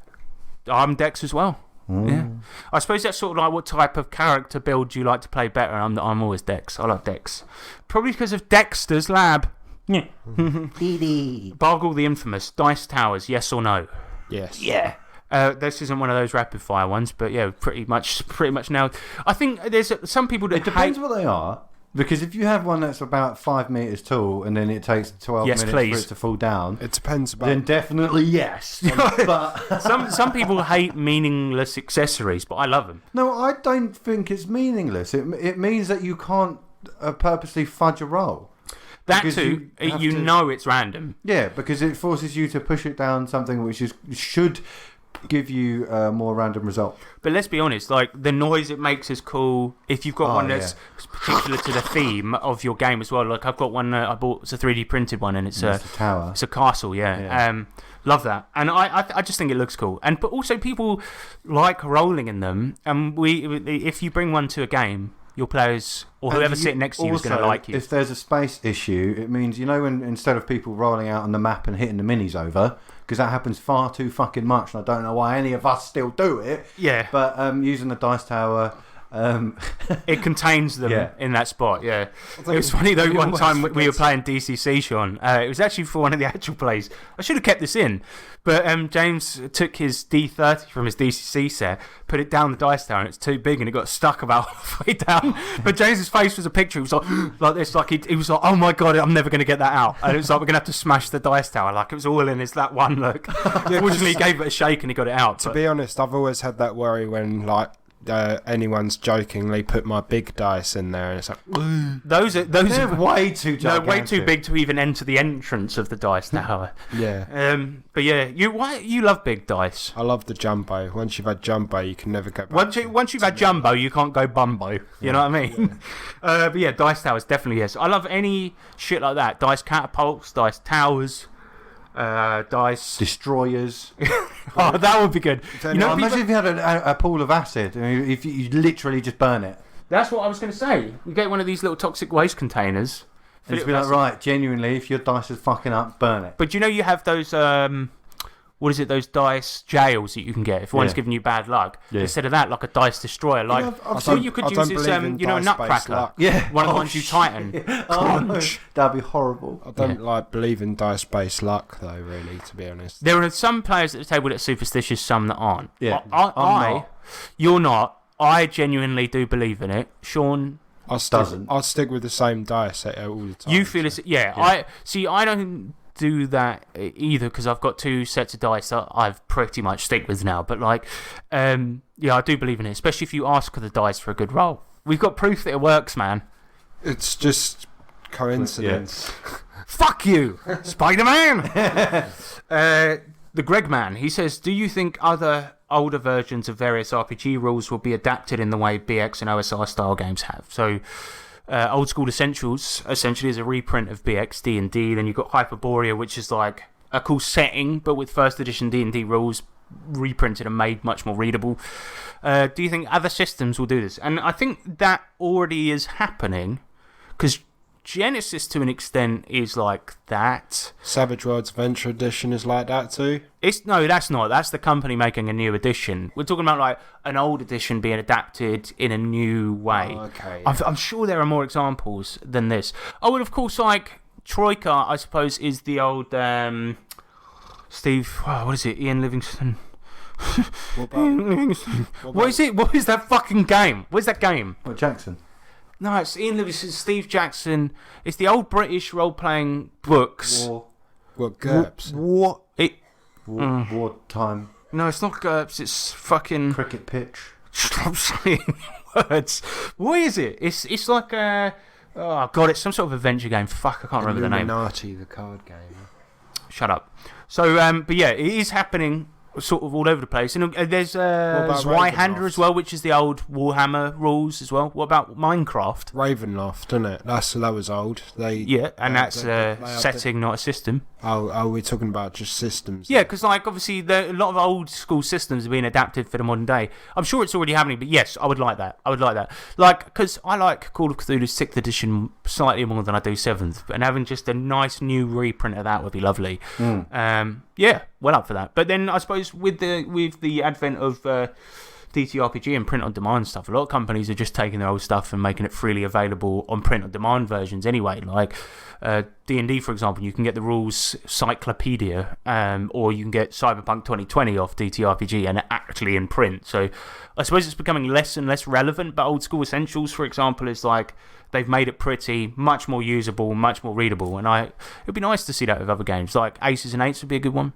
Speaker 2: I'm dex as well.
Speaker 3: Mm.
Speaker 2: Yeah. I suppose that's sort of like what type of character build you like to play better. I'm always dex. I like dex. Probably because of Dexter's Lab. Yeah. Bargle the Infamous. Dice Towers, yes or no?
Speaker 5: Yes.
Speaker 2: Yeah. This isn't one of those rapid fire ones, but yeah, pretty much now. I think there's some people that
Speaker 3: It depends
Speaker 2: hate.
Speaker 3: what they are. Because if you have one that's about 5 metres tall and then it takes 12
Speaker 2: Yes,
Speaker 3: minutes
Speaker 2: please.
Speaker 3: for it to fall down,
Speaker 5: It depends about.
Speaker 3: then definitely yes. But
Speaker 2: Some people hate meaningless accessories, but I love them.
Speaker 3: no, I don't think it's meaningless. It means that you can't purposely fudge a roll.
Speaker 2: That
Speaker 3: Because
Speaker 2: too,
Speaker 3: you have
Speaker 2: you
Speaker 3: to-
Speaker 2: know it's random.
Speaker 3: Yeah, because it forces you to push it down something which should give you a more random result.
Speaker 2: But let's be honest, like the noise it makes is cool. If you've got
Speaker 3: Oh,
Speaker 2: one that's particular to the theme of your game as well, like I've got one I bought. It's a 3D printed one, and it's
Speaker 3: It's the tower.
Speaker 2: It's a castle, yeah.
Speaker 3: Yeah.
Speaker 2: Love that, and I just think it looks cool. And but also people like rolling in them. And if you bring one to a game, your players or
Speaker 3: And
Speaker 2: whoever's sitting next to you is going to
Speaker 3: also,
Speaker 2: like you.
Speaker 3: If there's a space issue, it means, you know, when instead of people rolling out on the map and hitting the minis over, because that happens far too fucking much, and I don't know why any of us still do it.
Speaker 2: Yeah,
Speaker 3: But using the dice tower,
Speaker 2: it contains them
Speaker 3: Yeah.
Speaker 2: in that spot. Yeah, it was funny though.
Speaker 5: you
Speaker 2: One
Speaker 5: always
Speaker 2: time we
Speaker 5: forget
Speaker 2: were playing DCC, Sean. It was actually for one of the actual plays. I should have kept this in, but James took his D30 from his DCC set, put it down the dice tower, and it's too big, and it got stuck about halfway down. But James's face was a picture. He was like this, like he was like, "Oh my god, I'm never going to get that out." And it was like, "We're going to have to smash the dice tower." Like it was all in his that one look. Fortunately, he gave it a shake and he got it out.
Speaker 5: To
Speaker 2: but-
Speaker 5: be honest, I've always had that worry when like anyone's jokingly put my big dice in there, and it's like
Speaker 2: those
Speaker 3: they're
Speaker 2: are
Speaker 3: way too
Speaker 2: no,
Speaker 3: gigantic.
Speaker 2: way too big to even enter the entrance of the dice tower.
Speaker 5: yeah.
Speaker 2: But yeah, you love big dice.
Speaker 5: I love the jumbo. Once you've had jumbo, you can never go back.
Speaker 2: Once you've had jumbo, you can't go bumbo. You know what I mean? But yeah, dice towers definitely yes. I love any shit like that. Dice catapults, dice towers, dice.
Speaker 3: Destroyers.
Speaker 2: Oh, that would be good. You know,
Speaker 3: Imagine
Speaker 2: people,
Speaker 3: if you had a pool of acid, and if you literally just burn it.
Speaker 2: that's what I was going to say. You get one of these little toxic waste containers.
Speaker 3: And
Speaker 2: fill
Speaker 3: just
Speaker 2: it
Speaker 3: be
Speaker 2: with
Speaker 3: like,
Speaker 2: acid.
Speaker 3: right, genuinely, if your dice is fucking up, burn it.
Speaker 2: But you know, you have those. What is it? Those dice jails that you can get if one's
Speaker 3: Yeah.
Speaker 2: giving you bad luck.
Speaker 3: Yeah.
Speaker 2: Instead of that, like a dice destroyer. Like
Speaker 3: I've
Speaker 2: what
Speaker 3: seen-
Speaker 2: you could
Speaker 5: I
Speaker 2: use
Speaker 5: don't
Speaker 2: is
Speaker 5: believe in
Speaker 2: you know, a
Speaker 5: dice-based
Speaker 2: nutcracker.
Speaker 5: luck.
Speaker 3: Yeah.
Speaker 2: One of the
Speaker 3: Oh,
Speaker 2: ones you tighten.
Speaker 3: Oh, no. That'd be horrible.
Speaker 5: I don't like believe in dice-based luck, though. Really, to be honest.
Speaker 2: There are some players at the table that are superstitious, some that aren't.
Speaker 3: Yeah, I'm not.
Speaker 2: You're not. I genuinely do believe in it. Sean,
Speaker 5: I'll stick,
Speaker 3: Doesn't.
Speaker 5: I'll stick with the same dice all the time.
Speaker 2: you feel it's yeah. I see. I don't do that either because I've got two sets of dice that I've pretty much stick with now. But like, yeah, I do believe in it, especially if you ask for the dice for a good roll. We've got proof that it works, man.
Speaker 5: It's just coincidence.
Speaker 2: Fuck you, Spider-Man. The Greg Man, he says, do you think other older versions of various RPG rules will be adapted in the way BX and OSR style games have? So, Old School Essentials essentially is a reprint of BX D&D. Then you've got Hyperborea, which is like a cool setting, but with first edition D&D rules reprinted and made much more readable. Do you think other systems will do this? And I think that already is happening because Genesis to an extent is like that.
Speaker 5: Savage Worlds Adventure Edition is like that too.
Speaker 2: No, that's not. That's the company making a new edition. We're talking about like an old edition being adapted in a new way.
Speaker 5: Oh, okay.
Speaker 2: I'm sure there are more examples than this. Oh, and of course, like Troika, I suppose, is the old Steve. What is it? Ian Livingston.
Speaker 5: What about,
Speaker 2: Ian Livingston. What is it? What is that fucking game? Where's that game?
Speaker 3: What, Jackson?
Speaker 2: No, it's Ian Livingston, Steve Jackson. It's the old British role-playing books.
Speaker 5: what GURPS?
Speaker 2: What?
Speaker 3: Wartime
Speaker 2: No, it's not GURPS. It's fucking.
Speaker 3: cricket pitch.
Speaker 2: Stop saying words. What is it? It's like a. Oh god, it's some sort of adventure game. Fuck, I can't remember the name.
Speaker 5: Illuminati, the card game.
Speaker 2: Shut up. So, but yeah, it is happening sort of all over the place. And there's
Speaker 5: about
Speaker 2: Zweihander
Speaker 5: Ravenloft?
Speaker 2: as well, which is the old Warhammer rules as well. What about Minecraft?
Speaker 5: Ravenloft, isn't it? That was old.
Speaker 2: Yeah, and that's a setting, not a system.
Speaker 5: Oh, we're talking about just systems.
Speaker 2: Yeah, because like obviously a lot of old school systems are being adapted for the modern day. I'm sure it's already happening, but yes, I would like that. Like, because I like Call of Cthulhu 6th edition slightly more than I do 7th, and having just a nice new reprint of that would be lovely. Yeah, well up for that. But then I suppose with the advent of DTRPG and print on demand stuff, a lot of companies are just taking their old stuff and making it freely available on print on demand versions anyway. Like D&D, for example, you can get the rules cyclopedia, or you can get Cyberpunk 2020 off DTRPG and actually in print. So I suppose it's becoming less and less relevant, but Old School Essentials, for example, is like they've made it pretty, much more usable, much more readable, and it'd be nice to see that with other games. Like Aces and Eights would be a good one.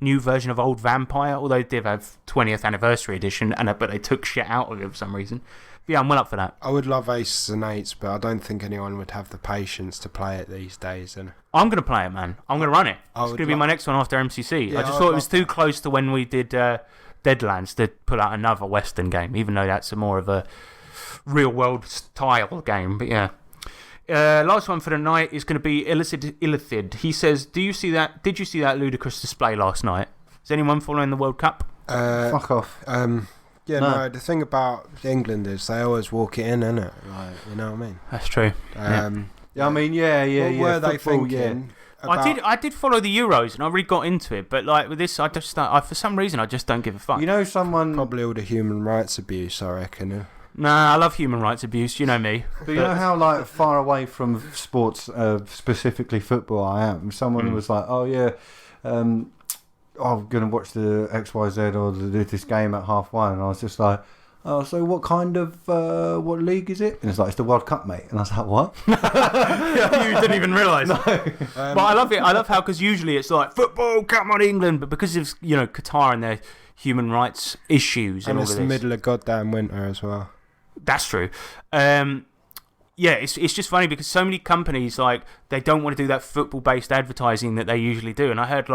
Speaker 2: New version of Old Vampire, although they did have 20th anniversary edition, but they took shit out of it for some reason. But yeah, I'm well up for that.
Speaker 5: I would love Aces and Eights, but I don't think anyone would have the patience to play it these days. And
Speaker 2: I'm going to play it, man. I'm going to run it. It's
Speaker 5: would
Speaker 2: going to be my next one after MCC.
Speaker 5: Yeah,
Speaker 2: I just
Speaker 5: I
Speaker 2: thought
Speaker 5: would
Speaker 2: it was
Speaker 5: love
Speaker 2: too
Speaker 5: that.
Speaker 2: close to when we did Deadlands to put out another Western game, even though that's more of a real-world style game. But yeah. Last one for the night is going to be Illithid. He says, Did you see that ludicrous display last night? Is anyone following the World Cup?
Speaker 3: Fuck off.
Speaker 5: Yeah,
Speaker 3: No.
Speaker 5: no. The thing about England is they always walk it in, innit? Like, you know what I mean?
Speaker 2: That's true.
Speaker 3: Yeah, I mean, yeah.
Speaker 5: What were they
Speaker 3: football,
Speaker 5: thinking? About,
Speaker 2: I did follow the Euros and I really got into it, but like with this, for some reason I just don't give a fuck.
Speaker 3: You know, someone.
Speaker 5: Probably all the human rights abuse, I reckon.
Speaker 2: Nah, I love human rights abuse. You know me.
Speaker 3: But you know how like far away from sports, specifically football, I am. Someone was like, "Oh yeah, I'm gonna watch the XYZ or this game at 1:30," and I was just like, "Oh, so what kind of what league is it?" And it's like, "It's the World Cup, mate." And I was like, "What?"
Speaker 2: You didn't even realise.
Speaker 3: No.
Speaker 2: But I love it. I love how, because usually it's like football, come on England, but because of Qatar and their human rights issues and all
Speaker 5: it's
Speaker 2: of
Speaker 5: the
Speaker 2: this.
Speaker 5: middle of goddamn winter as well.
Speaker 2: That's true. Yeah, it's just funny because so many companies they don't want to do that football based advertising that they usually do. And I heard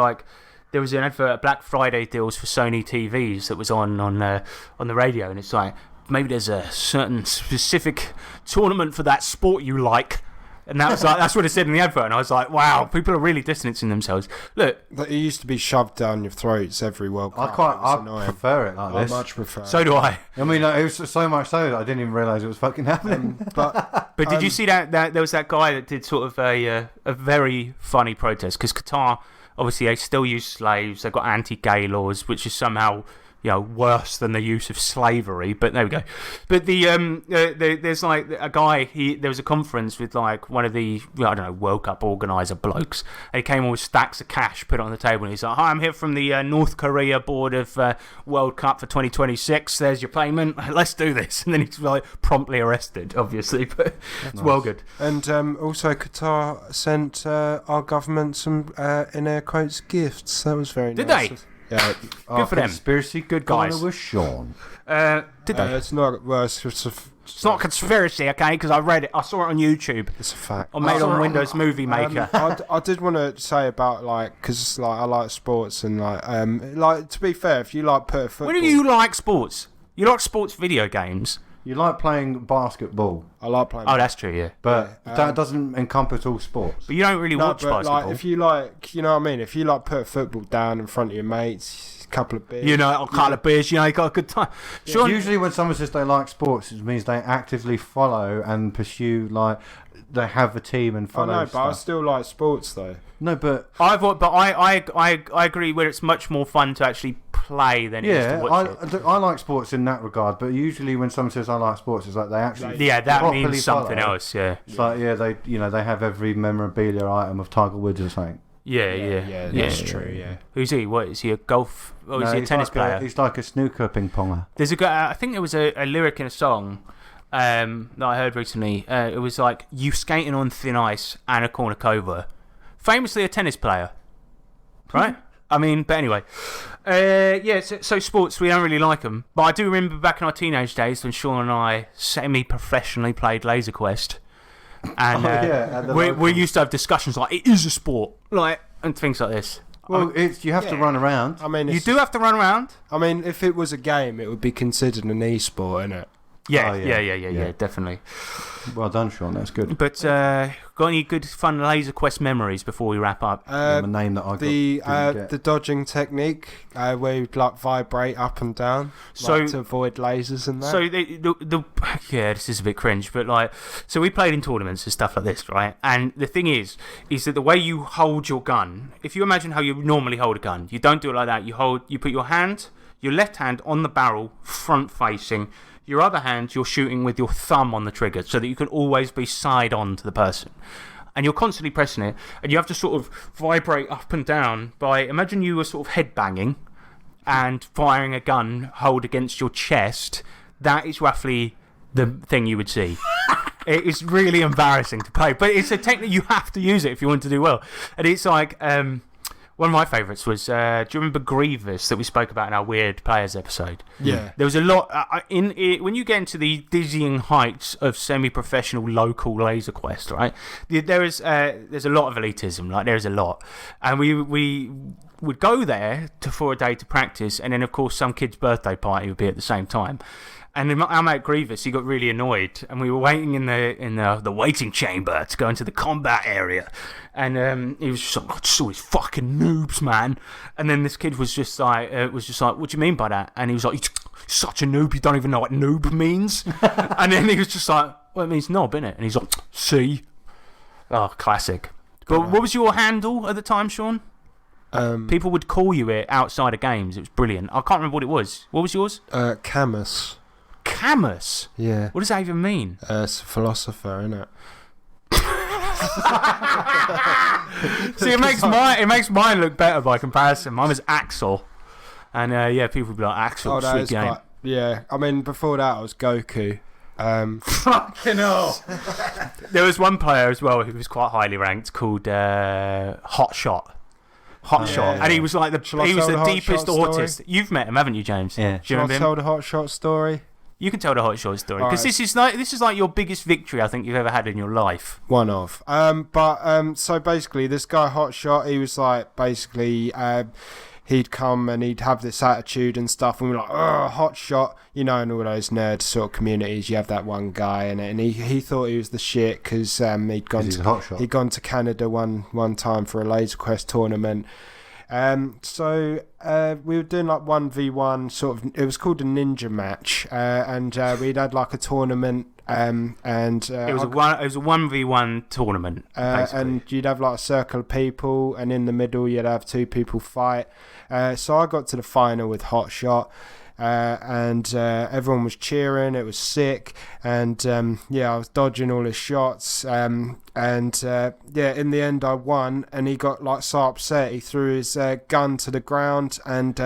Speaker 2: there was an advert at Black Friday deals for Sony TVs that was on the radio, and it's like maybe there's a certain specific tournament for that sport you like. And that was that's what it said in the advert, and I was like, wow, people are really distancing themselves. Look,
Speaker 5: It used to be shoved down your throats every World Cup.
Speaker 3: I prefer it like
Speaker 5: I
Speaker 3: this.
Speaker 5: much prefer.
Speaker 2: so do I.
Speaker 3: I mean, it was so much so that I didn't even realise it was fucking happening.
Speaker 5: But
Speaker 2: But did you see that there was that guy that did sort of a very funny protest, because Qatar, obviously they still use slaves, they've got anti-gay laws, which is somehow worse than the use of slavery, but there we go. But there's a guy, there was a conference with one of the, I don't know, World Cup organiser blokes, and he came all with stacks of cash, put it on the table, and he's like, "Hi, I'm here from the North Korea board of World Cup for 2026, there's your payment, let's do this." And then he's promptly arrested, obviously, but it's well good.
Speaker 5: And also Qatar sent our government some, in air quotes, gifts. That was very
Speaker 2: Did
Speaker 5: nice.
Speaker 2: they?
Speaker 5: Yeah.
Speaker 2: Good for them.
Speaker 3: Conspiracy
Speaker 2: Good guys.
Speaker 3: corner with Sean.
Speaker 2: Did they?
Speaker 5: It's not, well, it's
Speaker 2: It's not conspiracy, okay, because I read it, I saw it on YouTube.
Speaker 5: it's a fact.
Speaker 2: I made on Windows Movie Maker.
Speaker 5: I did want to say about because I like sports and to be fair, if you put a football,
Speaker 2: When do you like sports? You like sports video games?
Speaker 3: You like playing basketball,
Speaker 5: I like playing.
Speaker 2: Oh, that's true, yeah.
Speaker 3: but that doesn't encompass all sports.
Speaker 2: But you don't really watch
Speaker 5: but
Speaker 2: basketball.
Speaker 5: if you you know what I mean. If you put a football down in front of your mates, couple of beers.
Speaker 2: You know, a couple of beers, you know, you got a good time. Sean,
Speaker 3: Usually when someone says they like sports, it means they actively follow and pursue, like, they have a team and
Speaker 5: I
Speaker 3: follow
Speaker 5: know, but I
Speaker 3: stuff.
Speaker 5: still like sports though.
Speaker 3: No, but
Speaker 2: I agree where it's much more fun to actually play than it is to
Speaker 3: yeah,
Speaker 2: watch it.
Speaker 3: I like sports in that regard. But usually when someone says I like sports, it's like they actually
Speaker 2: Yeah, that
Speaker 3: properly
Speaker 2: means something
Speaker 3: follow.
Speaker 2: else. Yeah,
Speaker 3: It's like they have every memorabilia item of Tiger Woods or something.
Speaker 2: yeah.
Speaker 5: That's true. Yeah.
Speaker 2: Who's he? What is he? A golf? Or is
Speaker 3: No,
Speaker 2: he a
Speaker 3: he's
Speaker 2: tennis
Speaker 3: like
Speaker 2: player?
Speaker 3: He's like a snooker ping ponger.
Speaker 2: There's a guy. I think there was a lyric in a song that I heard recently. It was like you skating on thin ice and a cornucova. Famously a tennis player, right? I mean, but anyway, so sports, we don't really like them. But I do remember back in our teenage days when Sean and I semi-professionally played Laser Quest. And we used to have discussions like, it is a sport, like, and things like this.
Speaker 3: Well, you have to run around.
Speaker 5: I mean,
Speaker 2: You do have to run around?
Speaker 5: I mean, if it was a game, it would be considered an e-sport, innit?
Speaker 2: Yeah,
Speaker 3: Oh, yeah.
Speaker 2: yeah, definitely.
Speaker 3: Well done, Sean. That's good.
Speaker 2: But got any good fun Laser Quest memories before we wrap up?
Speaker 3: A name that I
Speaker 5: The
Speaker 3: didn't get.
Speaker 5: the dodging technique where you'd like vibrate up and down,
Speaker 2: So-
Speaker 5: to avoid lasers and that.
Speaker 2: So the yeah, this is a bit cringe, but like, so we played in tournaments and stuff like this, right? And the thing is that the way you hold your gun, if you imagine how you normally hold a gun, you don't do it like that. You put your left hand on the barrel, front facing. Your other hand, you're shooting with your thumb on the trigger so that you can always be side on to the person. And you're constantly pressing it, and you have to sort of vibrate up and down by, imagine you were sort of headbanging and firing a gun hold against your chest. That is roughly the thing you would see. It is really embarrassing to play, but it's a technique, you have to use it if you want to do well. And it's like, one of my favourites was, do you remember Grievous that we spoke about in our Weird Players episode?
Speaker 5: Yeah.
Speaker 2: There was a lot, when you get into the dizzying heights of semi-professional local Laser Quest, right? There's a lot of elitism, like there's a lot. And we would go there for a day to practice, and then of course some kid's birthday party would be at the same time. And then our mate Grievous, he got really annoyed, and we were waiting in the waiting chamber to go into the combat area, and he was just like, "I just all these fucking noobs, man." And then this kid was just like, "What do you mean by that?" And he was like, "You're such a noob, you don't even know what noob means." And then he was just like, "Well, it means knob, innit?" And he's like, "See." Oh, classic. But what was your handle at the time, Sean? People would call you it outside of games. It was brilliant. I can't remember what it was. What was yours?
Speaker 5: Camus.
Speaker 2: Camus?
Speaker 5: Yeah.
Speaker 2: What does that even mean?
Speaker 5: It's a philosopher, innit?
Speaker 2: See, it makes mine look better by comparison. Mine was Axel. And people would be like, Axel, sweet game.
Speaker 5: Yeah, I mean, before that I was Goku.
Speaker 2: Fucking hell. There was one player as well who was quite highly ranked called Hot Shot. And he was like the deepest autist. You've met him, haven't you, James?
Speaker 3: Yeah.
Speaker 2: Do you
Speaker 5: Shall I
Speaker 2: remember him?
Speaker 5: tell the Hot Shot story?
Speaker 2: You can tell the Hot Shot story because
Speaker 5: Alright.
Speaker 2: this is like your biggest victory I think you've ever had in your life.
Speaker 5: One of. So basically, this guy Hot Shot, he was like basically. He'd come and he'd have this attitude and stuff, and we're like, "Oh, Hot Shot," you know, in all those nerd sort of communities, you have that one guy in it, and he thought he was the shit because he'd gone to Canada one time for a Laser Quest tournament. So we were doing like 1v1 sort of. It was called a ninja match, and we'd had like a tournament. It was a
Speaker 2: 1v1 tournament,
Speaker 5: and you'd have like a circle of people, and in the middle you'd have two people fight. So I got to the final with Hot Shot, and everyone was cheering. It was sick, and I was dodging all his shots, in the end I won, and he got like so upset he threw his gun to the ground and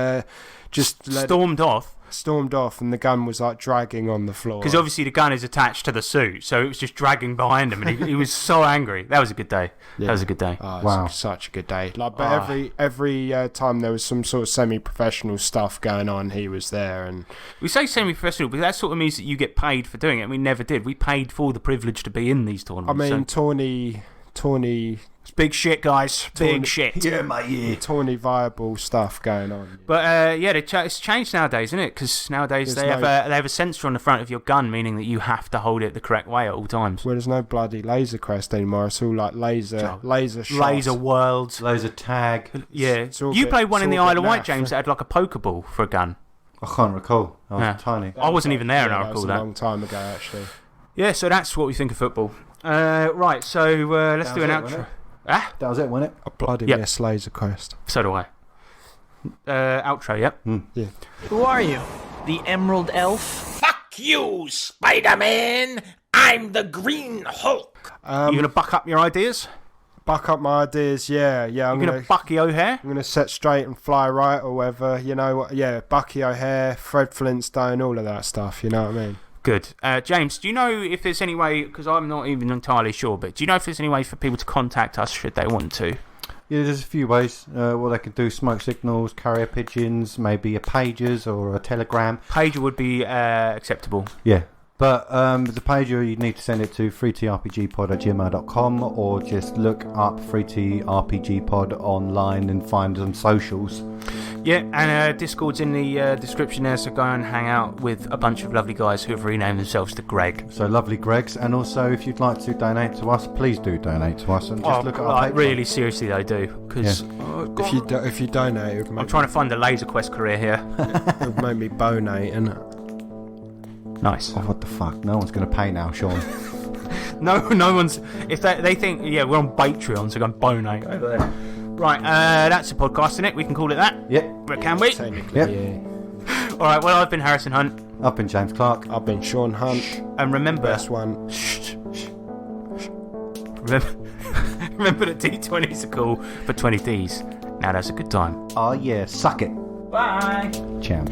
Speaker 5: just stormed off, and the gun was like dragging on the floor.
Speaker 2: Because obviously the gun is attached to the suit, so it was just dragging behind him, and he was so angry. That was a good day.
Speaker 5: Yeah.
Speaker 2: That was a good day.
Speaker 5: Oh,
Speaker 3: Wow.
Speaker 5: Such a good day. Like, but every time there was some sort of semi-professional stuff going on, he was there. And
Speaker 2: We say semi-professional, but that sort of means that you get paid for doing it. We never did. We paid for the privilege to be in these
Speaker 5: I
Speaker 2: tournaments.
Speaker 5: mean,
Speaker 2: so-
Speaker 5: tawny,
Speaker 2: It's big shit, guys. Big shit.
Speaker 3: Yeah, mate, yeah.
Speaker 5: tawny viable stuff going on.
Speaker 2: But yeah, it's changed nowadays, isn't it? Because nowadays
Speaker 5: There's
Speaker 2: they have a sensor on the front of your gun, meaning that you have to hold it the correct way at all times.
Speaker 5: Well, there's no bloody laser crest anymore. It's all like laser shots.
Speaker 2: Laser worlds.
Speaker 3: Laser tag.
Speaker 2: Yeah.
Speaker 5: It's all a
Speaker 2: You
Speaker 5: bit-
Speaker 2: played one
Speaker 5: it's
Speaker 2: in the
Speaker 5: all a
Speaker 2: Isle
Speaker 5: bit
Speaker 2: of Wight,
Speaker 5: naff.
Speaker 2: James, that had like a Pokeball for a gun.
Speaker 3: I can't recall. I was
Speaker 2: Yeah.
Speaker 3: tiny.
Speaker 2: I wasn't even there, and I
Speaker 5: that was
Speaker 2: recall
Speaker 5: a
Speaker 2: that.
Speaker 5: long time ago, actually.
Speaker 2: Yeah, so that's what we think of football. Right, so let's
Speaker 3: That
Speaker 2: do
Speaker 3: was
Speaker 2: an
Speaker 3: it,
Speaker 2: outro.
Speaker 3: wasn't it?
Speaker 2: Ah,
Speaker 3: That was it, wasn't it?
Speaker 5: I bloody
Speaker 2: Yep.
Speaker 5: miss Laser Quest.
Speaker 2: so do I. Outro, yep.
Speaker 5: Yeah.
Speaker 7: Who are you? The Emerald Elf?
Speaker 8: Fuck you, Spider-Man! I'm the Green Hulk!
Speaker 2: You going to buck up your ideas?
Speaker 5: Buck up my ideas, yeah.
Speaker 2: You
Speaker 5: I'm
Speaker 2: going
Speaker 5: gonna
Speaker 2: to Bucky O'Hare?
Speaker 5: I'm gonna set straight and fly right, or whatever. You know what? Yeah, Bucky O'Hare, Fred Flintstone, all of that stuff. You know what I mean?
Speaker 2: Good. James, do you know if there's any way, because I'm not even entirely sure, but do you know if there's any way for people to contact us should they want to?
Speaker 3: Yeah, there's a few ways. What they can do: smoke signals, carrier pigeons, maybe a pagers or a telegram.
Speaker 2: Pager would be acceptable.
Speaker 3: Yeah. But the pager, you need to send it to 3trpgpod@gmail.com or just look up 3trpgpod online and find us on socials.
Speaker 2: Yeah, and Discord's in the description there, so go and hang out with a bunch of lovely guys who have renamed themselves to Greg.
Speaker 3: So lovely Gregs, and also if you'd like to donate to us, please do donate to us and just look at our Patreon.
Speaker 2: Really seriously they do, because
Speaker 5: If you donate, it would
Speaker 2: I'm
Speaker 5: make,
Speaker 2: trying to fund a Laser Quest career here.
Speaker 5: it would make me bonate, innit?
Speaker 2: Nice.
Speaker 3: Oh, what the fuck? No one's going to pay now, Sean.
Speaker 2: No one's. If they think, yeah, we're on Patreon, so go and bonate over there. Right, that's a podcast, isn't it? We can call it that.
Speaker 3: Yep.
Speaker 2: But can we?
Speaker 5: Technically,
Speaker 3: Yep.
Speaker 5: yeah.
Speaker 2: All right. Well, I've been Harrison Hunt,
Speaker 3: I've been James Clark.
Speaker 5: I've been Sean Hunt.
Speaker 2: and remember,
Speaker 5: Best one.
Speaker 2: remember that D20s are cool for 20Ds. Now that's a good time.
Speaker 3: Oh yeah, suck it,
Speaker 2: Bye.
Speaker 3: champ.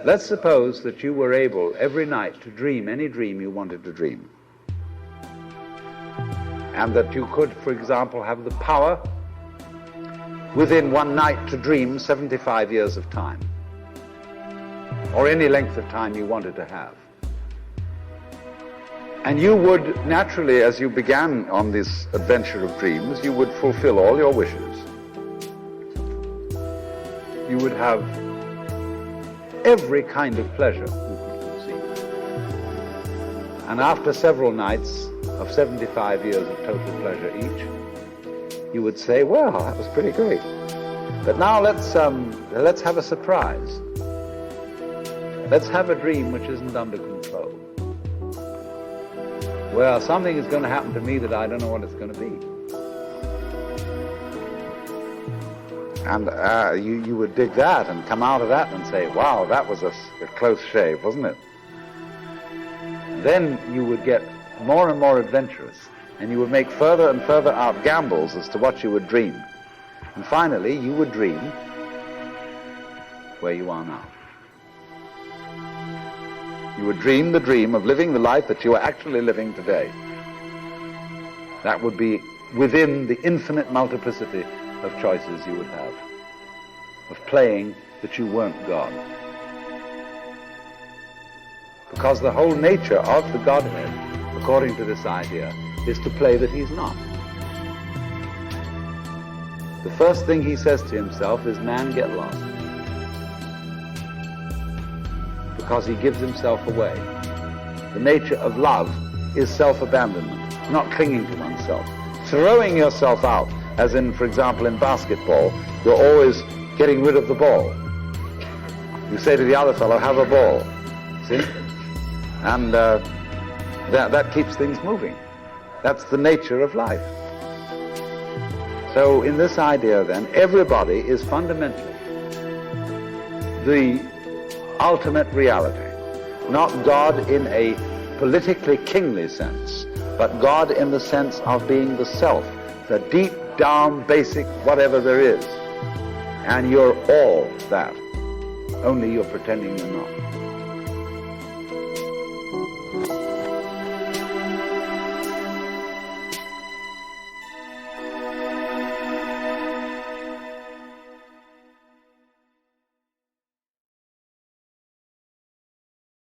Speaker 9: Let's suppose that you were able every night to dream any dream you wanted to dream. And that you could, for example, have the power within one night to dream 75 years of time. Or any length of time you wanted to have. And you would naturally, as you began on this adventure of dreams, you would fulfill all your wishes. You would have every kind of pleasure you could conceive. And after several nights of 75 years of total pleasure each, you would say, well, that was pretty great. But now let's have a surprise. Let's have a dream which isn't under control. Well, something is going to happen to me that I don't know what it's going to be. And you would dig that and come out of that and say, wow, that was a close shave, wasn't it? Then you would get more and more adventurous, and you would make further and further out gambles as to what you would dream. And finally, you would dream where you are now. You would dream the dream of living the life that you are actually living today. That would be within the infinite multiplicity of choices you would have. of playing that you weren't God. Because the whole nature of the Godhead, according to this idea, is to play that he's not. The first thing he says to himself is, man, get lost. Because he gives himself away. The nature of love is self-abandonment, not clinging to oneself. Throwing yourself out, as in, for example, in basketball, you're always getting rid of the ball. You say to the other fellow, have a ball. See? And that keeps things moving. That's the nature of life. So in this idea, then, everybody is fundamentally the ultimate reality. Not God in a politically kingly sense, but God in the sense of being the self, the deep down basic whatever there is. And you're all that, only you're pretending you're not.